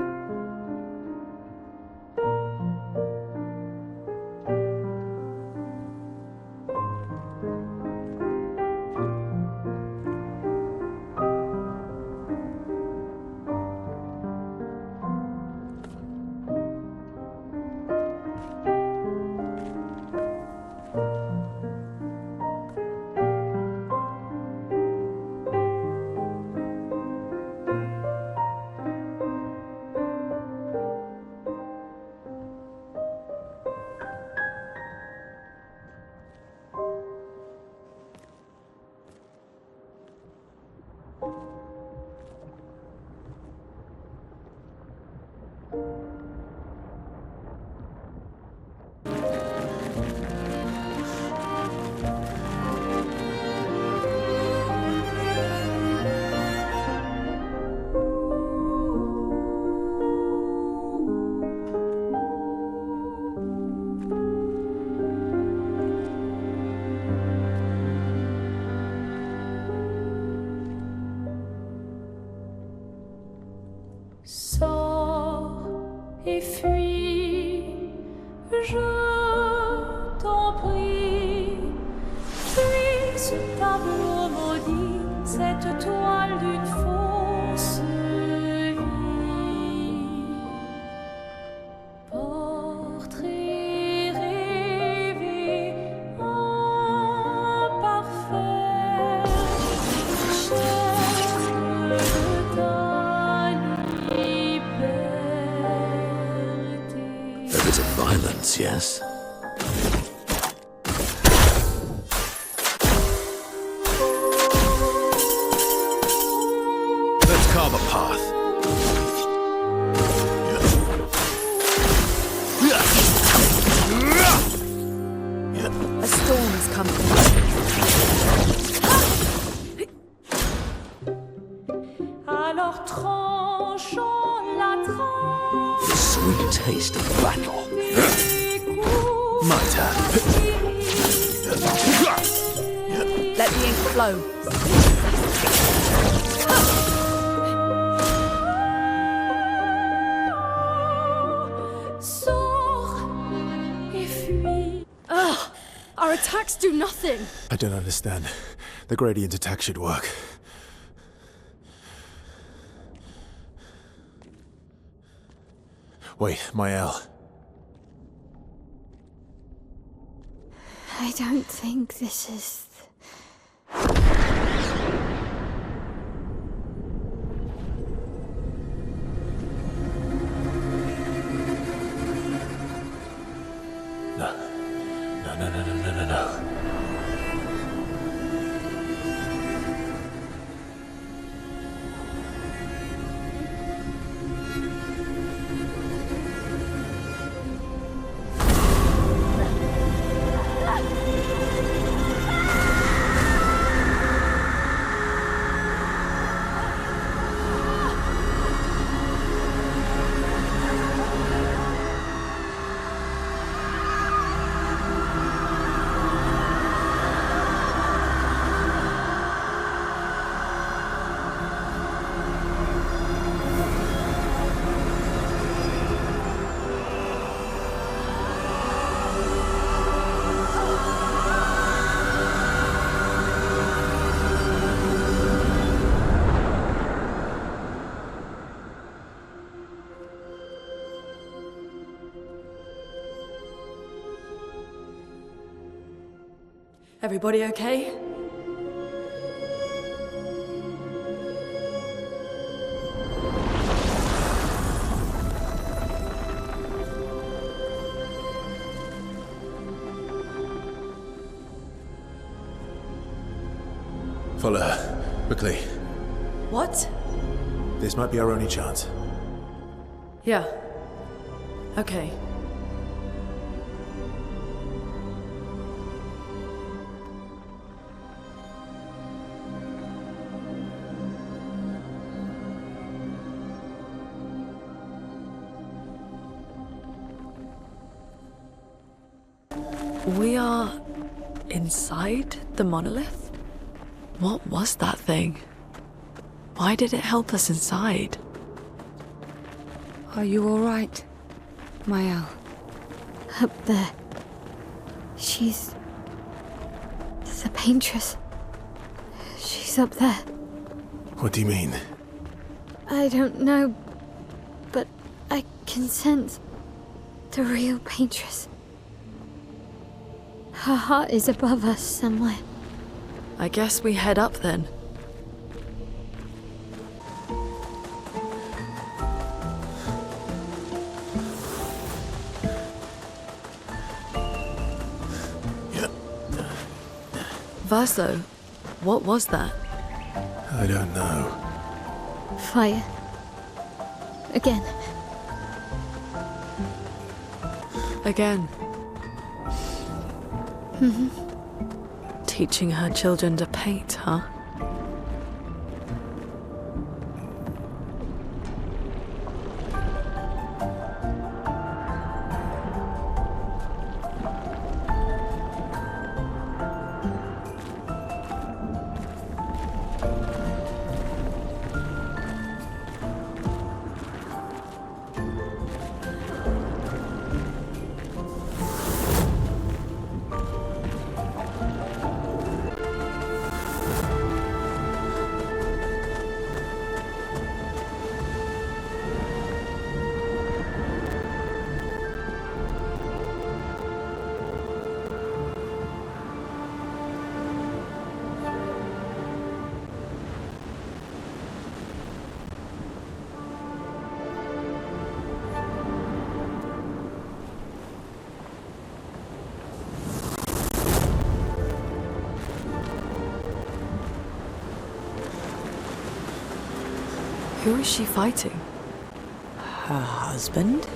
Sors et fuis, je t'en prie. Fuis ce tableau maudit, cette toile d'une fausse vie. Portrait rêvé, imparfait, chair de ta A bit of violence, yes? The sweet taste of battle. My turn. Let the ink flow. Ugh! Our attacks do nothing! I don't understand. The gradient attack should work. Wait, Mael. I don't think this is... No. Everybody okay? Follow her. Quickly. What? This might be our only chance. Yeah. Okay. We are inside the monolith? What was that thing? Why did it help us inside? Are you all right, Mael? Up there. She's... the paintress. She's up there. What do you mean? I don't know, but I can sense the real paintress. Her heart is above us somewhere. I guess we head up then. Verso, what was that? I don't know. Fire. Again. Again. Teaching her children to paint, huh? Who is she fighting? Her husband?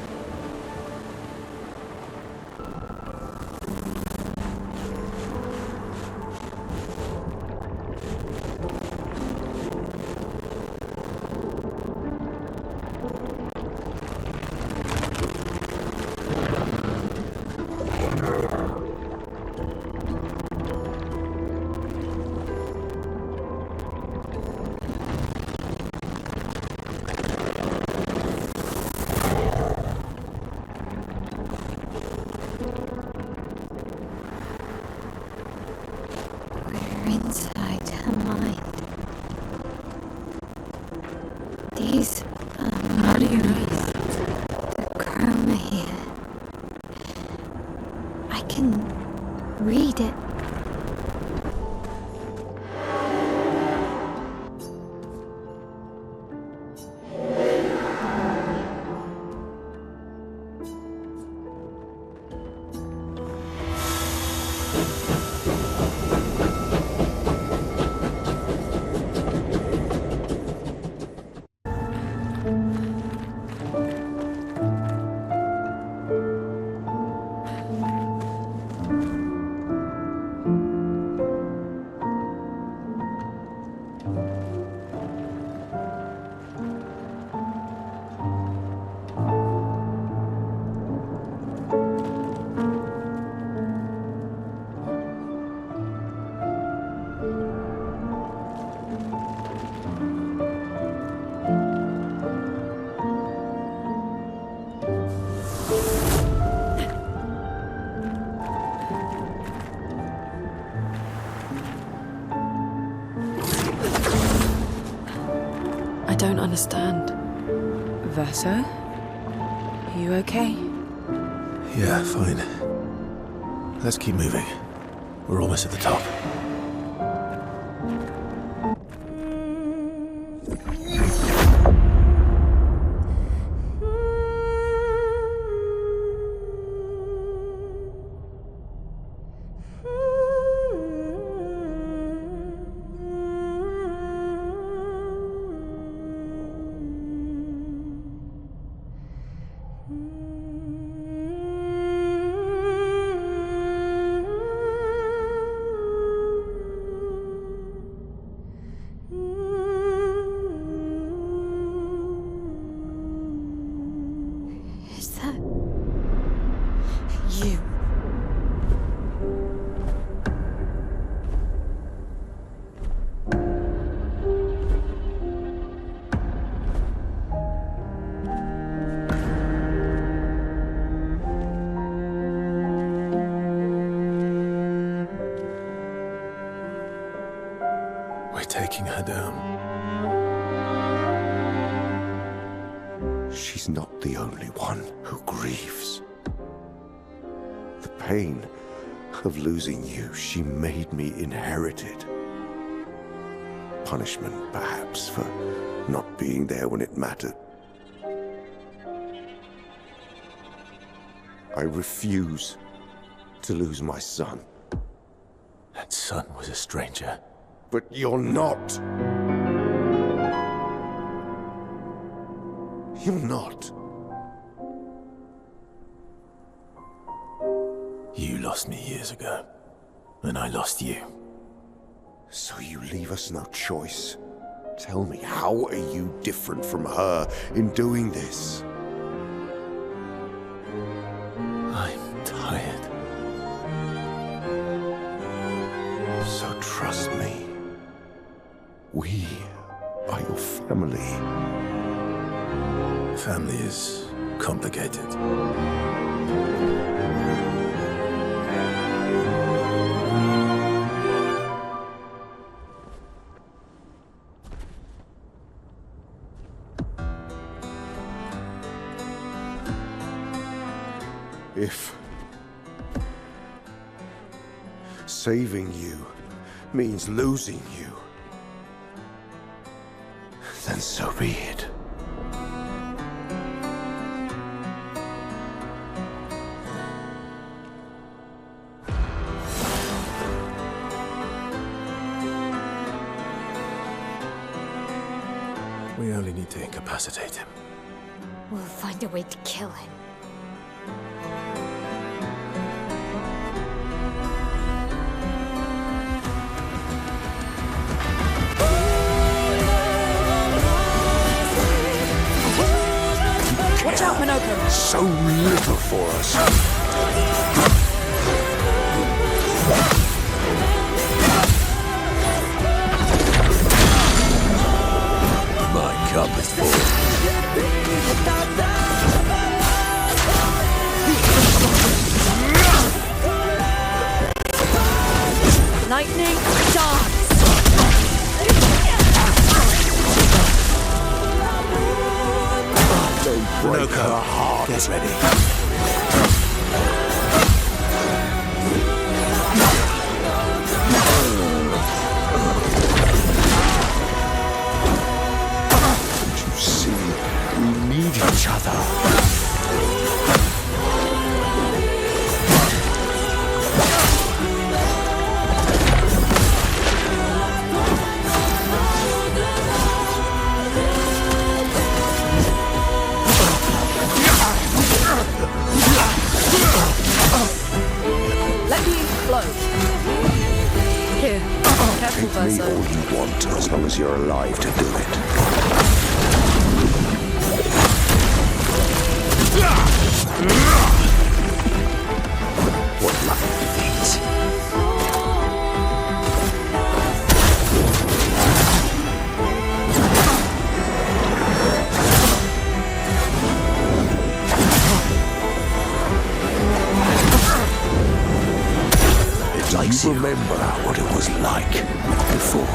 do you know that? The chroma here. I can read it. I don't understand. Verso? Are you okay? Yeah, fine. Let's keep moving. We're almost at the top. Is that you? We're taking her down. She's not the only one who grieves. The pain of losing you, she made me inherited. Punishment, perhaps, for not being there when it mattered. I refuse to lose my son. That son was a stranger. But you're not. You're not. You lost me years ago, and I lost you. So you leave us no choice. Tell me, how are you different from her in doing this? I'm tired. So trust me. We are your family. Family is complicated. If saving you means losing you, then so be it. We only need to incapacitate him. We'll find a way to kill him. Watch out, Monoco! So little for us. My cup is full. Lightning dance! Monoco, get ready. You see, we need each other. Let me flow. Here, careful, Take me Verso. all you want, as long as you're alive to do it. What lucky feet. You remember what it was like before.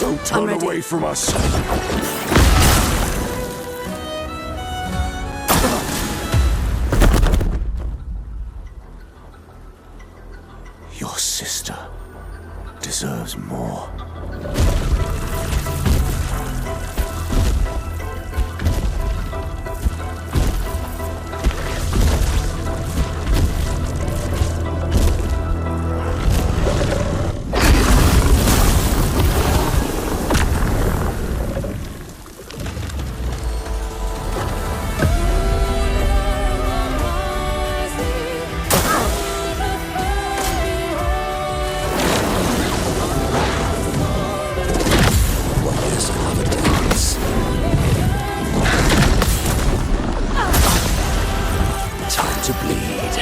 Don't turn away from us. Your sister deserves more. To bleed.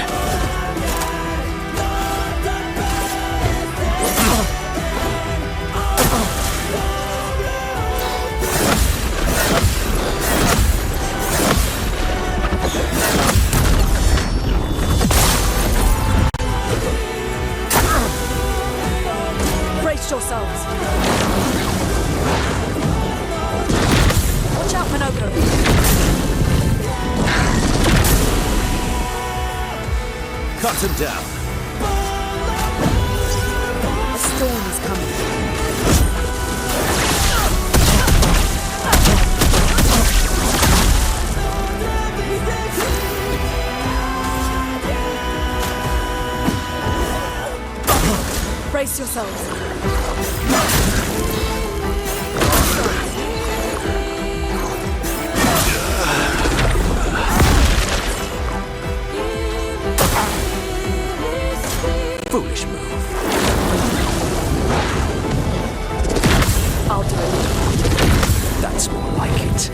Brace yourselves. Watch out, Monoco. Cut him down. A storm is coming. Brace yourselves. Foolish move. I'll do it. That's more like it.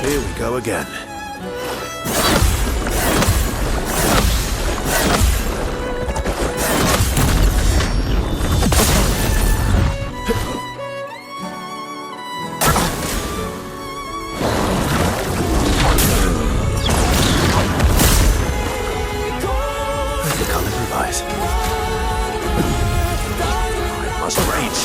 Here we go again. I can't improvise. I must rage.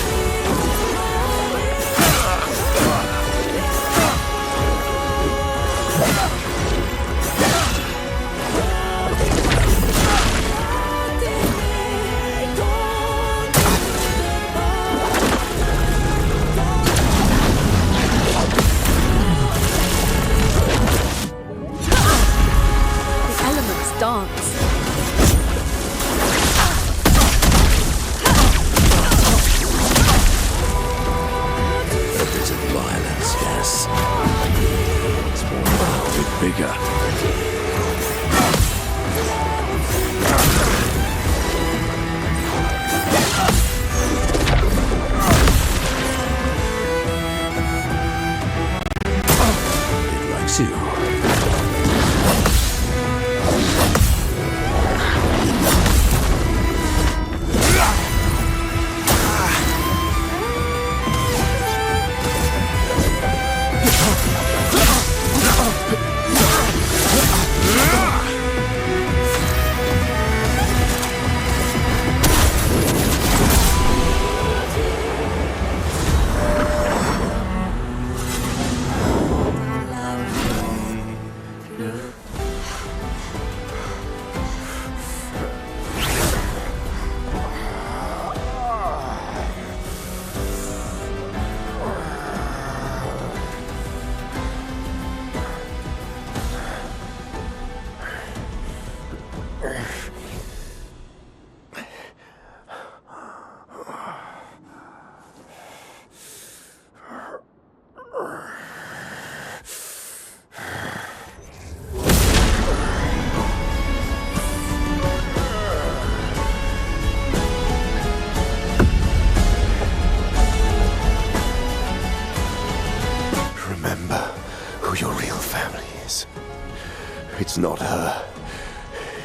It's not her.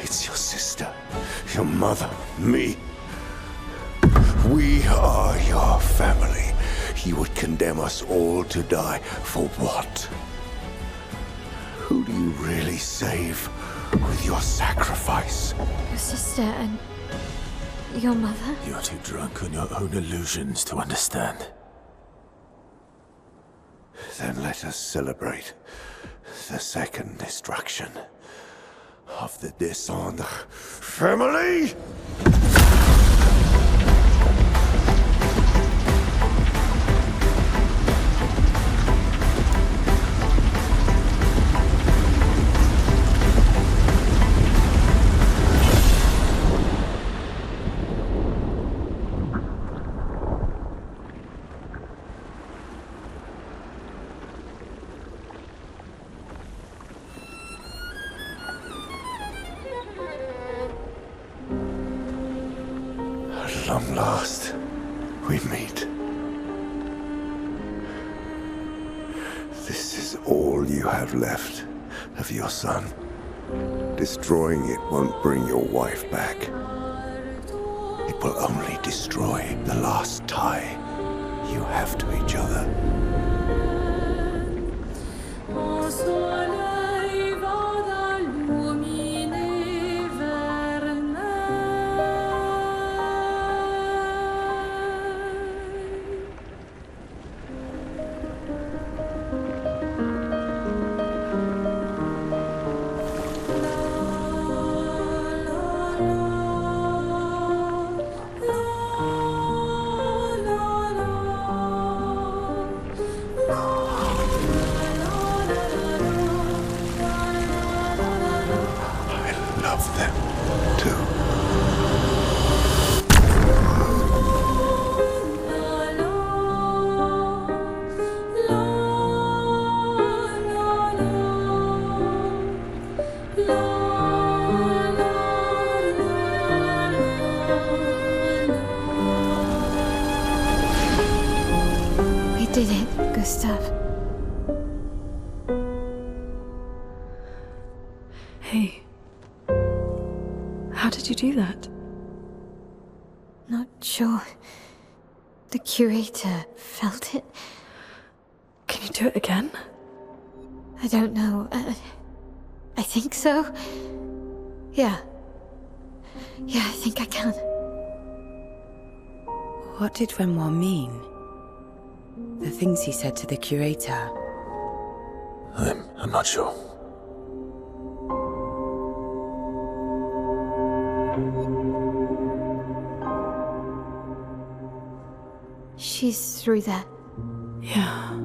It's your sister, your mother, me. We are your family. You would condemn us all to die for what? Who do you really save with your sacrifice? Your sister and your mother? You're too drunk on your own illusions to understand. Then let us celebrate the second destruction of the Descendre family! At long last, we meet. This is all you have left of your son. Destroying it won't bring your wife back. It will only destroy the last tie you have to each other. Did it, Gustav? Hey. How did you do that? Not sure. The curator felt it. Can you do it again? I don't know. I think so. Yeah. Yeah, I think I can. What did Renoir mean? The things he said to the curator. I'm not sure. She's through there. Yeah.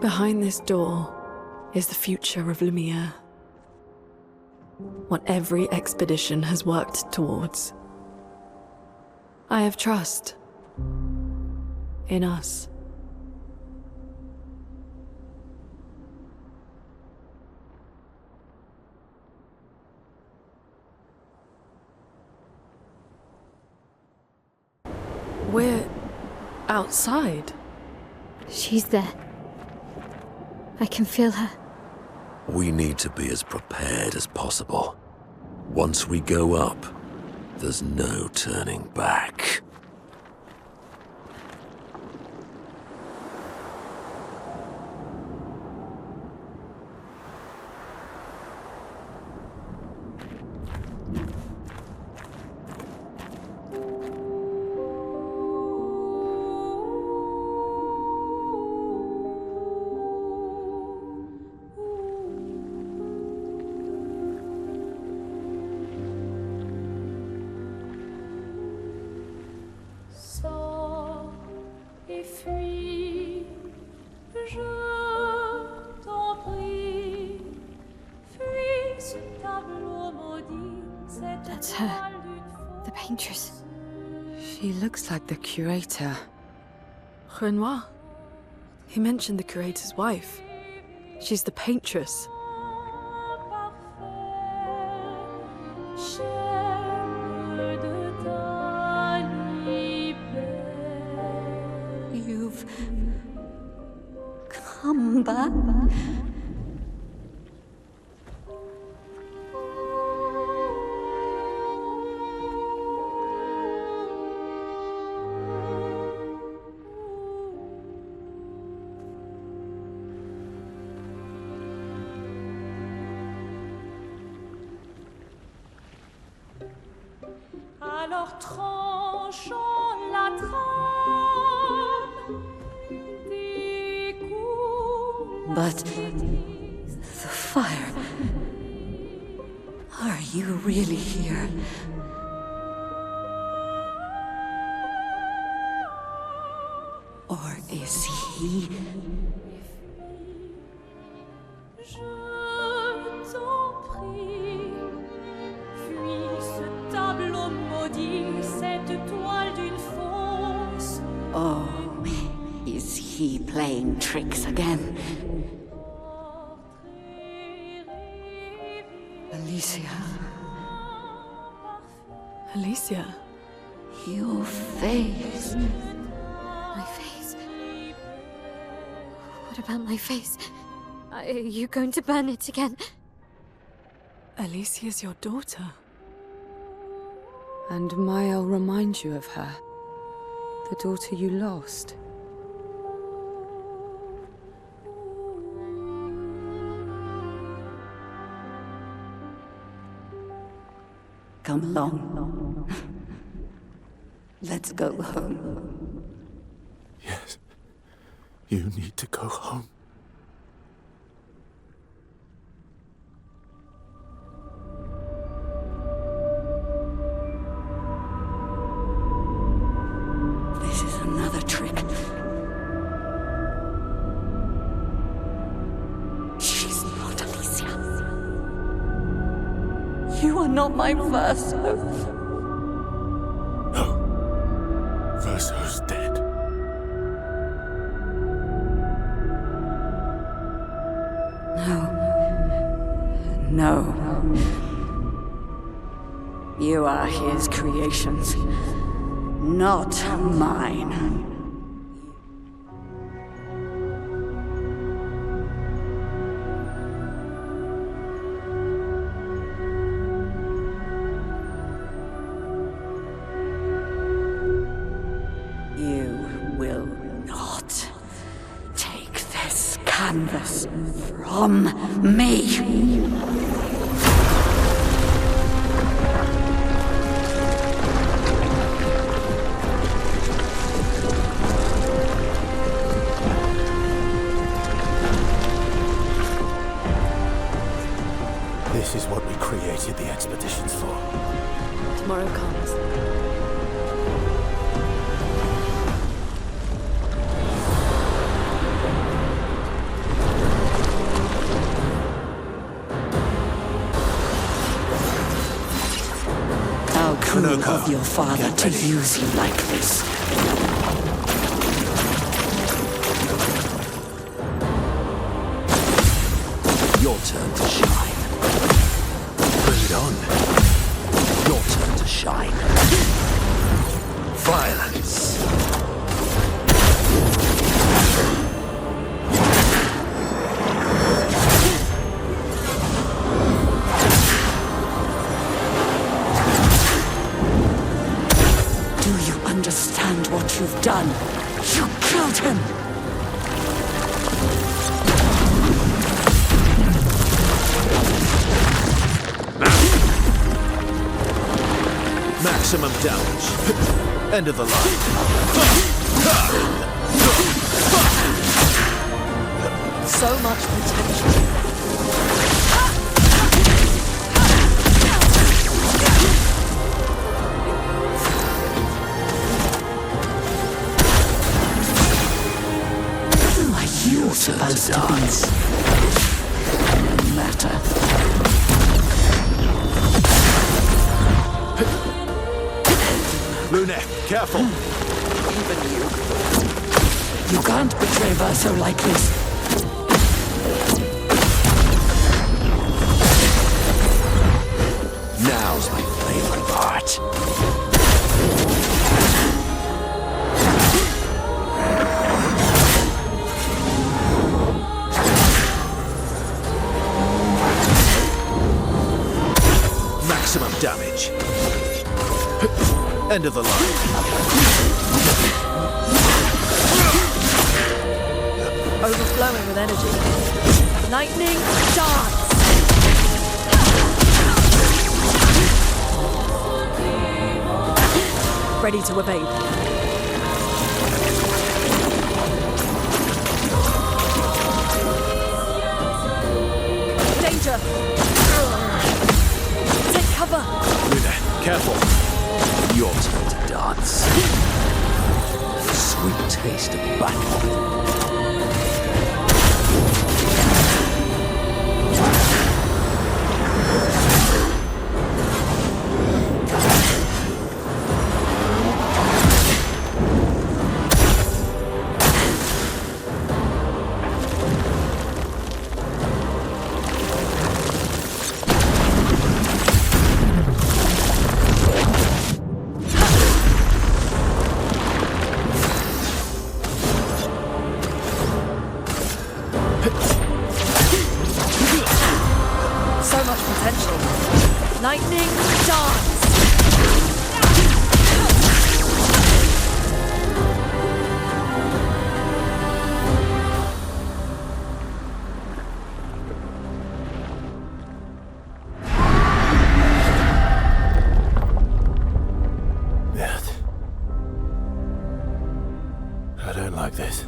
Behind this door is the future of Lumiere. What every expedition has worked towards. I have trust in us. We're outside. She's there. I can feel her. We need to be as prepared as possible. Once we go up, there's no turning back. That's her. The paintress. She looks like the curator. Renoir. He mentioned the curator's wife. She's the paintress. back. Alors tranchons la trame des coups. But the fire. Are you really here? Or is he? Je t'en prie, fuis ce tableau maudit, cette toile d'une fausse. Oh, is he playing tricks again? Alicia. Alicia. Your face. My face? What about my face? Are you going to burn it again? Alicia's your daughter. And May'll remind you of her. The daughter you lost. Come along. Let's go home. Yes. You need to go home. This is another trick. She's not Alicia. You are not my Verso. No. Verso's dead. No. You are his creations, not mine. You will not take this canvas from me. This is what we created the expeditions for. Tomorrow comes. How cruel Monoco, of your father get to ready. use you like this. Your turn to shine. Bring it on. Your turn to shine. Violence. Do you understand what you've done? You killed him! Maximum damage. End of the line. So much potential. You're supposed to be matter. Lunek, careful. Even you. You can't betray Verso like this. Now's my favorite part. Maximum damage. End of the line. Overflowing with energy. Lightning dance! Ready to evade. Danger! Take cover! Luna, careful. Your turn to dance. Sweet taste of battle. So much potential. Lightning dance! I don't like this.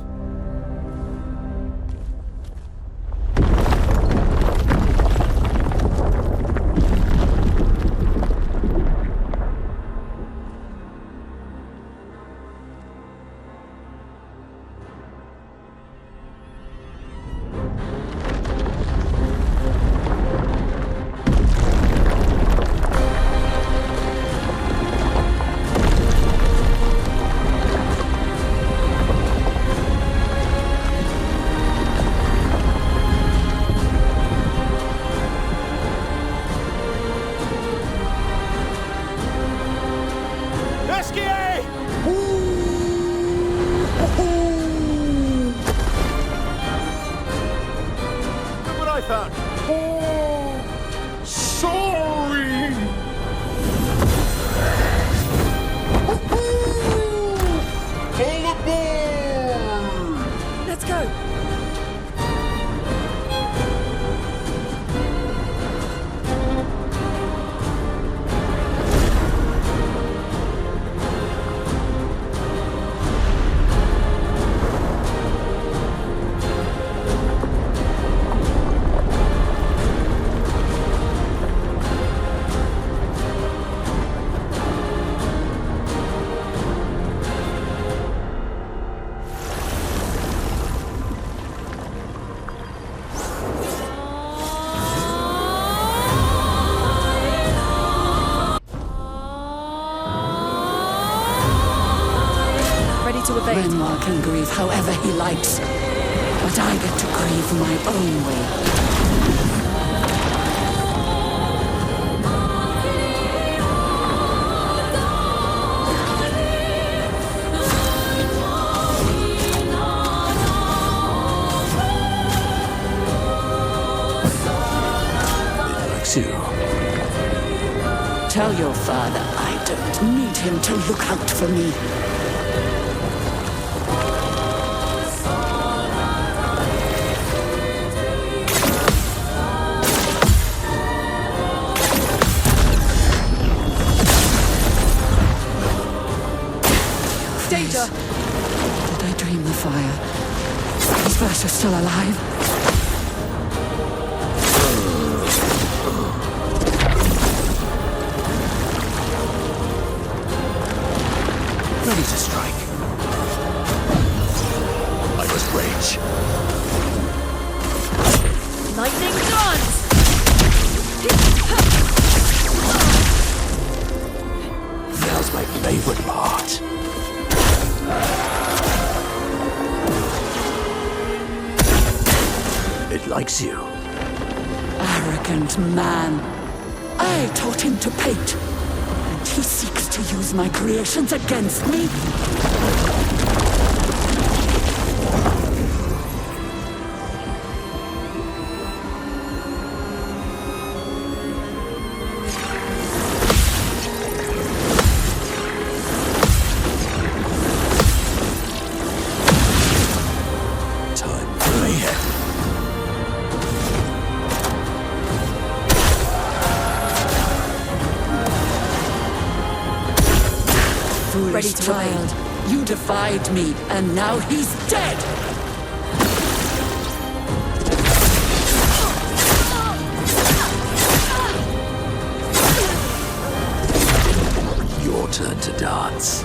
Renoir can grieve however he likes, but I get to grieve my own way. It likes you. Tell your father I don't need him to look out for me. Danger! Did I dream the fire? Is Verso still alive? Ready to strike. I must rage. Lightning dance! Now's my favorite part. It likes you. Arrogant man. I taught him to paint, and he seeks to use my creations against me. ready first to rebel. time. You defied me, and now he's dead! Your turn to dance.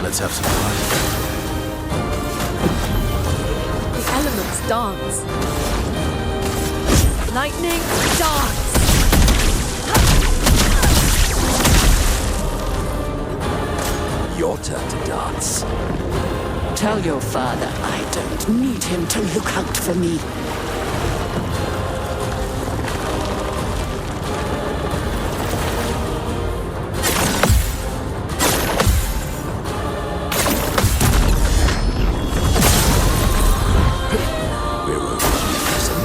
Let's have some fun. The elements dance. Lightning, dance! Your turn to dance. Tell your father I don't need him to look out for me.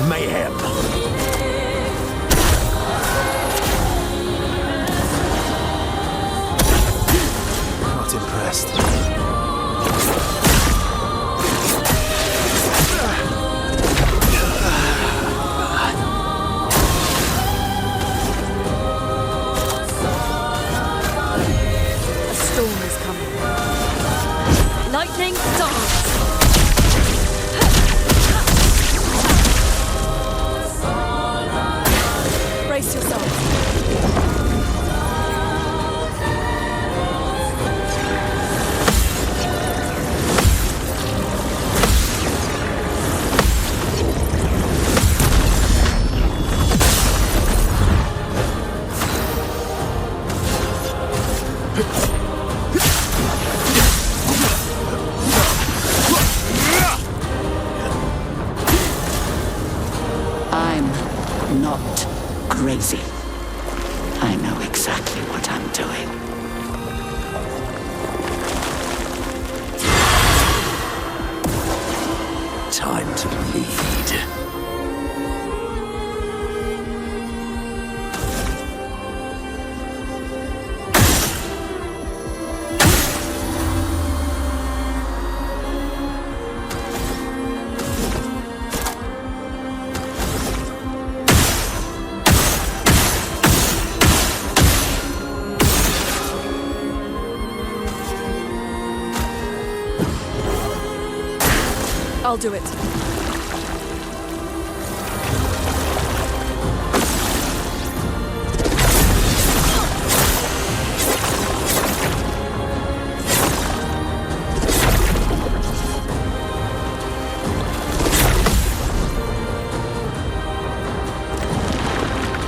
Mayhem. Not impressed. A storm is coming. Lightning, dance! Brace yourself. I'm not crazy. I know exactly what I'm doing. Time to bleed. I'll do it.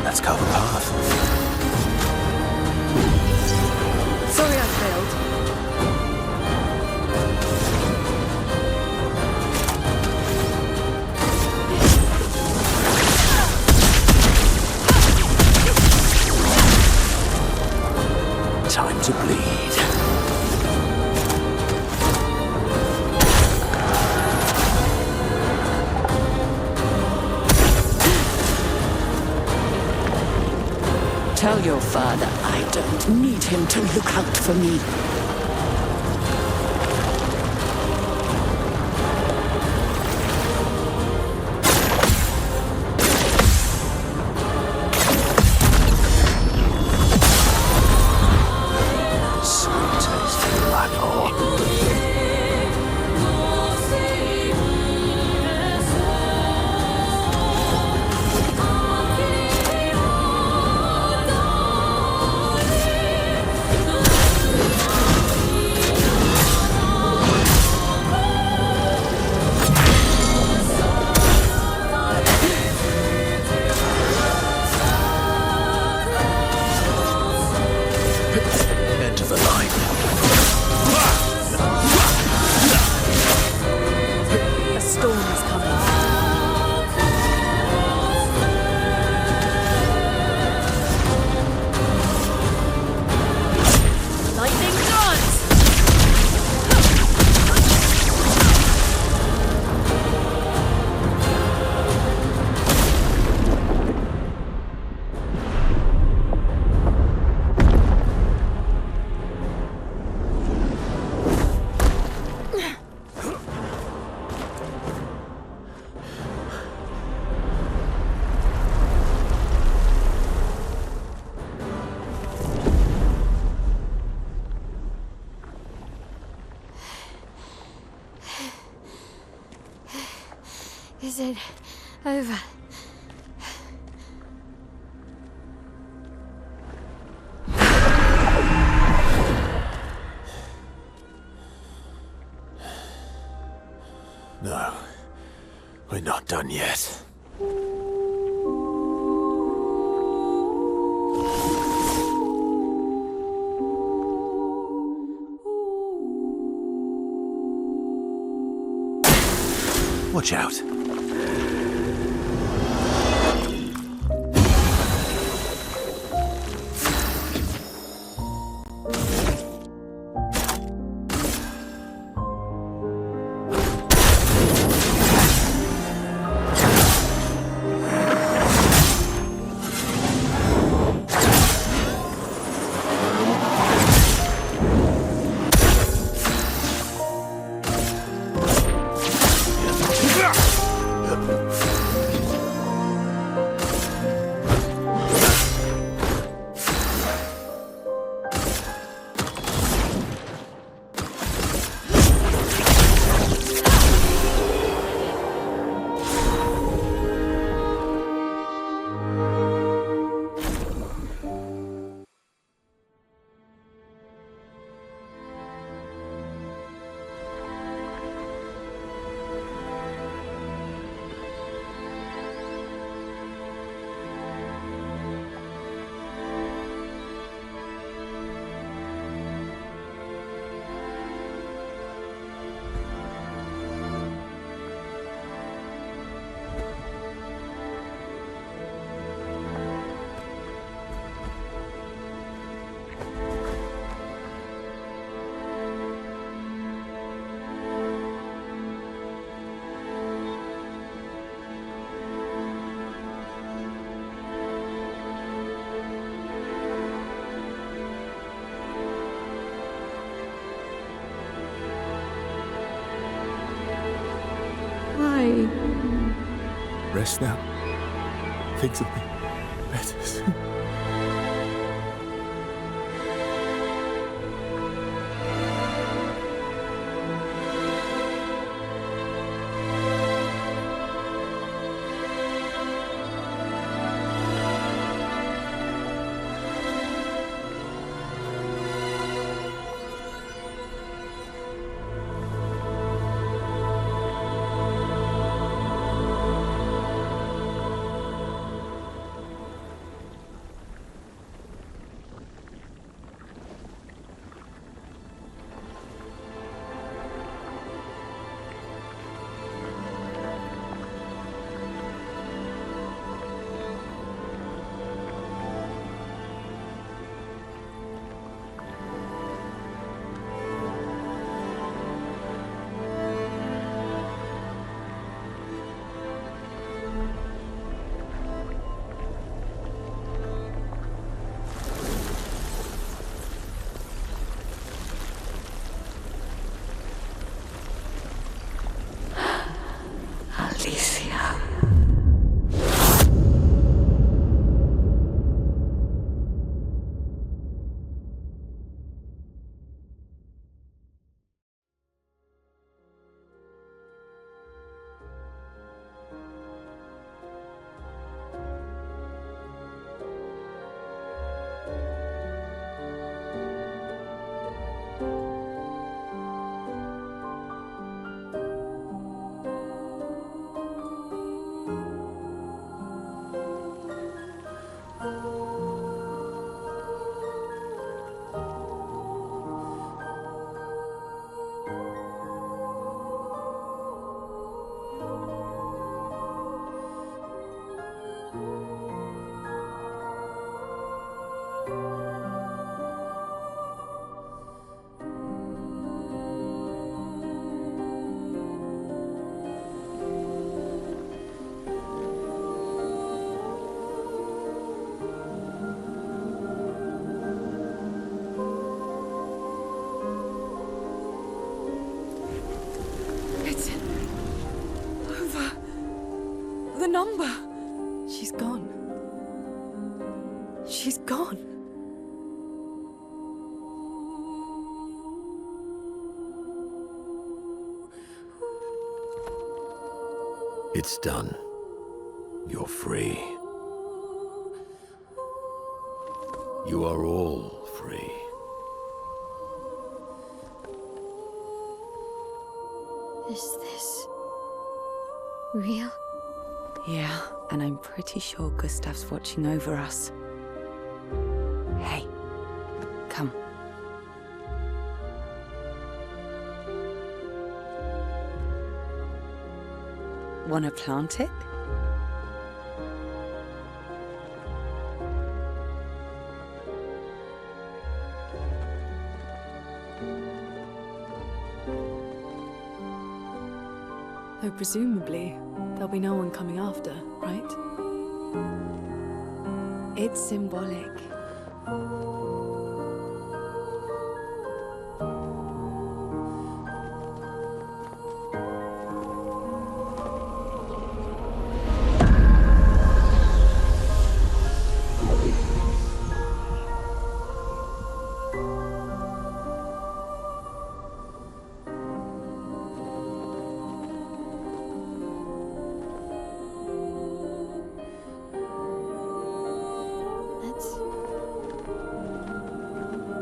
Let's carve a path. Sorry I failed. Time to bleed. Tell your father I don't need him to look out for me. Sweet taste black hole. Is it over? No, we're not done yet. Watch out. Rest now. Things will be better soon. number. She's gone. She's gone. It's done. You're free. You are all free. Is this real? Yeah, and I'm pretty sure Gustav's watching over us. Hey, come. Wanna plant it? Though presumably, there'll be no one coming after, right? It's symbolic.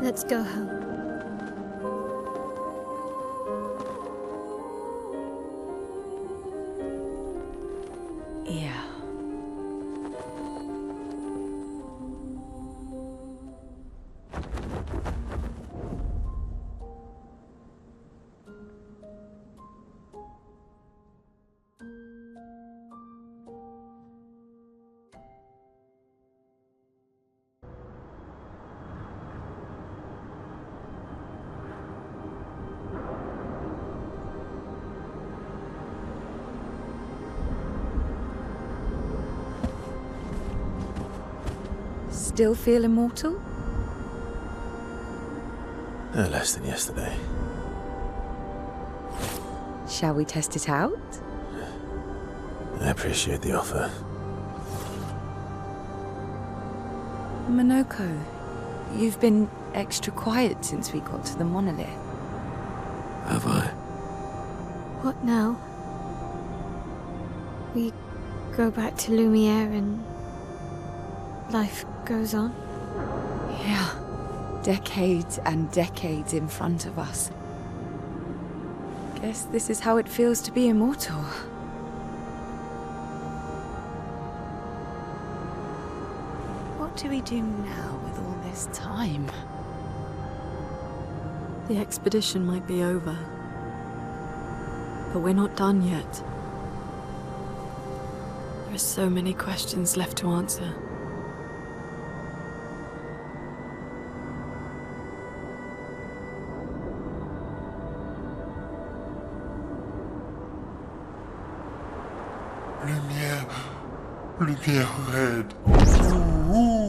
Let's go home. Yeah. Still feel immortal? Less than yesterday. Shall we test it out? I appreciate the offer. Monoco, you've been extra quiet since we got to the monolith. Have I? What now? We go back to Lumiere and life goes on? Yeah. Decades and decades in front of us. Guess this is how it feels to be immortal. What do we do now with all this time? The expedition might be over, but we're not done yet. There are so many questions left to answer. Lumiere red. Ooh.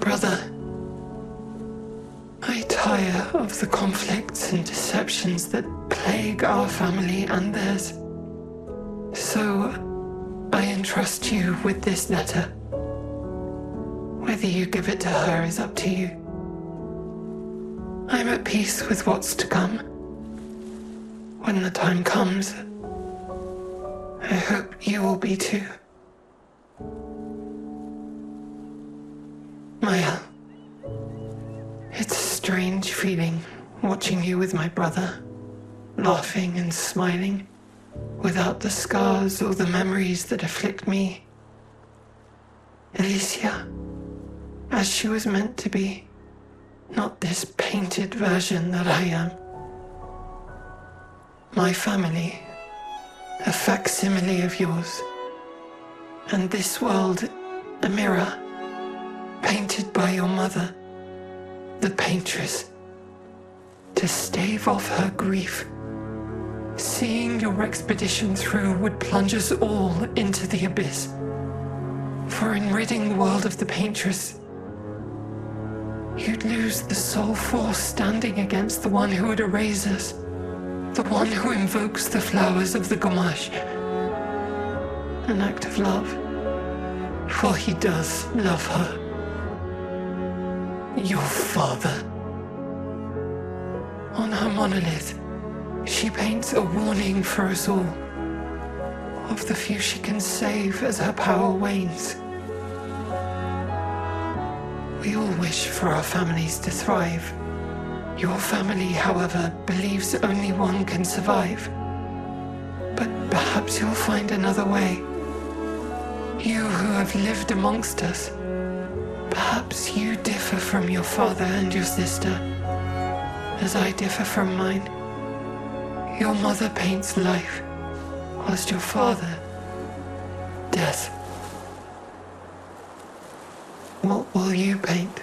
brother. I tire of the conflicts and deceptions that plague our family and theirs. So, I entrust you with this letter. Whether you give it to her is up to you. I'm at peace with what's to come. When the time comes, I hope you will be too. Maya, it's a strange feeling watching you with my brother, laughing and smiling, without the scars or the memories that afflict me. Alicia, as she was meant to be, not this painted version that I am. My family, a facsimile of yours, and this world, a mirror, painted by your mother, the paintress, to stave off her grief. Seeing your expedition through would plunge us all into the abyss. For in ridding the world of the paintress, you'd lose the sole force standing against the one who would erase us, the one who invokes the flowers of the gommage. An act of love, for he does love her. Your father. On her monolith, she paints a warning for us all, of the few she can save as her power wanes. We all wish for our families to thrive. Your family, however, believes only one can survive. But perhaps you'll find another way. You who have lived amongst us, perhaps you differ from your father and your sister, as I differ from mine. Your mother paints life, whilst your father, death. What will you paint?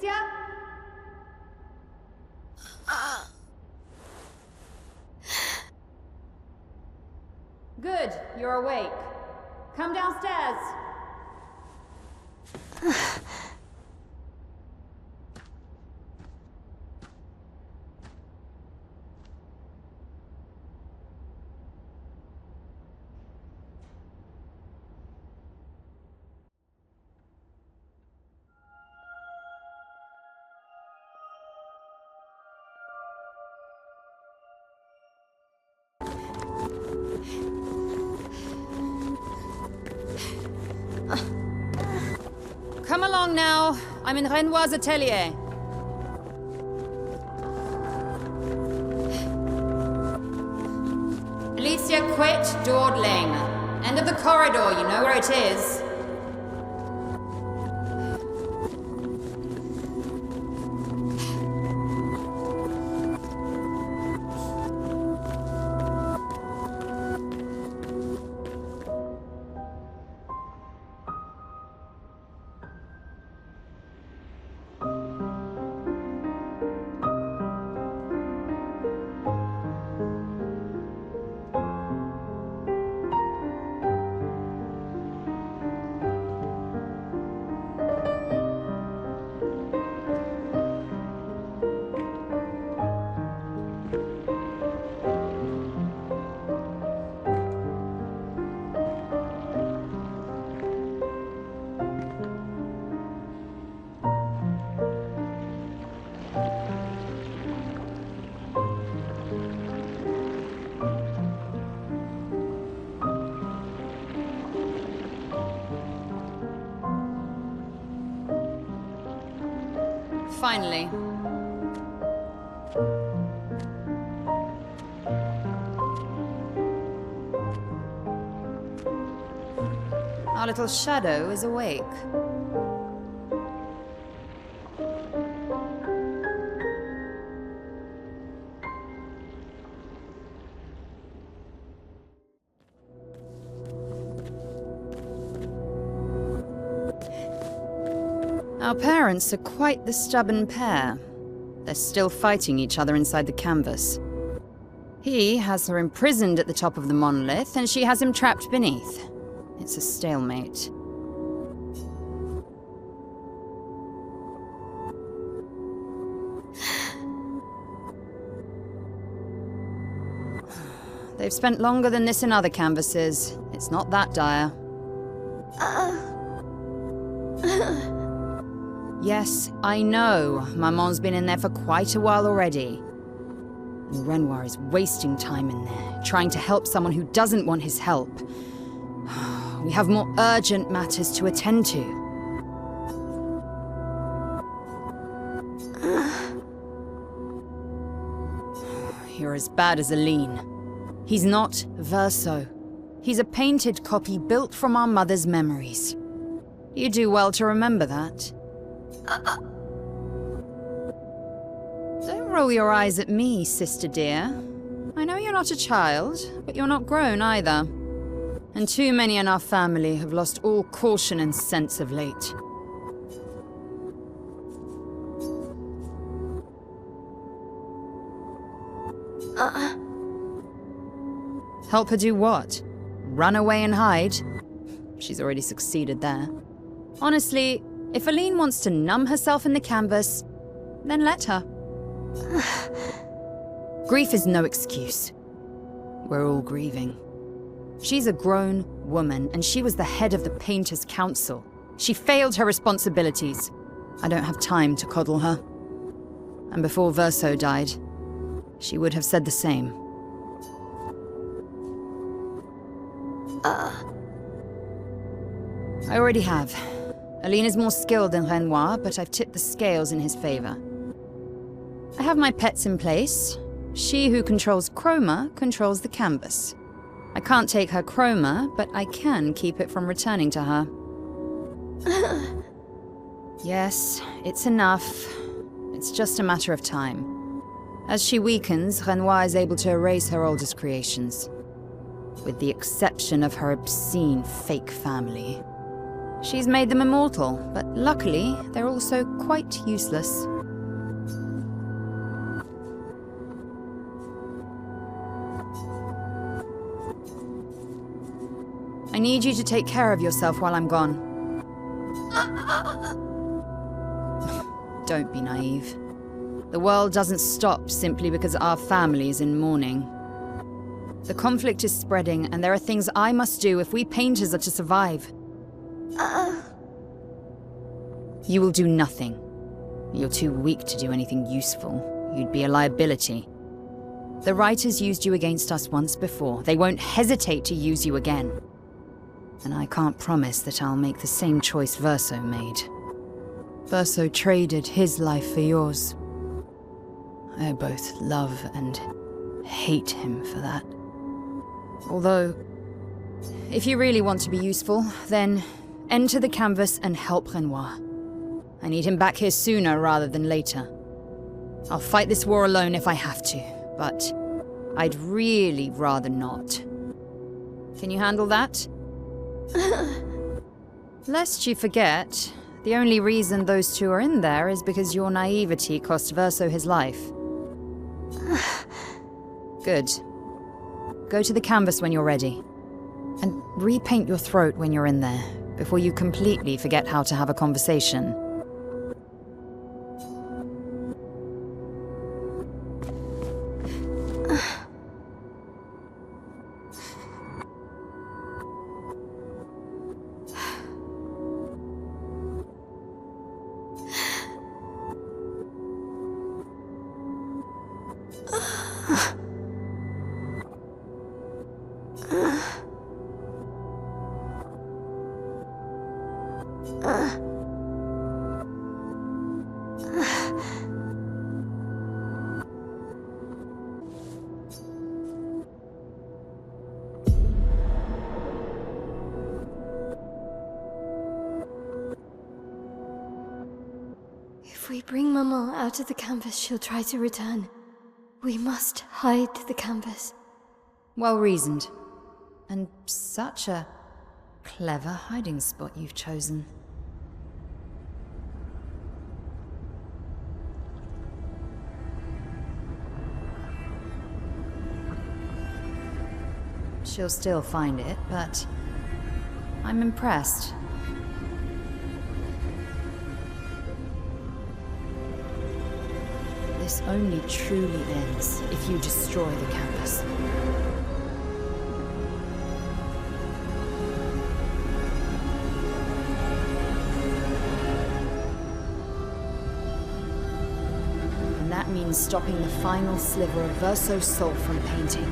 Alicia? Good, you're awake. Come downstairs. Come along now. I'm in Renoir's atelier. Alicia, quit dawdling. End of the corridor, you know where it is. Finally. Our little shadow is awake. Our parents are quite the stubborn pair. They're still fighting each other inside the canvas. He has her imprisoned at the top of the monolith, and she has him trapped beneath. It's a stalemate. They've spent longer than this in other canvases. It's not that dire. Yes, I know. Maman's been in there for quite a while already. And Renoir is wasting time in there, trying to help someone who doesn't want his help. We have more urgent matters to attend to. You're as bad as Aline. He's not Verso. He's a painted copy built from our mother's memories. You do well to remember that. Don't roll your eyes at me, sister dear. I know you're not a child, but you're not grown either. And too many in our family have lost all caution and sense of late. Help her do what? Run away and hide? She's already succeeded there. Honestly, if Aline wants to numb herself in the canvas, then let her. Grief is no excuse. We're all grieving. She's a grown woman, and she was the head of the Painters' Council. She failed her responsibilities. I don't have time to coddle her. And before Verso died, she would have said the same. I already have. Aline is more skilled than Renoir, but I've tipped the scales in his favor. I have my pets in place. She who controls chroma controls the canvas. I can't take her chroma, but I can keep it from returning to her. Yes, it's enough. It's just a matter of time. As she weakens, Renoir is able to erase her oldest creations. With the exception of her obscene fake family. She's made them immortal, but luckily, they're also quite useless. I need you to take care of yourself while I'm gone. Don't be naive. The world doesn't stop simply because our family is in mourning. The conflict is spreading, and there are things I must do if we painters are to survive. You will do nothing. You're too weak to do anything useful. You'd be a liability. The writers used you against us once before. They won't hesitate to use you again. And I can't promise that I'll make the same choice Verso made. Verso traded his life for yours. I both love and hate him for that. Although, if you really want to be useful, then enter the canvas and help Renoir. I need him back here sooner rather than later. I'll fight this war alone if I have to, but I'd really rather not. Can you handle that? Lest you forget, the only reason those two are in there is because your naivety cost Verso his life. Good. Go to the canvas when you're ready. And repaint your throat when you're in there, before you completely forget how to have a conversation. If we bring Maman out of the canvas, she'll try to return. We must hide the canvas. Well reasoned. And such a clever hiding spot you've chosen. She'll still find it, but I'm impressed. This only truly ends if you destroy the canvas. And that means stopping the final sliver of Verso's soul from painting.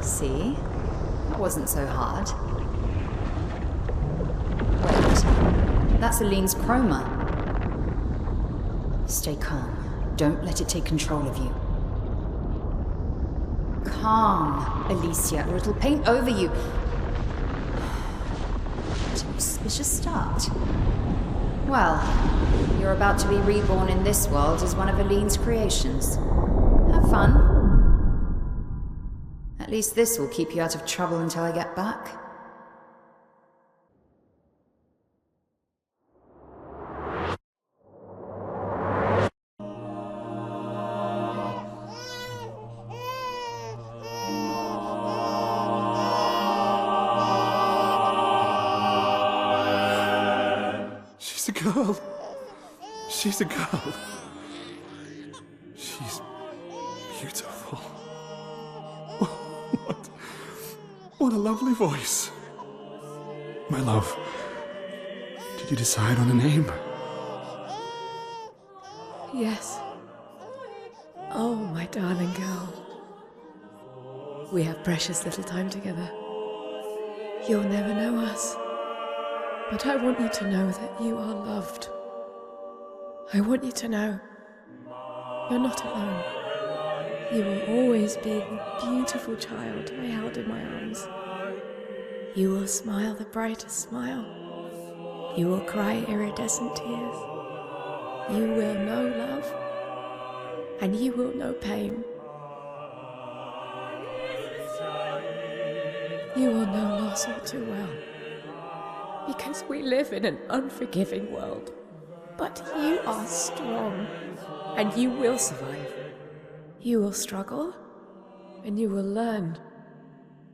See? That wasn't so hard. Wait. That's Aline's chroma. Stay calm. Don't let it take control of you. Calm, Alicia, or it'll paint over you. What an auspicious start. Well, you're about to be reborn in this world as one of Aline's creations. Have fun. At least this will keep you out of trouble until I get back. She's a girl. She's a girl. She's beautiful. What a lovely voice. My love, did you decide on a name? Yes. Oh, my darling girl. We have precious little time together. You'll never know us. But I want you to know that you are loved. I want you to know you're not alone. You will always be the beautiful child I held in my arms. You will smile the brightest smile. You will cry iridescent tears. You will know love, and you will know pain. You will know loss all too well, because we live in an unforgiving world. But you are strong, and you will survive. You will struggle, and you will learn.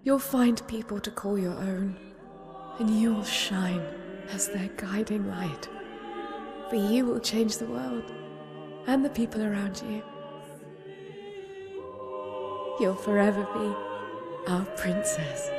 You'll find people to call your own, and you will shine as their guiding light. For you will change the world, and the people around you. You'll forever be our princess.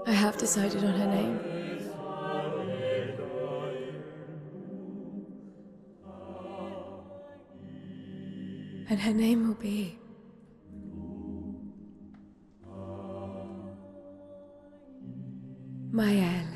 I have decided on her name. And her name will be Maëlle.